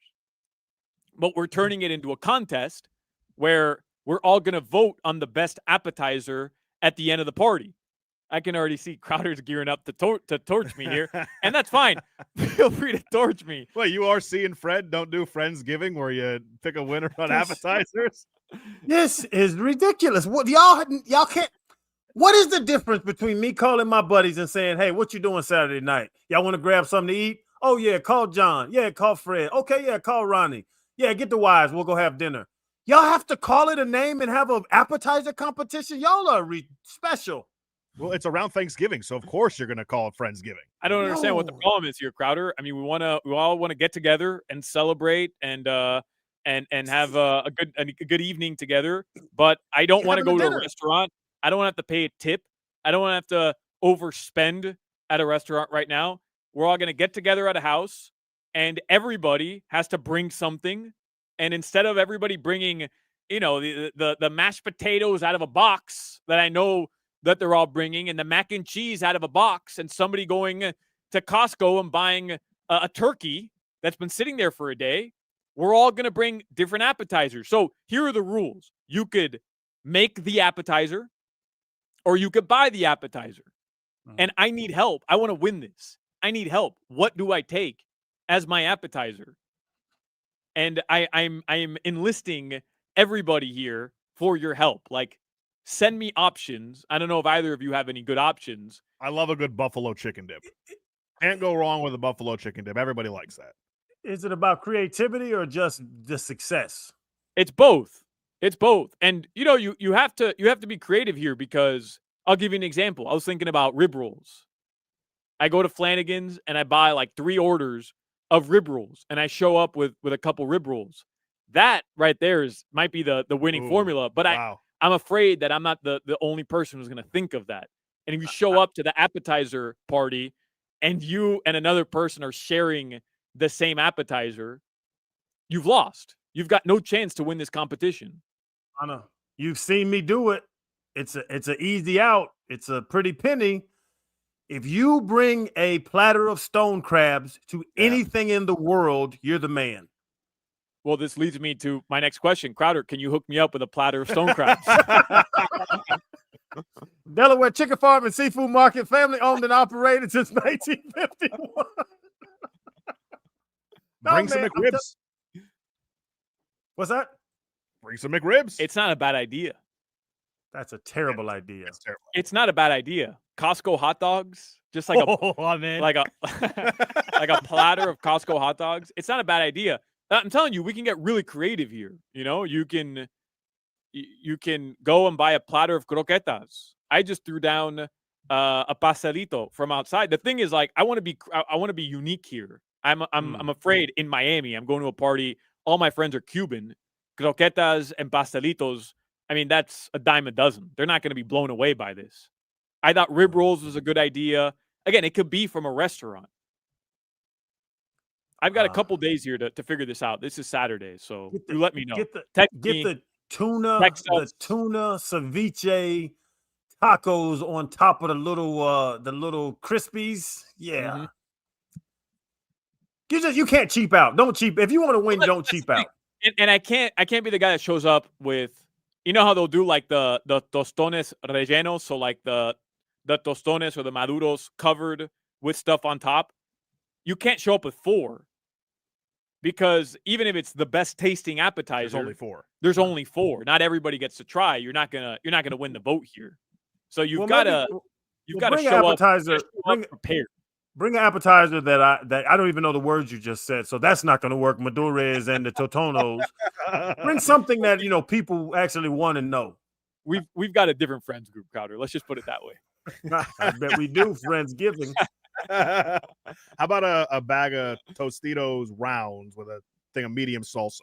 But we're turning it into a contest where we're all going to vote on the best appetizer at the end of the party. I can already see Crowder's gearing up to torch me here, and that's fine. Feel free to torch me. Well, you are seeing Fred don't do Friendsgiving where you pick a winner on appetizers. This is ridiculous. What y'all can't. What is the difference between me calling my buddies and saying, hey, what you doing Saturday night? Y'all want to grab something to eat? Oh, yeah, call John. Yeah, call Fred. Okay, yeah, call Ronnie. Yeah, get the wives. We'll go have dinner. Y'all have to call it a name and have an appetizer competition? Y'all are special. Well, it's around Thanksgiving, so of course you're going to call it Friendsgiving. I don't understand what the No. problem is here, Crowder. I mean, we all want to get together and celebrate and have a good evening together. But I don't want to go to a restaurant. I don't want to have to pay a tip. I don't want to have to overspend at a restaurant right now. We're all going to get together at a house, and everybody has to bring something. And instead of everybody bringing, the mashed potatoes out of a box that I know that they're all bringing, and the mac and cheese out of a box, and somebody going to Costco and buying a turkey that's been sitting there for a day, we're all going to bring different appetizers. So here are the rules. You could make the appetizer, or you could buy the appetizer. And I need help. I want to win this. I need help. What do I take as my appetizer? And I'm enlisting everybody here for your help. Like, send me options. I don't know if either of you have any good options. I love a good buffalo chicken dip. Can't go wrong with a buffalo chicken dip. Everybody likes that. Is it about creativity or just the success? It's both. It's both. And you have to be creative here, because I'll give you an example. I was thinking about rib rolls. I go to Flanagan's and I buy like 3 orders of rib rolls, and I show up with a couple rib rolls. That right there might be the winning formula. But wow. I'm afraid that I'm not the only person who's going to think of that. And if you show up to the appetizer party and you and another person are sharing the same appetizer, you've lost. You've got no chance to win this competition. I know. You've seen me do it. It's an easy out. It's a pretty penny. If you bring a platter of stone crabs to anything in the world, you're the man. Well, this leads me to my next question. Crowder, can you hook me up with a platter of stone crabs? Delaware Chicken Farm and Seafood Market, family owned and operated since 1951. Bring some McRibs. What's that? Bring some McRibs. It's not a bad idea. That's a terrible idea. It's terrible. It's not a bad idea. Costco hot dogs, just like like a platter of Costco hot dogs. It's not a bad idea. I'm telling you, we can get really creative here. You can go and buy a platter of croquetas. I just threw down a pastelito from outside. The thing is, like, I want to be unique here. I'm afraid in Miami, I'm going to a party. All my friends are Cuban. Croquetas and pastelitos, I mean, that's a dime a dozen. They're not going to be blown away by this. I thought rib rolls was a good idea. Again, it could be from a restaurant. I've got a couple days here to figure this out. This is Saturday, so you let me know. Get the tuna ceviche tacos on top of the little crispies. Yeah. You can't cheap out. Don't cheap. If you want to win, don't cheap out. And I can't be the guy that shows up with, how they'll do like the tostones rellenos, so like the tostones or the maduros covered with stuff on top. You can't show up with 4, because even if it's the best tasting appetizer, there's only 4. Not everybody gets to try. You're not gonna win the vote here. So you've got to show up prepared. Bring an appetizer that I don't even know the words you just said, so that's not going to work. Madures and the Totonos. Bring something that people actually want to know. We've got a different friends group, Crowder. Let's just put it that way. I bet we do. Friendsgiving. How about a bag of Tostitos rounds with a thing of medium salsa?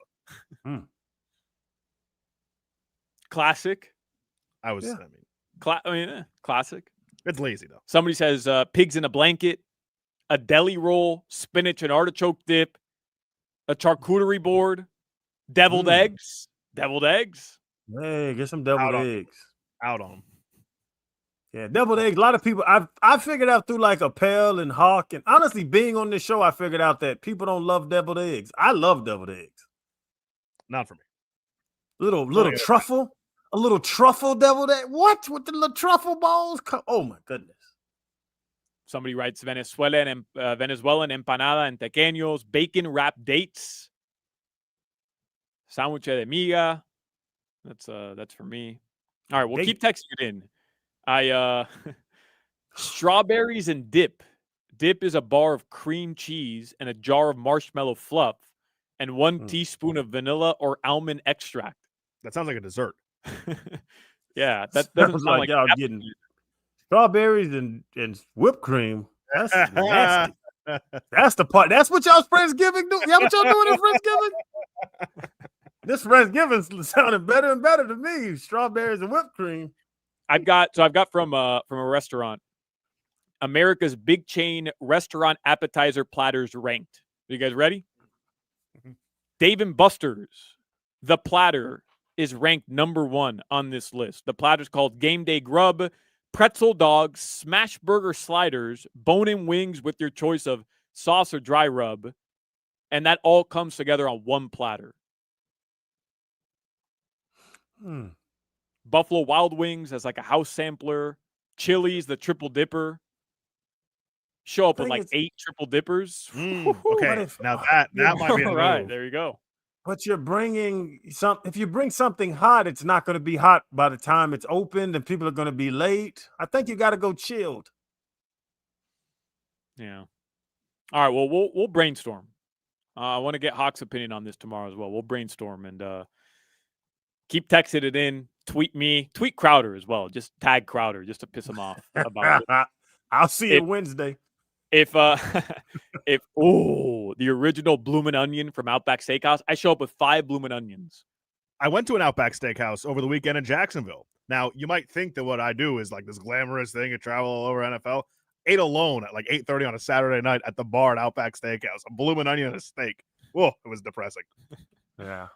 Classic. Classic. It's lazy though. Somebody says pigs in a blanket, a deli roll, spinach and artichoke dip, a charcuterie board, deviled eggs. Hey, get some deviled eggs. Out on them. Yeah, deviled eggs. A lot of people, I figured out through like Appel and Hoch, and honestly, being on this show, I figured out that people don't love deviled eggs. I love deviled eggs. Not for me. Little truffle, a little truffle deviled egg. What with the little truffle balls? Oh my goodness. Somebody writes Venezuelan empanada and tequeños, bacon wrapped dates, sándwich de miga. That's for me. All right, we'll keep texting it in. Strawberries and dip. Dip is a bar of cream cheese and a jar of marshmallow fluff and 1 teaspoon of vanilla or almond extract. That sounds like a dessert. Yeah, that doesn't Sounds sound like y'all getting strawberries and whipped cream. That's nasty. That's the part. That's what y'all's Friendsgiving do. Yeah, what y'all doing in Friendsgiving? This Friendsgiving sounding better and better to me. Strawberries and whipped cream. I've got from a restaurant, America's big chain restaurant appetizer platters ranked. Are you guys ready? Dave & Buster's, the platter is ranked number 1 on this list. The platter's called Game Day Grub, pretzel dogs, smash burger sliders, bone-in wings with your choice of sauce or dry rub, and that all comes together on one platter. Buffalo Wild Wings as like a house sampler, Chili's, the triple dipper. Show up with like 8 triple dippers. Okay, now that might be the right. move. There you go. But you're bringing if you bring something hot, it's not going to be hot by the time it's opened, and people are going to be late. I think you got to go chilled. Yeah. All right. Well, we'll brainstorm. I want to get Hoch's opinion on this tomorrow as well. We'll brainstorm and keep texting it in. Tweet me. Tweet Crowder as well. Just tag Crowder just to piss him off about it. I'll see you Wednesday. If the original bloomin' onion from Outback Steakhouse, I show up with 5 bloomin' onions. I went to an Outback Steakhouse over the weekend in Jacksonville. Now, you might think that what I do is like this glamorous thing and travel all over NFL. Ate alone at like 8:30 on a Saturday night at the bar at Outback Steakhouse. A bloomin' onion and a steak. Whoa, it was depressing. Yeah.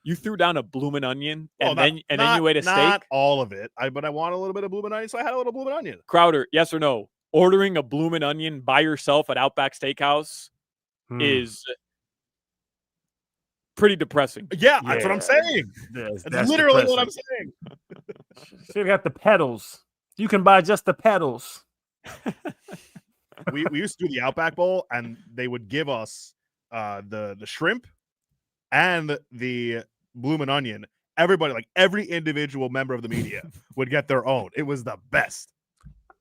You threw down a bloomin' onion and then you ate a steak? Not all of it. But I want a little bit of bloomin' onion, so I had a little bloomin' onion. Crowder, yes or no? Ordering a bloomin' onion by yourself at Outback Steakhouse is pretty depressing. Yeah, that's what I'm saying. That's literally depressing. What I'm saying. Should have got the pedals. You can buy just the pedals. we used to do the Outback Bowl, and they would give us the shrimp and the bloomin' onion. Everybody, like every individual member of the media, would get their own. It was the best.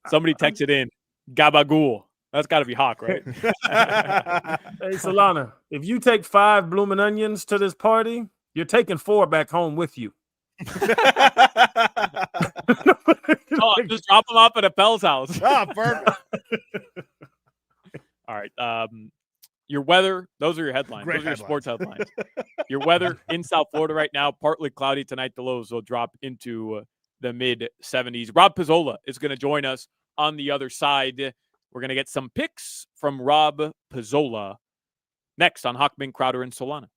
Somebody texted in, Gabagool. That's got to be Hoch, right? Hey, Solana, if you take 5 bloomin' onions to this party, you're taking 4 back home with you. Just drop them off at Appel's house. Perfect. All right. Your weather, those are your headlines. Great those are your headlines. sports headlines. Your weather in South Florida right now, partly cloudy tonight. The lows will drop into the mid-70s. Rob Pizzola is going to join us on the other side. We're going to get some picks from Rob Pizzola next on Hochman, Crowder, and Solana.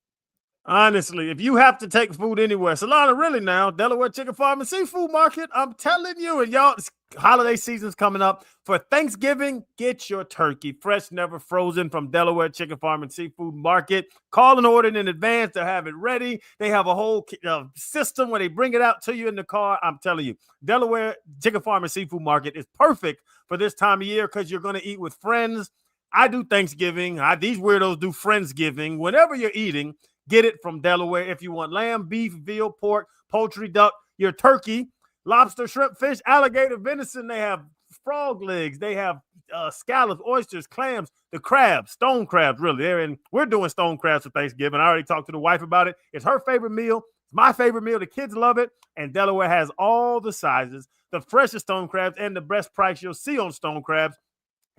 Honestly, if you have to take food anywhere, Solana, really now, Delaware Chicken Farm and Seafood Market, I'm telling you, and y'all, holiday season's coming up. For Thanksgiving, get your turkey fresh, never frozen from Delaware Chicken Farm and Seafood Market. Call and order in advance. They'll have it ready. They have a whole system where they bring it out to you in the car. I'm telling you, Delaware Chicken Farm and Seafood Market is perfect for this time of year because you're going to eat with friends. I do Thanksgiving. These weirdos do Friendsgiving. Whenever you're eating, get it from Delaware. If you want lamb, beef, veal, pork, poultry, duck, your turkey, lobster, shrimp, fish, alligator, venison. They have frog legs. They have scallops, oysters, clams, the crabs, stone crabs, really. We're doing stone crabs for Thanksgiving. I already talked to the wife about it. It's her favorite meal. It's my favorite meal. The kids love it. And Delaware has all the sizes, the freshest stone crabs, and the best price you'll see on stone crabs.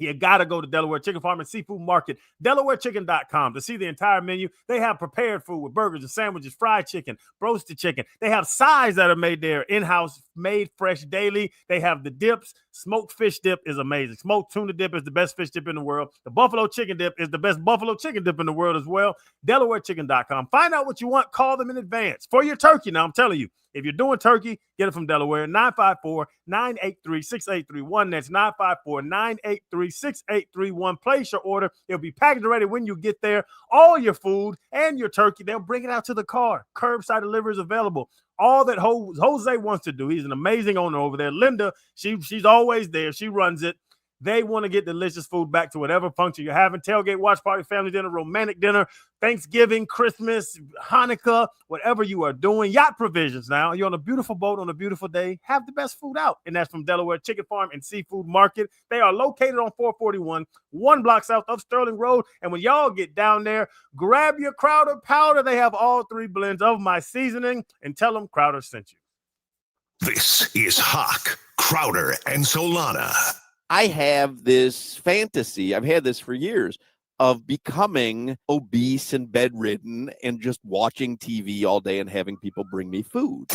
You got to go to Delaware Chicken Farm and Seafood Market, DelawareChicken.com to see the entire menu. They have prepared food with burgers and sandwiches, fried chicken, roasted chicken. They have sides that are made there, in-house, made fresh daily. They have the dips. Smoked fish dip is amazing. Smoked tuna dip is the best fish dip in the world. The buffalo chicken dip is the best buffalo chicken dip in the world as well. DelawareChicken.com. Find out what you want. Call them in advance. For your turkey, now I'm telling you, if you're doing turkey, get it from Delaware, 954-983-6831. That's 954-983-6831. Place your order. It'll be packaged ready when you get there. All your food and your turkey, they'll bring it out to the car. Curbside delivery is available. All that Jose wants to do. He's an amazing owner over there. Linda, she's always there. She runs it. They want to get delicious food back to whatever function you're having. Tailgate, watch party, family dinner, romantic dinner, Thanksgiving, Christmas, Hanukkah, whatever you are doing. Yacht Provisions now. You're on a beautiful boat on a beautiful day. Have the best food out. And that's from Delaware Chicken Farm and Seafood Market. They are located on 441, 1 block south of Sterling Road. And when y'all get down there, grab your Crowder powder. They have all 3 blends of my seasoning and tell them Crowder sent you. This is Hoch, Crowder, and Solana. I have this fantasy, I've had this for years, of becoming obese and bedridden and just watching TV all day and having people bring me food.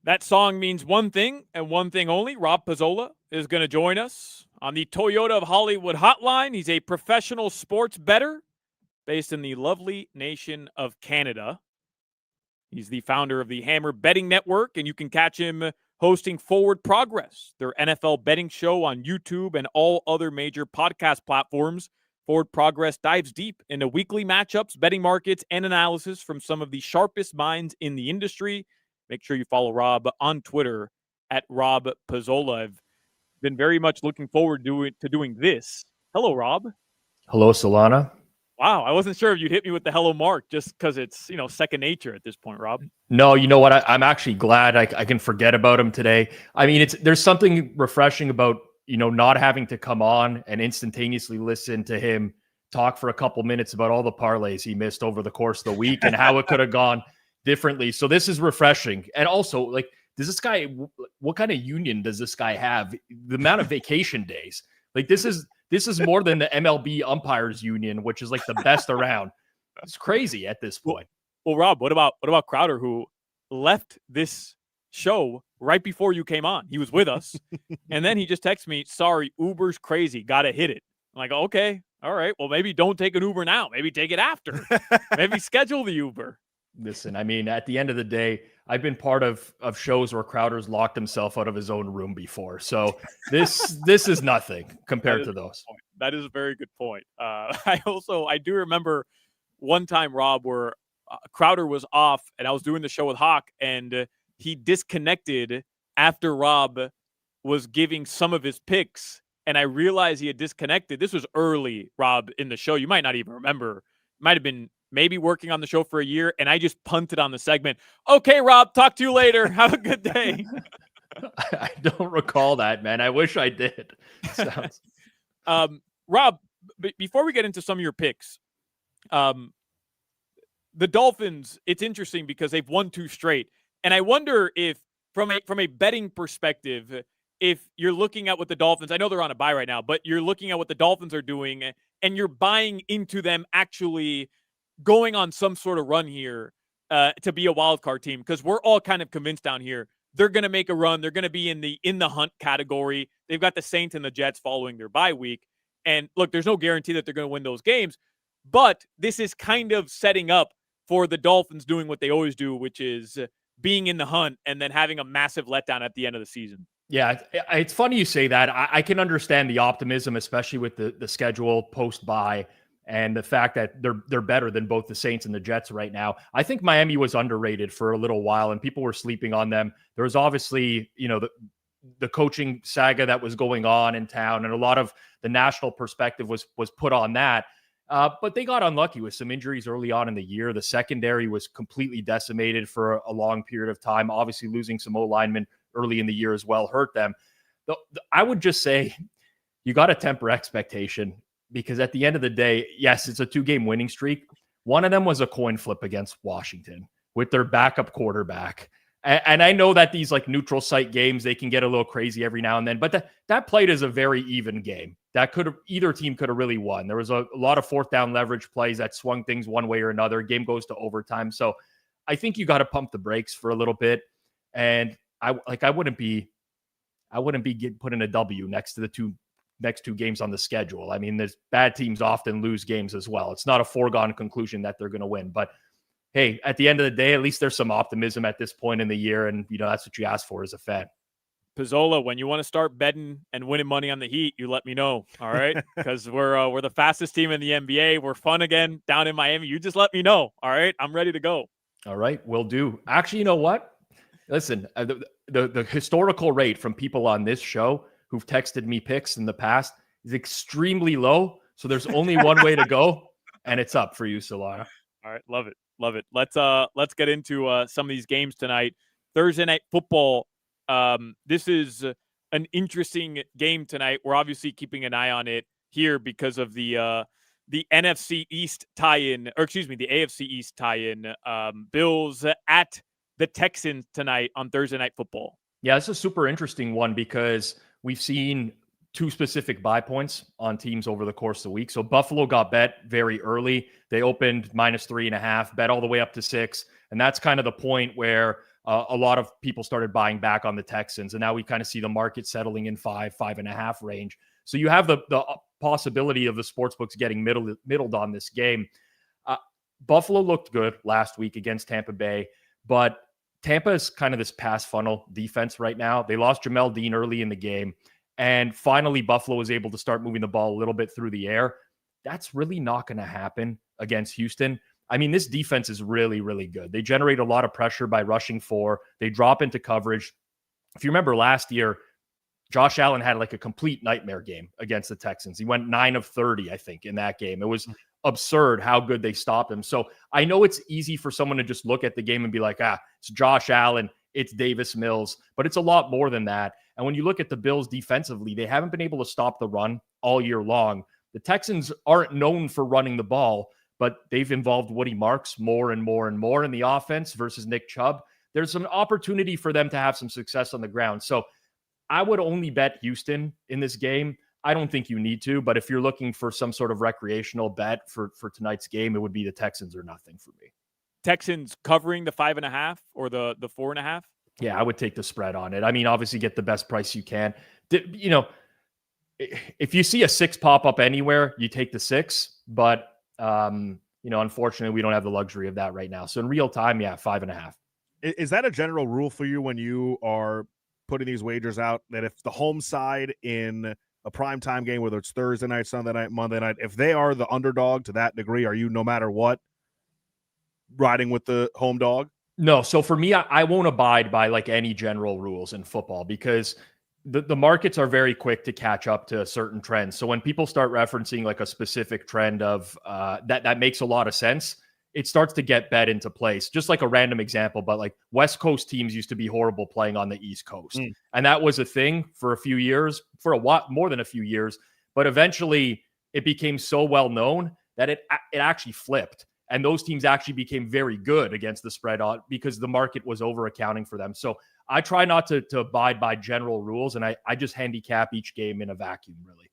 That song means one thing and one thing only. Rob Pizzola is going to join us on the Toyota of Hollywood hotline. He's a professional sports bettor based in the lovely nation of Canada. He's the founder of the Hammer Betting Network, and you can catch him hosting Forward Progress, their NFL betting show on YouTube and all other major podcast platforms. Forward Progress dives deep into weekly matchups, betting markets, and analysis from some of the sharpest minds in the industry. Make sure you follow Rob on Twitter at Rob Pizzola. I've been very much looking forward to doing this. Hello, Rob. Hello, Solana. Wow, I wasn't sure if you'd hit me with the hello mark just because it's, second nature at this point, Rob. No, you know what? I'm actually glad I can forget about him today. I mean, there's something refreshing about, not having to come on and instantaneously listen to him talk for a couple minutes about all the parlays he missed over the course of the week and how it could have gone differently. So this is refreshing. And also, does this guy, what kind of union does this guy have? The amount of vacation days, this is more than the MLB umpires union, which is the best around. It's crazy at this point. Well, Rob, what about Crowder, who left this show right before you came on? He was with us, and then he just texted me, "Sorry, Uber's crazy. Gotta hit it." I'm like, okay, all right. Well, maybe don't take an Uber now. Maybe take it after. Maybe schedule the Uber. Listen, I mean, at the end of the day, I've been part of shows where Crowder's locked himself out of his own room before. So this is nothing compared to those. That is a very good point. I do remember one time, Rob, where Crowder was off and I was doing the show with Hoch, and he disconnected after Rob was giving some of his picks, and I realized he had disconnected. This was early, Rob, in the show. You might not even remember. Might have been maybe working on the show for a year, and I just punted on the segment. Okay, Rob, talk to you later. Have a good day. I don't recall that, man. I wish I did. Rob, before we get into some of your picks, the Dolphins, it's interesting because they've won 2 straight. And I wonder if, from a betting perspective, if you're looking at what the Dolphins, I know they're on a bye right now, but you're looking at what the Dolphins are doing and you're buying into them actually going on some sort of run here to be a wild card team, because we're all kind of convinced down here they're going to make a run. They're going to be in the hunt category. They've got the Saints and the Jets following their bye week. And look, there's no guarantee that they're going to win those games, but this is kind of setting up for the Dolphins doing what they always do, which is being in the hunt and then having a massive letdown at the end of the season. Yeah, it's funny you say that. I can understand the optimism, especially with the schedule post-bye and the fact that they're better than both the Saints and the Jets right now. I think Miami was underrated for a little while, and people were sleeping on them. There was obviously, the coaching saga that was going on in town, and a lot of the national perspective was put on that. But they got unlucky with some injuries early on in the year. The secondary was completely decimated for a long period of time. Obviously, losing some O-linemen early in the year as well hurt them. I would just say you got to temper expectation, because at the end of the day, yes, it's a 2-game winning streak. One of them was a coin flip against Washington with their backup quarterback. And I know that these neutral site games, they can get a little crazy every now and then, but that played as a very even game. Either team could have really won. There was a lot of 4th down leverage plays that swung things one way or another. Game goes to overtime. So I think you got to pump the brakes for a little bit. And I wouldn't be putting a W next to the next two games on the schedule. I mean, there's bad teams often lose games as well. It's not a foregone conclusion that they're going to win, but hey, at the end of the day, at least there's some optimism at this point in the year. And, that's what you ask for as a fan. Pizzola, when you want to start betting and winning money on the Heat, you let me know. All right. Because we're the fastest team in the NBA. We're fun again down in Miami. You just let me know. All right. I'm ready to go. All right. Will do. Actually, you know what? Listen, the historical rate from people on this show who've texted me picks in the past is extremely low. So there's only one way to go, and it's up for you, Solana. All right. Love it. Love it. Let's get into some of these games tonight. Thursday Night Football. This is an interesting game tonight. We're obviously keeping an eye on it here because of the NFC East tie-in, or excuse me, the AFC East tie-in. Bills at the Texans tonight on Thursday Night Football. Yeah, it's a super interesting one because we've seen 2 specific buy points on teams over the course of the week. So Buffalo got bet very early. They opened -3.5, bet all the way up to 6. And that's kind of the point where a lot of people started buying back on the Texans, and now we kind of see the market settling in 5.5 range. So you have the possibility of the sportsbooks getting middled on this game. Buffalo looked good last week against Tampa Bay, but Tampa is kind of this pass funnel defense right now. They lost Jamel Dean early in the game, and finally Buffalo was able to start moving the ball a little bit through the air. That's really not going to happen against Houston. I mean, this defense is really, really good. They generate a lot of pressure by rushing 4. They drop into coverage. If you remember last year, Josh Allen had like a complete nightmare game against the Texans. He went 9 of 30, I think, in that game. It was absurd how good they stopped him. So I know it's easy for someone to just look at the game and be like, it's Josh Allen, it's Davis Mills, but it's a lot more than that. And when you look at the Bills defensively, they haven't been able to stop the run all year long. The Texans aren't known for running the ball, but they've involved Woody Marks more and more and more in the offense versus Nick Chubb. There's an opportunity for them to have some success on the ground. So I would only bet Houston in this game. I don't think you need to, but if you're looking for some sort of recreational bet for tonight's game, it would be the Texans or nothing for me. Texans covering the 5.5 or the 4.5? Yeah, I would take the spread on it. I mean, obviously get the best price you can. You know, if you see a 6 pop up anywhere, you take the 6, but you know, unfortunately we don't have the luxury of that right now. So in real time, 5.5. Is that a general rule for you when you are putting these wagers out, that if the home side in a primetime game, whether it's Thursday night, Sunday night, Monday night, if they are the underdog to that degree, are you, no matter what, riding with the home dog? No. So for me, I won't abide by like any general rules in football because the markets are very quick to catch up to certain trends. So when people start referencing like a specific trend of that makes a lot of sense, it starts to get bet into place. Just like a random example, but like West Coast teams used to be horrible playing on the East Coast. And that was a thing for a few years, for a lot more than a few years. But eventually it became so well known that it actually flipped. And those teams actually became very good against the spread because the market was over accounting for them. So I try not to abide by general rules, and I just handicap each game in a vacuum, really.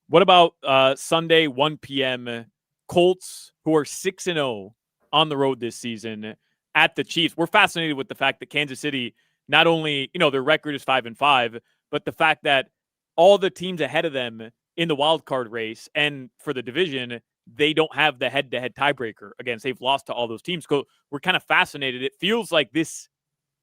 What about Sunday, 1 p.m., Colts, who are 6-0 on the road this season at the Chiefs? We're fascinated with the fact that Kansas City, not only, you know, their record is 5-5, but the fact that all the teams ahead of them in the wild card race and for the division, they don't have the head-to-head tiebreaker against. They've lost to all those teams. So we're kind of fascinated. It feels like this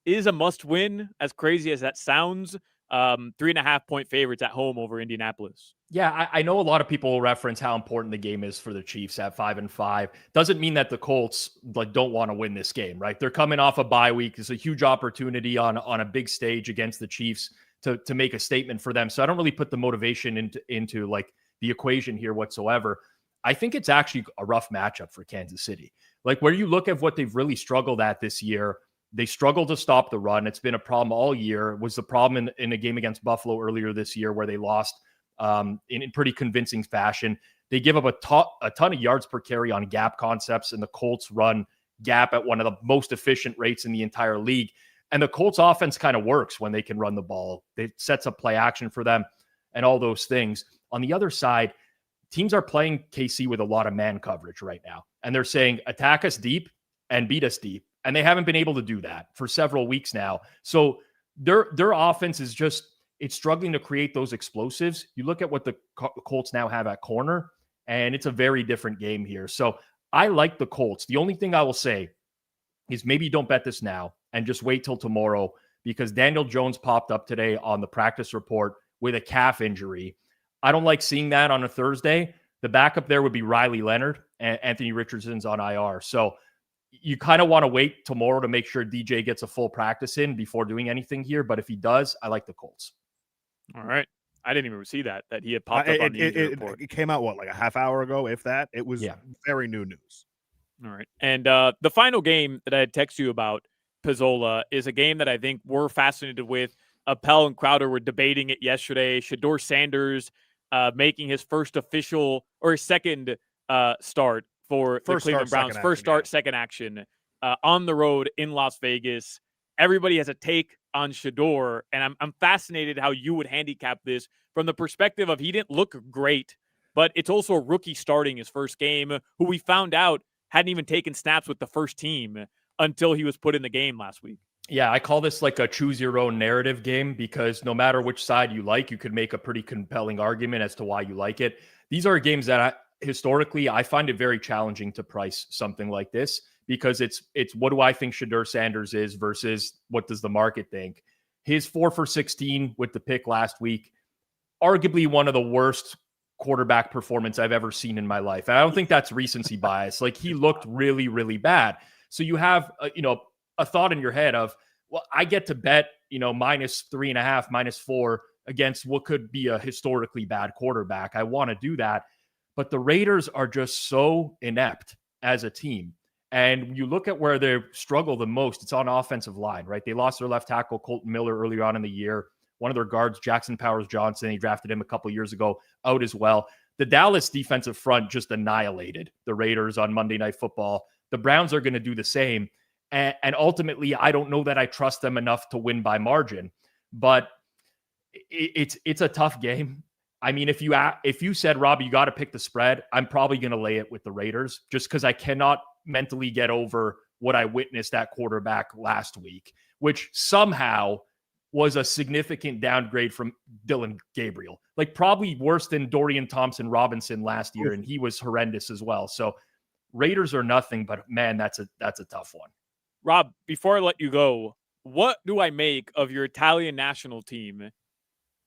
is a must-win, as crazy as that sounds. 3.5-point favorites at home over Indianapolis. Yeah, I know a lot of people will reference how important the game is for the Chiefs at 5-5. Doesn't mean that the Colts like don't want to win this game, right? They're coming off a bye week. It's a huge opportunity on a big stage against the Chiefs to make a statement for them. So I don't really put the motivation into like the equation here whatsoever. I think it's actually a rough matchup for Kansas City. Like where you look at what they've really struggled at this year, they struggled to stop the run. It's been a problem all year. It was the problem in a game against Buffalo earlier this year where they lost in pretty convincing fashion. They give up a ton of yards per carry on gap concepts, and the Colts run gap at one of the most efficient rates in the entire league. And the Colts offense kind of works when they can run the ball. It sets up play action for them and all those things. On the other side, teams are playing KC with a lot of man coverage right now. And they're saying, attack us deep and beat us deep. And they haven't been able to do that for several weeks now. So their offense is just, it's struggling to create those explosives. You look at what the Colts now have at corner, and it's a very different game here. So I like the Colts. The only thing I will say is maybe don't bet this now and just wait till tomorrow, because Daniel Jones popped up today on the practice report with a calf injury. I don't like seeing that on a Thursday. The backup there would be Riley Leonard, and Anthony Richardson's on IR. So you kind of want to wait tomorrow to make sure DJ gets a full practice in before doing anything here. But if he does, I like the Colts. All right. I didn't even see that he had popped up on the injury report. It came out, like a half hour ago, if that? It was very new news. All right. And the final game that I had texted you about, Pizzola, is a game that I think we're fascinated with. Appel and Crowder were debating it yesterday. Shedeur Sanders making his first official or his second start for the Cleveland Browns. First start, second action on the road in Las Vegas. Everybody has a take on Shedeur, and I'm fascinated how you would handicap this from the perspective of he didn't look great, but it's also a rookie starting his first game, who we found out hadn't even taken snaps with the first team. until he was put in the game last week. Yeah, I call this like a choose your own narrative game, because no matter which side you like, you could make a pretty compelling argument as to why you like it. These are games that historically I find it very challenging to price something like this, because it's what do I think Shedeur Sanders is versus what does the market think. His 4 for 16 with the pick last week, arguably one of the worst quarterback performance I've ever seen in my life. And I don't think that's recency bias. Like, he looked really, really bad. So you have, a thought in your head of, well, I get to bet, -3.5, -4 against what could be a historically bad quarterback. I want to do that. But the Raiders are just so inept as a team. And you look at where they struggle the most, it's on offensive line, right? They lost their left tackle, Colton Miller, earlier on in the year. One of their guards, Jackson Powers-Johnson, they drafted him a couple years ago, out as well. The Dallas defensive front just annihilated the Raiders on Monday Night Football. The Browns are going to do the same. And ultimately, I don't know that I trust them enough to win by margin. But it's a tough game. I mean, if you said, Rob, you got to pick the spread, I'm probably going to lay it with the Raiders, just because I cannot mentally get over what I witnessed at quarterback last week, which somehow was a significant downgrade from Dylan Gabriel, like probably worse than Dorian Thompson-Robinson last year. And he was horrendous as well. So Raiders are nothing, but man, that's a tough one. Rob, before I let you go, what do I make of your Italian national team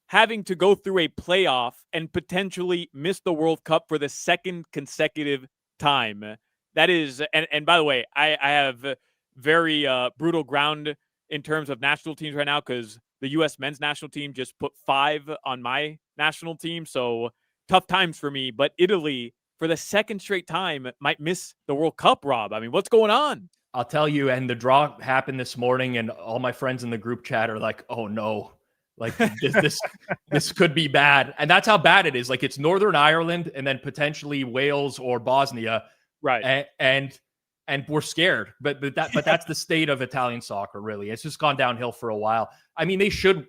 having to go through a playoff and potentially miss the World Cup for the second consecutive time? That is, and by the way, I have very brutal ground in terms of national teams right now, because the U.S. men's national team just put 5 on my national team. So tough times for me. But Italy, for the second straight time, might miss the World Cup, Rob. I mean, what's going on? I'll tell you, and the draw happened this morning, and all my friends in the group chat are like, oh no, like this could be bad. And that's how bad it is. Like, it's Northern Ireland and then potentially Wales or Bosnia. Right. And we're scared, but that's the state of Italian soccer, really. It's just gone downhill for a while. I mean, they should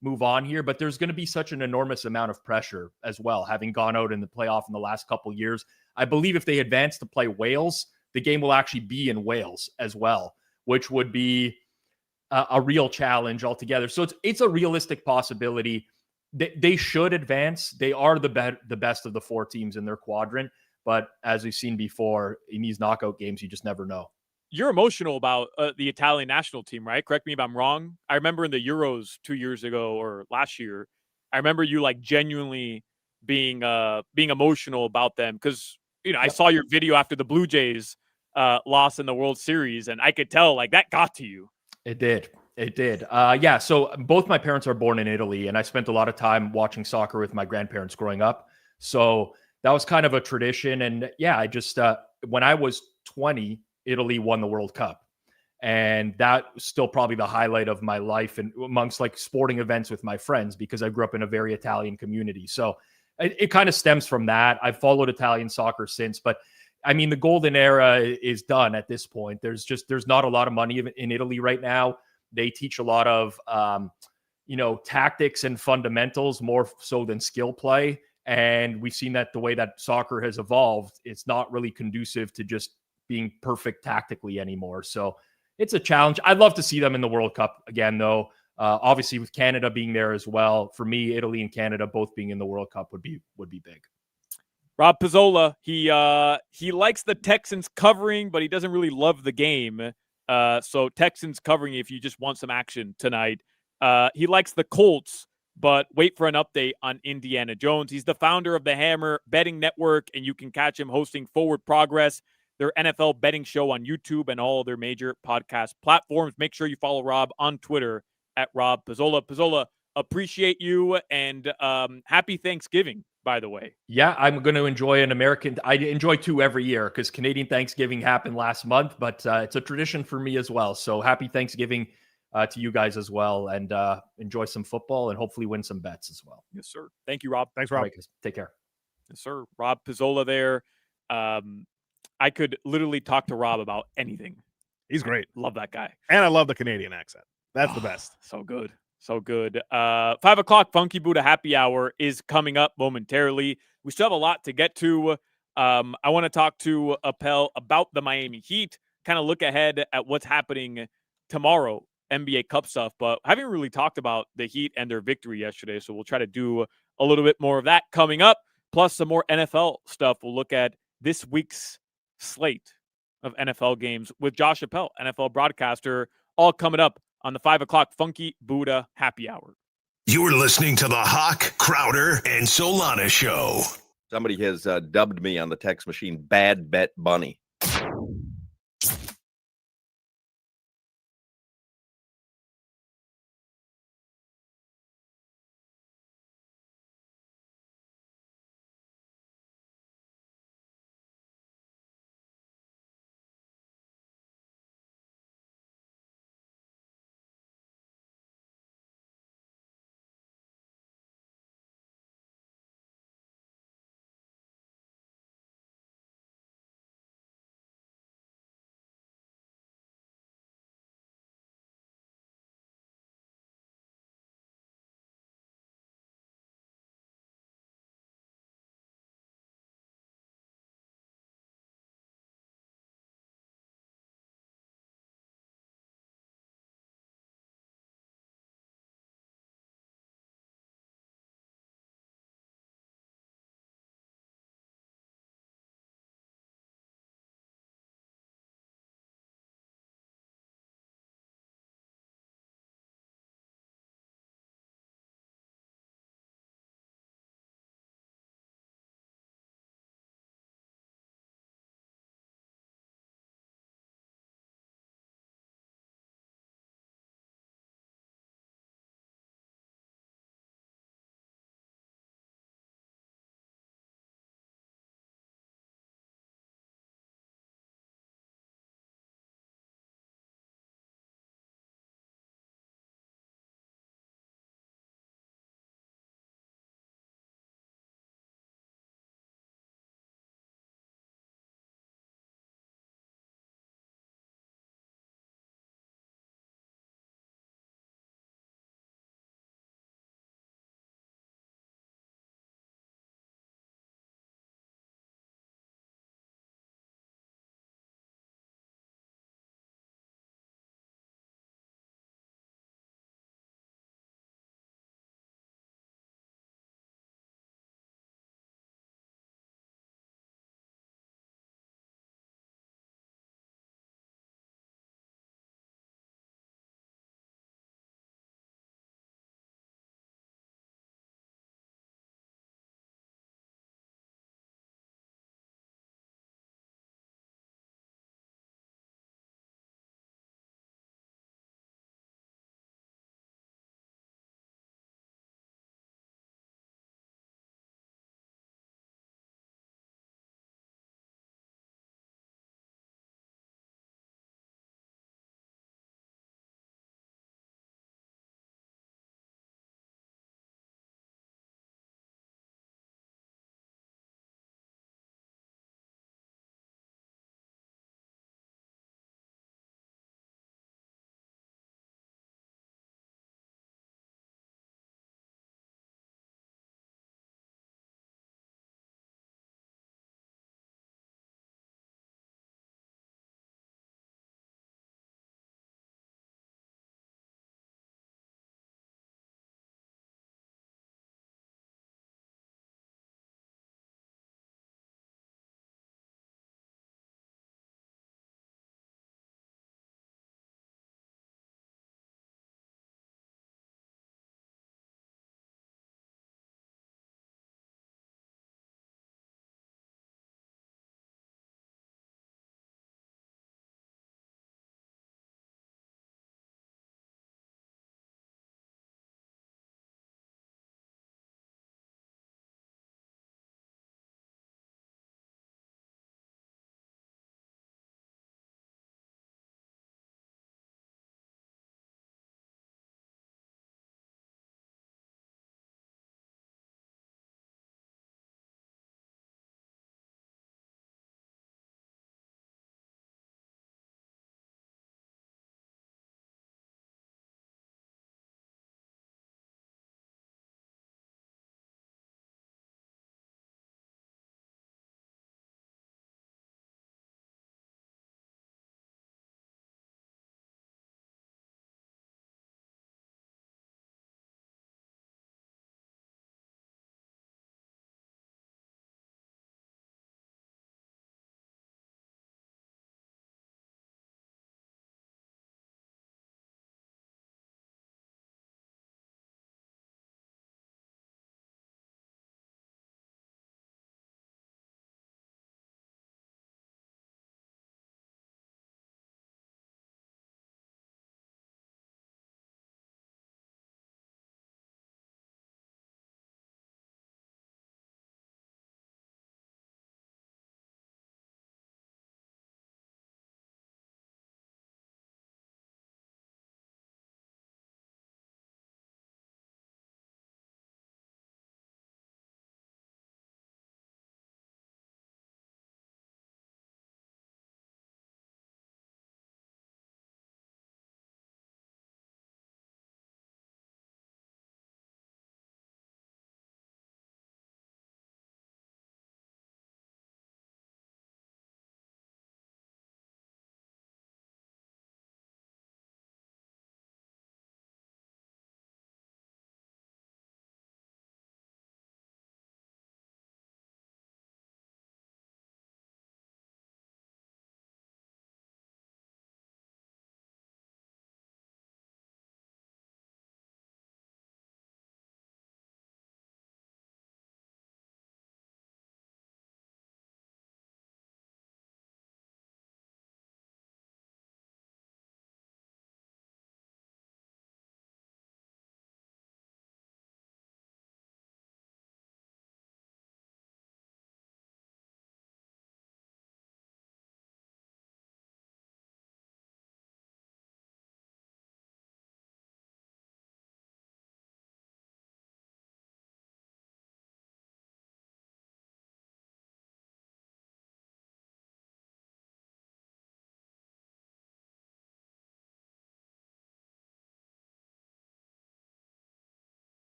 move on here, but there's going to be such an enormous amount of pressure as well, having gone out in the playoff in the last couple of years. I believe if they advance to play Wales, the game will actually be in Wales as well, which would be a real challenge altogether. So it's a realistic possibility. They should advance. They are the best of the 4 teams in their quadrant. But as we've seen before, in these knockout games, you just never know. You're emotional about the Italian national team, right? Correct me if I'm wrong. I remember in the Euros 2 years ago or last year, I remember you like genuinely being emotional about them, because I saw your video after the Blue Jays lost in the World Series, and I could tell like that got to you. It did. Yeah. So both my parents are born in Italy, and I spent a lot of time watching soccer with my grandparents growing up. So that was kind of a tradition. And yeah, I just, when I was 20, Italy won the World Cup. And that was still probably the highlight of my life and amongst like sporting events with my friends, because I grew up in a very Italian community. So it kind of stems from that. I've followed Italian soccer since, but I mean, the golden era is done at this point. There's not a lot of money in Italy right now. They teach a lot of, tactics and fundamentals more so than skill play. And we've seen that the way that soccer has evolved, it's not really conducive to just being perfect tactically anymore. So it's a challenge. I'd love to see them in the World Cup again, though. Obviously, with Canada being there as well. For me, Italy and Canada both being in the World Cup would be big. Rob Pizzola, he likes the Texans covering, but he doesn't really love the game. So Texans covering if you just want some action tonight. He likes the Colts, but wait for an update on Indiana Jones. He's the founder of the Hammer Betting Network, and you can catch him hosting Forward Progress, their NFL betting show on YouTube and all their major podcast platforms. Make sure you follow Rob on Twitter at Rob Pizzola. Pizzola, appreciate you, and happy Thanksgiving, by the way. Yeah, I'm going to enjoy I enjoy 2 every year, because Canadian Thanksgiving happened last month, but it's a tradition for me as well. So happy Thanksgiving to you guys as well, and enjoy some football and hopefully win some bets as well. Yes, sir. Thank you, Rob. Thanks, Rob. Right, take care. Yes, sir. Rob Pizzola there. I could literally talk to Rob about anything. He's great. Love that guy. And I love the Canadian accent. That's the best. So good. So good. 5:00 Funky Buddha Happy Hour is coming up momentarily. We still have a lot to get to. I want to talk to Appel about the Miami Heat. kind of look ahead at what's happening tomorrow, NBA Cup stuff, but haven't really talked about the Heat and their victory yesterday. So we'll try to do a little bit more of that coming up, plus some more NFL stuff. We'll look at this week's slate of NFL games with Josh Appel, NFL broadcaster, all coming up on the 5 o'clock Funky Buddha Happy Hour. You're listening to the Hoch, Crowder, and Solana Show. Somebody has dubbed me on the text machine Bad Bet Bunny.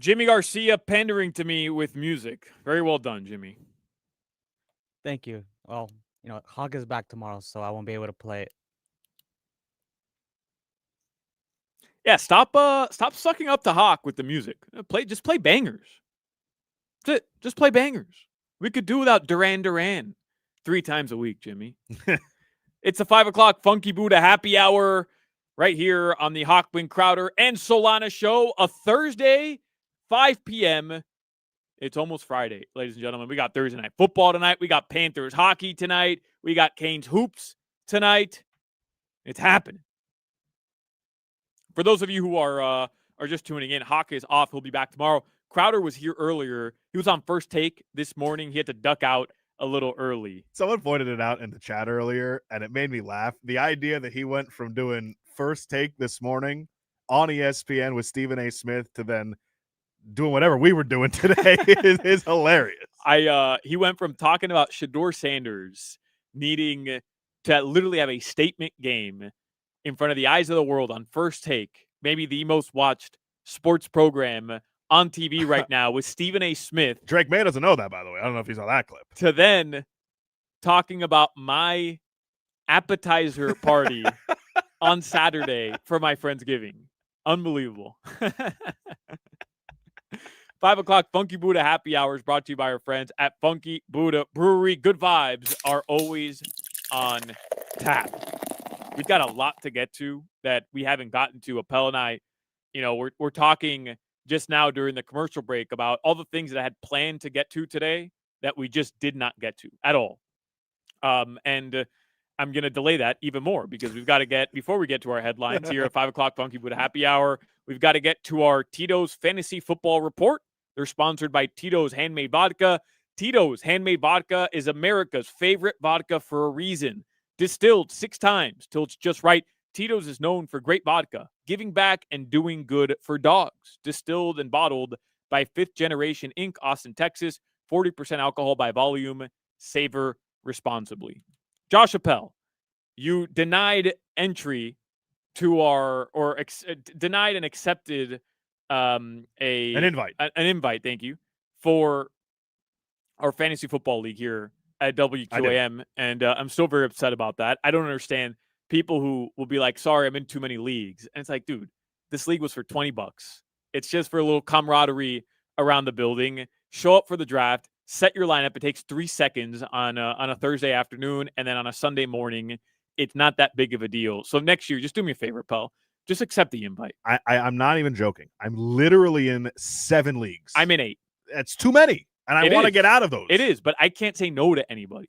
Jimmy Garcia pandering to me with music. Very well done, Jimmy. Thank you. Well, Hog is back tomorrow, so I won't be able to play it. Yeah, stop sucking up to Hoch with the music. Just play bangers. That's it. Just play bangers. We could do without Duran 3 times a week, Jimmy. It's the 5 o'clock Funky Buddha happy hour right here on the Hochman, Crowder, and Solana show. A Thursday, 5 p.m. It's almost Friday, ladies and gentlemen. We got Thursday night football tonight. We got Panthers hockey tonight. We got Canes hoops tonight. It's happening. For those of you who are just tuning in, Hoch is off. He'll be back tomorrow. Crowder was here earlier. He was on First Take this morning. He had to duck out a little early. Someone pointed it out in the chat earlier, and it made me laugh. The idea that he went from doing First Take this morning on ESPN with Stephen A. Smith to then doing whatever we were doing today is hilarious. He went from talking about Shedeur Sanders needing to literally have a statement game in front of the eyes of the world on First Take, maybe the most watched sports program on TV right now with Stephen A. Smith. Drake May doesn't know that, by the way. I don't know if he saw that clip. To then talking about my appetizer party on Saturday for my Friendsgiving. Unbelievable. 5 o'clock Funky Buddha happy hour is brought to you by our friends at Funky Buddha Brewery. Good vibes are always on tap. We've got a lot to get to that we haven't gotten to. Appel and I, we're talking just now during the commercial break about all the things that I had planned to get to today that we just did not get to at all. And I'm going to delay that even more because we've got to get, before we get to our headlines here at 5 o'clock Funky Buddha happy hour, we've got to get to our Tito's Fantasy Football Report. They're sponsored by Tito's Handmade Vodka. Tito's Handmade Vodka is America's favorite vodka for a reason. Distilled 6 times till it's just right. Tito's is known for great vodka, giving back and doing good for dogs. Distilled and bottled by 5th Generation Inc., Austin, Texas. 40% alcohol by volume. Savor responsibly. Josh Appel, you denied entry to our, denied and accepted an invite, thank you, for our fantasy football league here at WQAM, and I'm still very upset about that. I don't understand people who will be like, sorry, I'm in too many leagues. And it's like, dude, this league was for $20. It's just for a little camaraderie around the building. Show up for the draft, set your lineup. It takes 3 seconds on a Thursday afternoon, and then on a Sunday morning, it's not that big of a deal. So next year, just do me a favor, pal. Just accept the invite. I'm not even joking. I'm literally in 7 leagues. I'm in 8. That's too many. And I want to get out of those. It is, but I can't say no to anybody.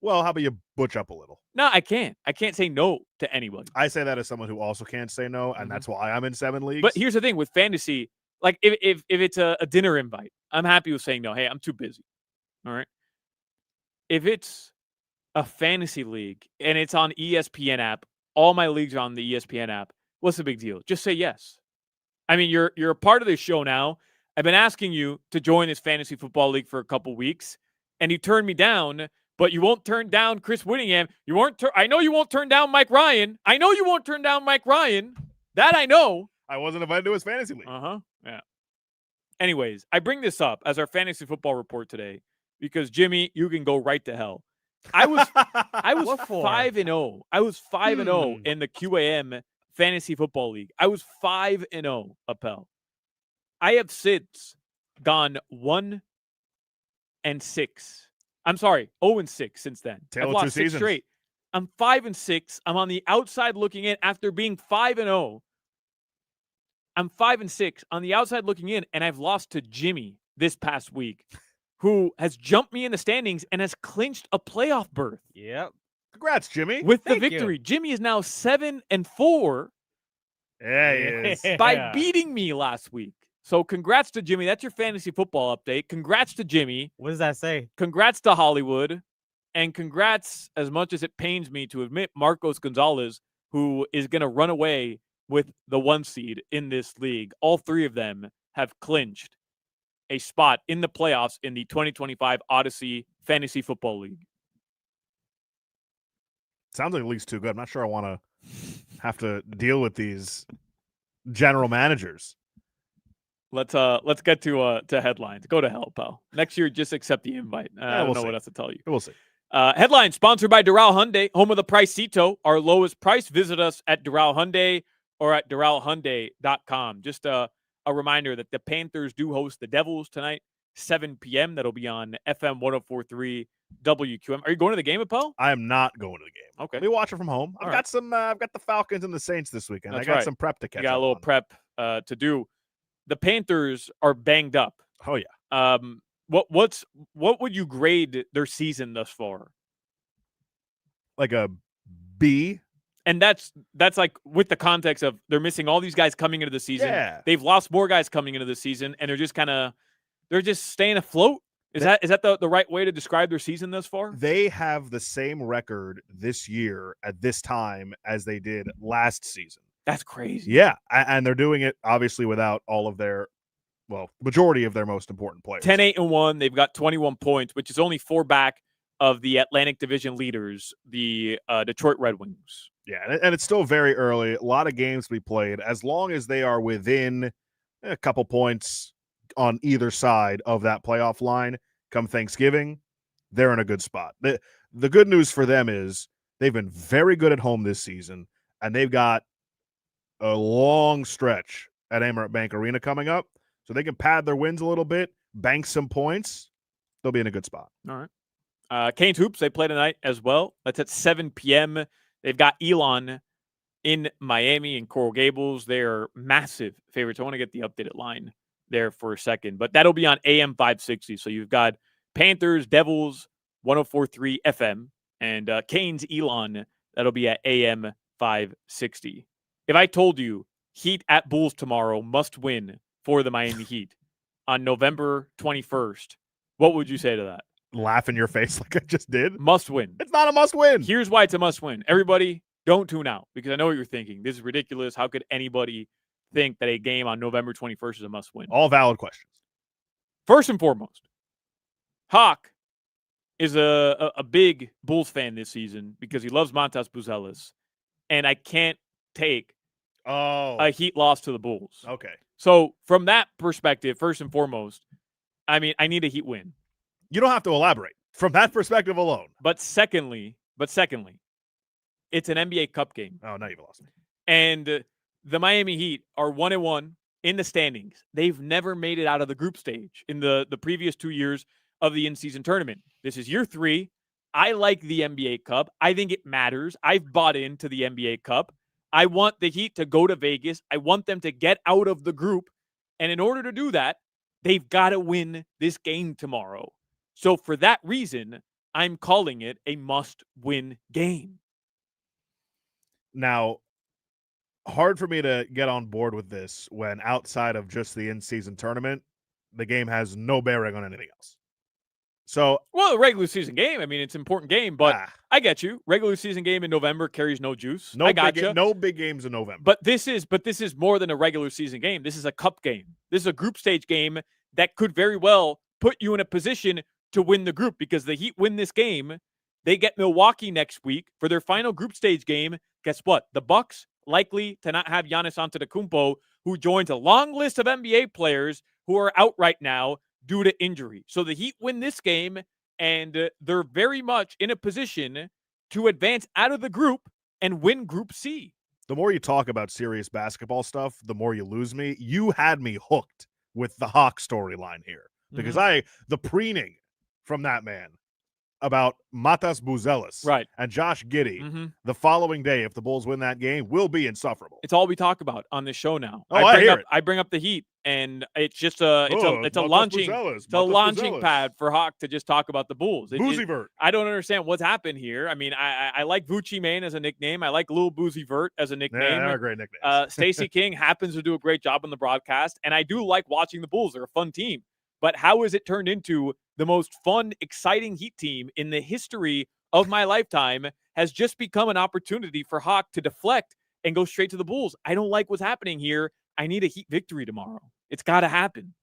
Well, how about you butch up a little? No, I can't. I can't say no to anybody. I say that as someone who also can't say no, and that's why I'm in 7 leagues. But here's the thing with fantasy, like if it's a dinner invite, I'm happy with saying no. Hey, I'm too busy. All right. If it's a fantasy league and it's on ESPN app, all my leagues are on the ESPN app. What's the big deal? Just say yes. I mean, you're a part of this show now. I've been asking you to join this fantasy football league for a couple weeks, and you turned me down, but you won't turn down Chris Whittingham. I know you won't turn down Mike Ryan. I know you won't turn down Mike Ryan. That I know. I wasn't invited to his fantasy league. Yeah. Anyways, I bring this up as our fantasy football report today because, Jimmy, you can go right to hell. I was 5-0. I was 5-0 in the QAM fantasy football league. I was 5-0, Appel. I have since gone 1-6. I'm sorry, 0-6 since then. I've lost 6 straight. I'm 5-6. I'm on the outside looking in after being 5-0. I'm 5-6 on the outside looking in, and I've lost to Jimmy this past week, who has jumped me in the standings and has clinched a playoff berth. Yep. Congrats, Jimmy. With the victory. Jimmy is now 7-4. Yeah, he is. By beating me last week. So congrats to Jimmy. That's your fantasy football update. Congrats to Jimmy. What does that say? Congrats to Hollywood. And congrats, as much as it pains me to admit, Marcos Gonzalez, who is going to run away with the 1 seed in this league. All 3 of them have clinched a spot in the playoffs in the 2025 Odyssey Fantasy Football League. Sounds like the league's too good. I'm not sure I want to have to deal with these general managers. Let's get to headlines. Go to hell, pal. Next year, just accept the invite. I don't we'll know see. what else to tell you. We'll see. Headline sponsored by Doral Hyundai, home of the Pricito, our lowest price. Visit us at Doral Hyundai or at DoralHyundai.com. Just a reminder that the Panthers do host the Devils tonight, 7 p.m. That'll be on FM 104.3 WQM. Are you going to the game, Appel? I am not going to the game. Okay. We watch it from home. I've All got some. I've got the Falcons and the Saints this weekend. That's I got right. some prep to catch. You got a little prep to do. The Panthers are banged up. Oh yeah. What would you grade their season thus far? Like a B. And that's like with the context of they're missing all these guys coming into the season. Yeah. They've lost more guys coming into the season, and they're just staying afloat. Is that the right way to describe their season thus far? They have the same record this year at this time as they did last season. That's crazy. Yeah, and they're doing it obviously without all of their, majority of their most important players. 10-8-1. They've got 21 points, which is only 4 back of the Atlantic Division leaders, the Detroit Red Wings. Yeah, and it's still very early. A lot of games to be played. As long as they are within a couple points on either side of that playoff line come Thanksgiving, they're in a good spot. The good news for them is they've been very good at home this season, and they've got a long stretch at Amerant Bank Arena coming up, so they can pad their wins a little bit, bank some points. They'll be in a good spot. All right. Canes Hoops, they play tonight as well. That's at 7 p.m. They've got Elon in Miami and Coral Gables. They're massive favorites. I want to get the updated line there for a second, but that'll be on AM 560. So you've got Panthers, Devils, 104.3 FM, and Canes, Elon, that'll be at AM 560. If I told you Heat at Bulls tomorrow must win for the Miami Heat on November 21st, what would you say to that? Laugh in your face like I just did? Must win. It's not a must win. Here's why it's a must win. Everybody, don't tune out because I know what you're thinking. This is ridiculous. How could anybody think that a game on November 21st is a must win? All valid questions. First and foremost, Hoch is a big Bulls fan this season because he loves Montas Buzelis, and I can't take a Heat loss to the Bulls. Okay. So from that perspective, first and foremost, I mean, I need a Heat win. You don't have to elaborate from that perspective alone. But secondly, it's an NBA Cup game. Oh, now you've lost me. And the Miami Heat are 1-1 in the standings. They've never made it out of the group stage in the previous 2 years of the in-season tournament. This is year 3. I like the NBA Cup. I think it matters. I've bought into the NBA Cup. I want the Heat to go to Vegas. I want them to get out of the group. And in order to do that, they've got to win this game tomorrow. So for that reason, I'm calling it a must-win game. Now, hard for me to get on board with this when outside of just the in-season tournament, the game has no bearing on anything else. So, well, a regular season game, I mean, it's an important game, but I get you. Regular season game in November carries no juice. I got you. No big games in November. But this is more than a regular season game. This is a cup game. This is a group stage game that could very well put you in a position to win the group because the Heat win this game. They get Milwaukee next week for their final group stage game. Guess what? The Bucks likely to not have Giannis Antetokounmpo, who joins a long list of NBA players who are out right now due to injury. So the Heat win this game, and they're very much in a position to advance out of the group and win Group C. The more you talk about serious basketball stuff, the more you lose me. You had me hooked with the Hoch storyline here because the preening from that man about Montas Buzelis and Josh Giddey the following day, if the Bulls win that game, will be insufferable. It's all we talk about on this show now. Oh, I bring up the Heat, and it's just a launching pad for Hoch to just talk about the Bulls. Boozy-vert. I don't understand what's happened here. I mean, I like Vucci Mane as a nickname. I like Lil Boozy-vert as a nickname. Yeah, they're great nicknames. Stacey King happens to do a great job on the broadcast, and I do like watching the Bulls. They're a fun team. But how has it turned into the most fun, exciting Heat team in the history of my lifetime has just become an opportunity for Hoch to deflect and go straight to the Bulls? I don't like what's happening here. I need a Heat victory tomorrow. It's got to happen.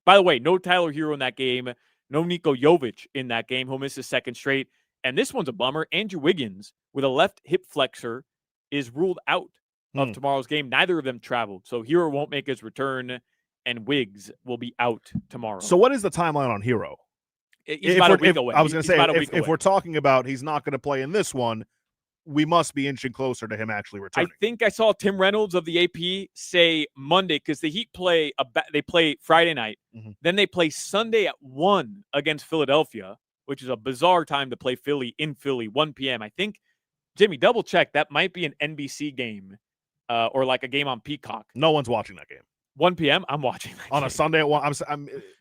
By the way, no Tyler Hero in that game. No Niko Jovic in that game. He'll miss his second straight. And this one's a bummer. Andrew Wiggins with a left hip flexor is ruled out of tomorrow's game. Neither of them traveled. So Hero won't make his return. and Wiggs will be out tomorrow. So what is the timeline on Hero? He's about a week away. I was going to say, about a if week away. we're talking about he's not going to play in this one, we must be inching closer to him actually returning. I think I saw Tim Reynolds of the AP say Monday, because the Heat play they play Friday night. Mhm. Then they play Sunday at 1 against Philadelphia, which is a bizarre time to play Philly in Philly, 1 p.m. I think, Jimmy, double check. That might be an NBC game or like a game on Peacock. No one's watching that game. 1 p.m. I'm watching that On game. a Sunday at 1.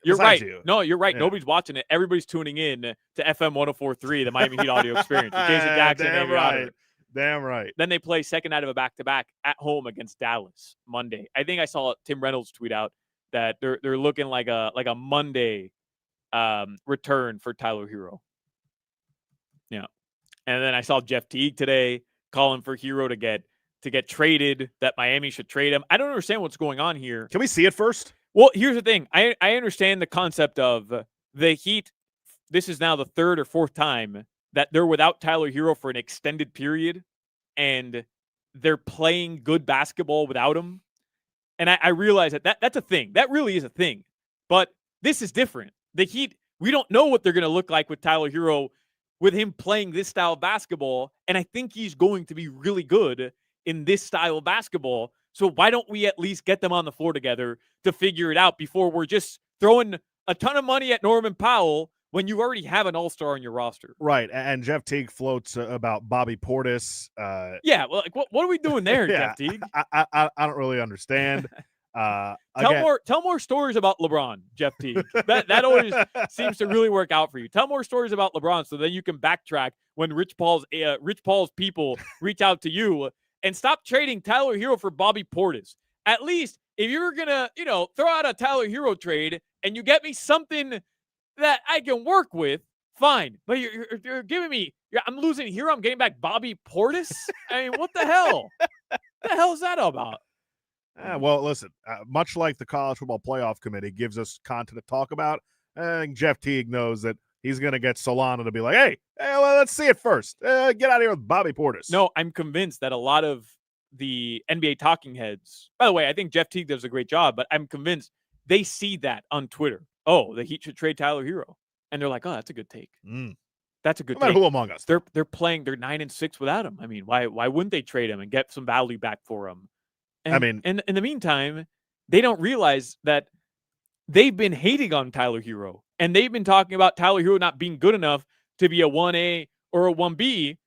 You're right. You. No, you're right. Yeah. Nobody's watching it. Everybody's tuning in to FM 104.3, the Miami Heat audio experience. With Jason Jackson and Damn Amy right. Otter. Damn right. Then they play second night of a back-to-back at home against Dallas Monday. I think I saw Tim Reynolds tweet out that they're looking like a Monday return for Tyler Hero. Yeah. And then I saw Jeff Teague today calling for Hero to get traded, that Miami should trade him. I don't understand what's going on here. Can we see it first? Well, here's the thing. I understand the concept of the Heat. This is now the third or fourth time that they're without Tyler Hero for an extended period, and they're playing good basketball without him. And I realize that's a thing. That really is a thing. But this is different. The Heat, we don't know what they're going to look like with Tyler Hero, with him playing this style of basketball. And I think he's going to be really good in this style of basketball. So why don't we at least get them on the floor together to figure it out before we're just throwing a ton of money at Norman Powell when you already have an all-star on your roster? Right. And Jeff Teague floats about Bobby Portis. Yeah, well, like, what are we doing there, Yeah, Jeff Teague? I don't really understand. Tell more stories about LeBron, Jeff Teague. That always seems to really work out for you. Tell more stories about LeBron so then you can backtrack when Rich Paul's people reach out to you, and stop trading Tyler Hero for Bobby Portis. At least if you're gonna, throw out a Tyler Hero trade and you get me something that I can work with, fine. But you're giving me, I'm losing Hero, I'm getting back Bobby Portis? I mean, what the hell? What the hell is that about? Well, listen, much like the College Football Playoff Committee gives us content to talk about, I think Jeff Teague knows that he's going to get Solana to be like, hey, well, let's see it first. Get out of here with Bobby Portis. No, I'm convinced that a lot of the NBA talking heads, by the way, I think Jeff Teague does a great job, but I'm convinced they see that on Twitter. Oh, the Heat should trade Tyler Hero. And they're like, oh, that's a good take. That's a good No matter take. who among us. They're 9-6 without him. I mean, why wouldn't they trade him and get some value back for him? And, in the meantime, they don't realize that they've been hating on Tyler Hero, and they've been talking about Tyler Hero not being good enough to be a 1A or a 1B,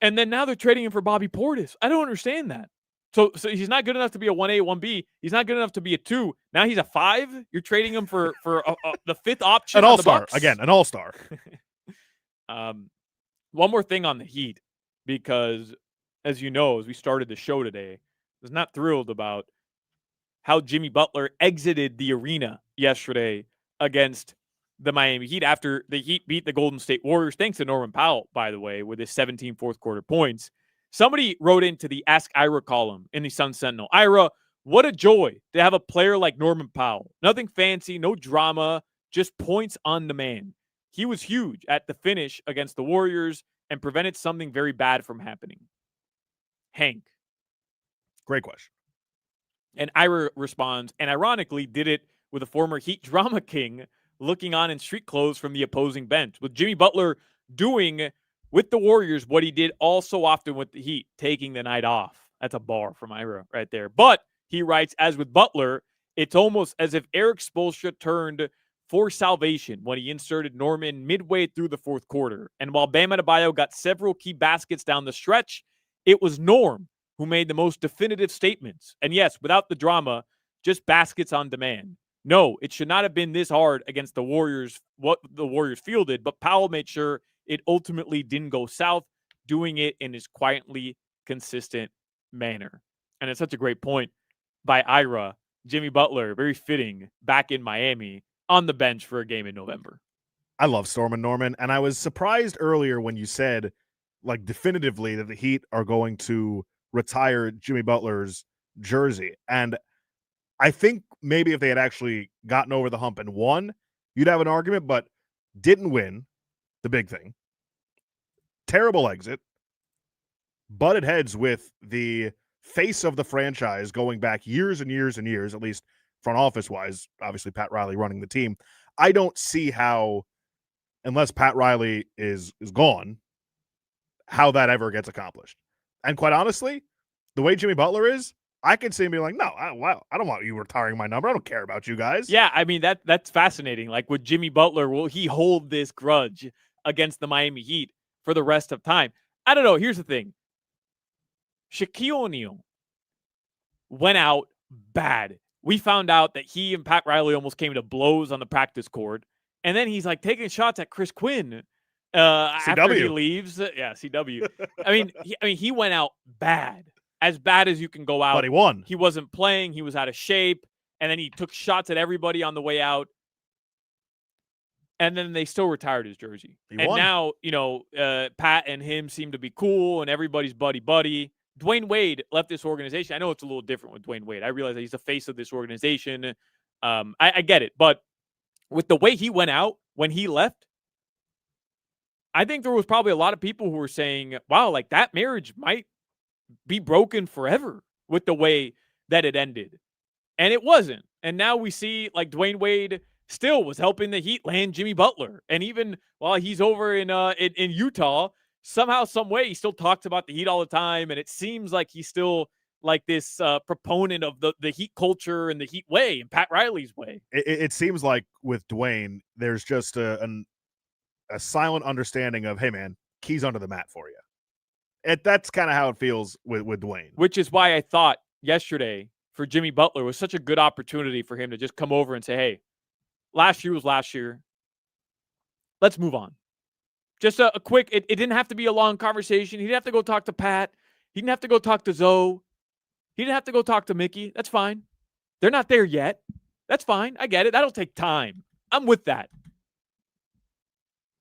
and then now they're trading him for Bobby Portis. I don't understand that. So he's not good enough to be a 1A, 1B. He's not good enough to be a 2. Now he's a 5. You're trading him for the fifth option. An all-star. Again, an all-star. One more thing on the Heat, because as you know, as we started the show today, I was not thrilled about how Jimmy Butler exited the arena yesterday against the Miami Heat after the Heat beat the Golden State Warriors, thanks to Norman Powell, by the way, with his 17 fourth-quarter points. Somebody wrote into the Ask Ira column in the Sun Sentinel, Ira, what a joy to have a player like Norman Powell. Nothing fancy, no drama, just points on demand. He was huge at the finish against the Warriors and prevented something very bad from happening. Hank. Great question. And Ira responds, and ironically did it with a former Heat drama king looking on in street clothes from the opposing bench, with Jimmy Butler doing with the Warriors what he did all so often with the Heat, taking the night off. That's a bar from Ira right there. But he writes, as with Butler, it's almost as if Eric Spoelstra turned for salvation when he inserted Norman midway through the fourth quarter. And while Bam Adebayo got several key baskets down the stretch, it was Norm who made the most definitive statements. And yes, without the drama, just baskets on demand. No, it should not have been this hard against the Warriors, what the Warriors fielded, but Powell made sure it ultimately didn't go south, doing it in his quietly consistent manner. And it's such a great point by Ira. Jimmy Butler, very fitting, back in Miami on the bench for a game in November. I love Stormin' Norman, and I was surprised earlier when you said, like, definitively that the Heat are going to retire Jimmy Butler's jersey. And I think maybe if they had actually gotten over the hump and won, you'd have an argument, but didn't win, the big thing. Terrible exit. Butted heads with the face of the franchise going back years and years and years, at least front office wise, obviously Pat Riley running the team. I don't see how, unless Pat Riley is gone, how that ever gets accomplished. And quite honestly, the way Jimmy Butler is, I could see him being like, no, I don't want you retiring my number. I don't care about you guys. Yeah, I mean, that's fascinating. Like with Jimmy Butler, will he hold this grudge against the Miami Heat for the rest of time? I don't know. Here's the thing. Shaquille O'Neal went out bad. We found out that he and Pat Riley almost came to blows on the practice court. And then he's like taking shots at Chris Quinn after he leaves. Yeah, CW. I mean, he went out bad. As bad as you can go out. But he won. He wasn't playing. He was out of shape. And then he took shots at everybody on the way out. And then they still retired his jersey. He won. Now, Pat and him seem to be cool and everybody's buddy-buddy. Dwayne Wade left this organization. I know it's a little different with Dwayne Wade. I realize that he's the face of this organization. I get it. But with the way he went out when he left, I think there was probably a lot of people who were saying, wow, like that marriage might be broken forever with the way that it ended. And it wasn't. And now we see like Dwayne Wade still was helping the Heat land Jimmy Butler. And even while he's over in Utah, somehow, some way, he still talks about the Heat all the time. And it seems like he's still like this proponent of the Heat culture and the Heat way and Pat Riley's way. It seems like with Dwayne, there's just a silent understanding of, hey, man, keys under the mat for you. That's kind of how it feels with Dwayne. Which is why I thought yesterday for Jimmy Butler was such a good opportunity for him to just come over and say, hey, last year was last year. Let's move on. Just a quick, it didn't have to be a long conversation. He didn't have to go talk to Pat. He didn't have to go talk to Zoe. He didn't have to go talk to Mickey. That's fine. They're not there yet. That's fine. I get it. That'll take time. I'm with that.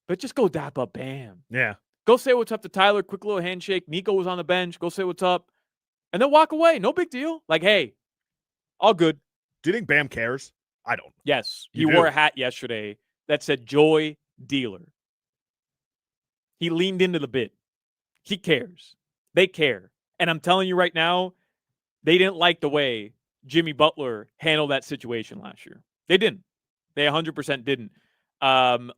But just go dap up Bam. Yeah. Go say what's up to Tyler. Quick little handshake. Nico was on the bench. Go say what's up. And then walk away. No big deal. Like, hey, all good. Do you think Bam cares? I don't. Yes. You he do? wore a hat yesterday that said Joy Dealer. He leaned into the bit. He cares. They care. And I'm telling you right now, they didn't like the way Jimmy Butler handled that situation last year. They didn't. They 100% didn't.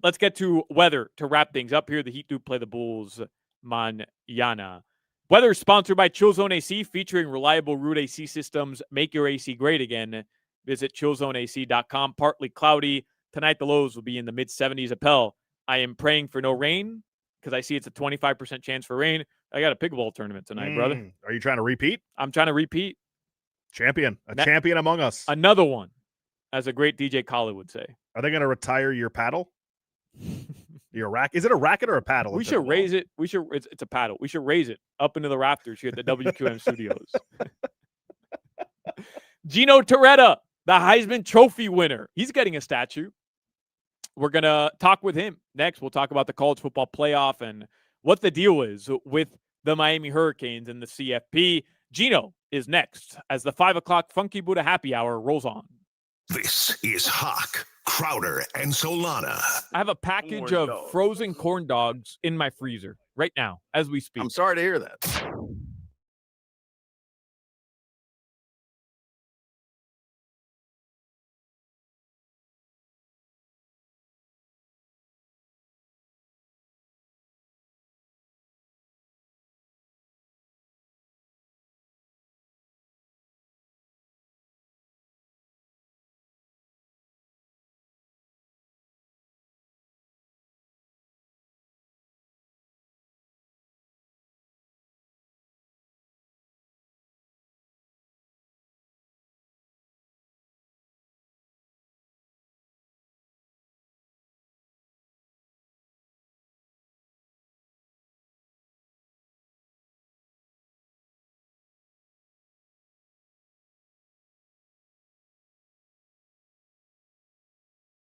Let's get to weather to wrap things up here. The Heat do play the Bulls mañana. Weather is sponsored by Chill Zone AC, featuring reliable root AC systems. Make your AC great again. Visit chillzoneac.com. Partly cloudy. Tonight, the lows will be in the mid-70s. Appel, I am praying for no rain because I see it's a 25% chance for rain. I got a pickleball tournament tonight, brother. Are you trying to repeat? I'm trying to repeat. Champion. Champion among us. Another one, as a great DJ Khaled would say. Are they going to retire your paddle? Your racket? Is it a racket or a paddle? We should raise it. It's a paddle. We should raise it up into the rafters here at the WQM studios. Gino Torretta, the Heisman Trophy winner. He's getting a statue. We're going to talk with him next. We'll talk about the college football playoff and what the deal is with the Miami Hurricanes and the CFP. Gino is next as the 5 o'clock Funky Buddha Happy Hour rolls on. This is Hoch, Crowder, and Solana. I have a package of frozen corn dogs in my freezer right now as we speak. I'm sorry to hear that.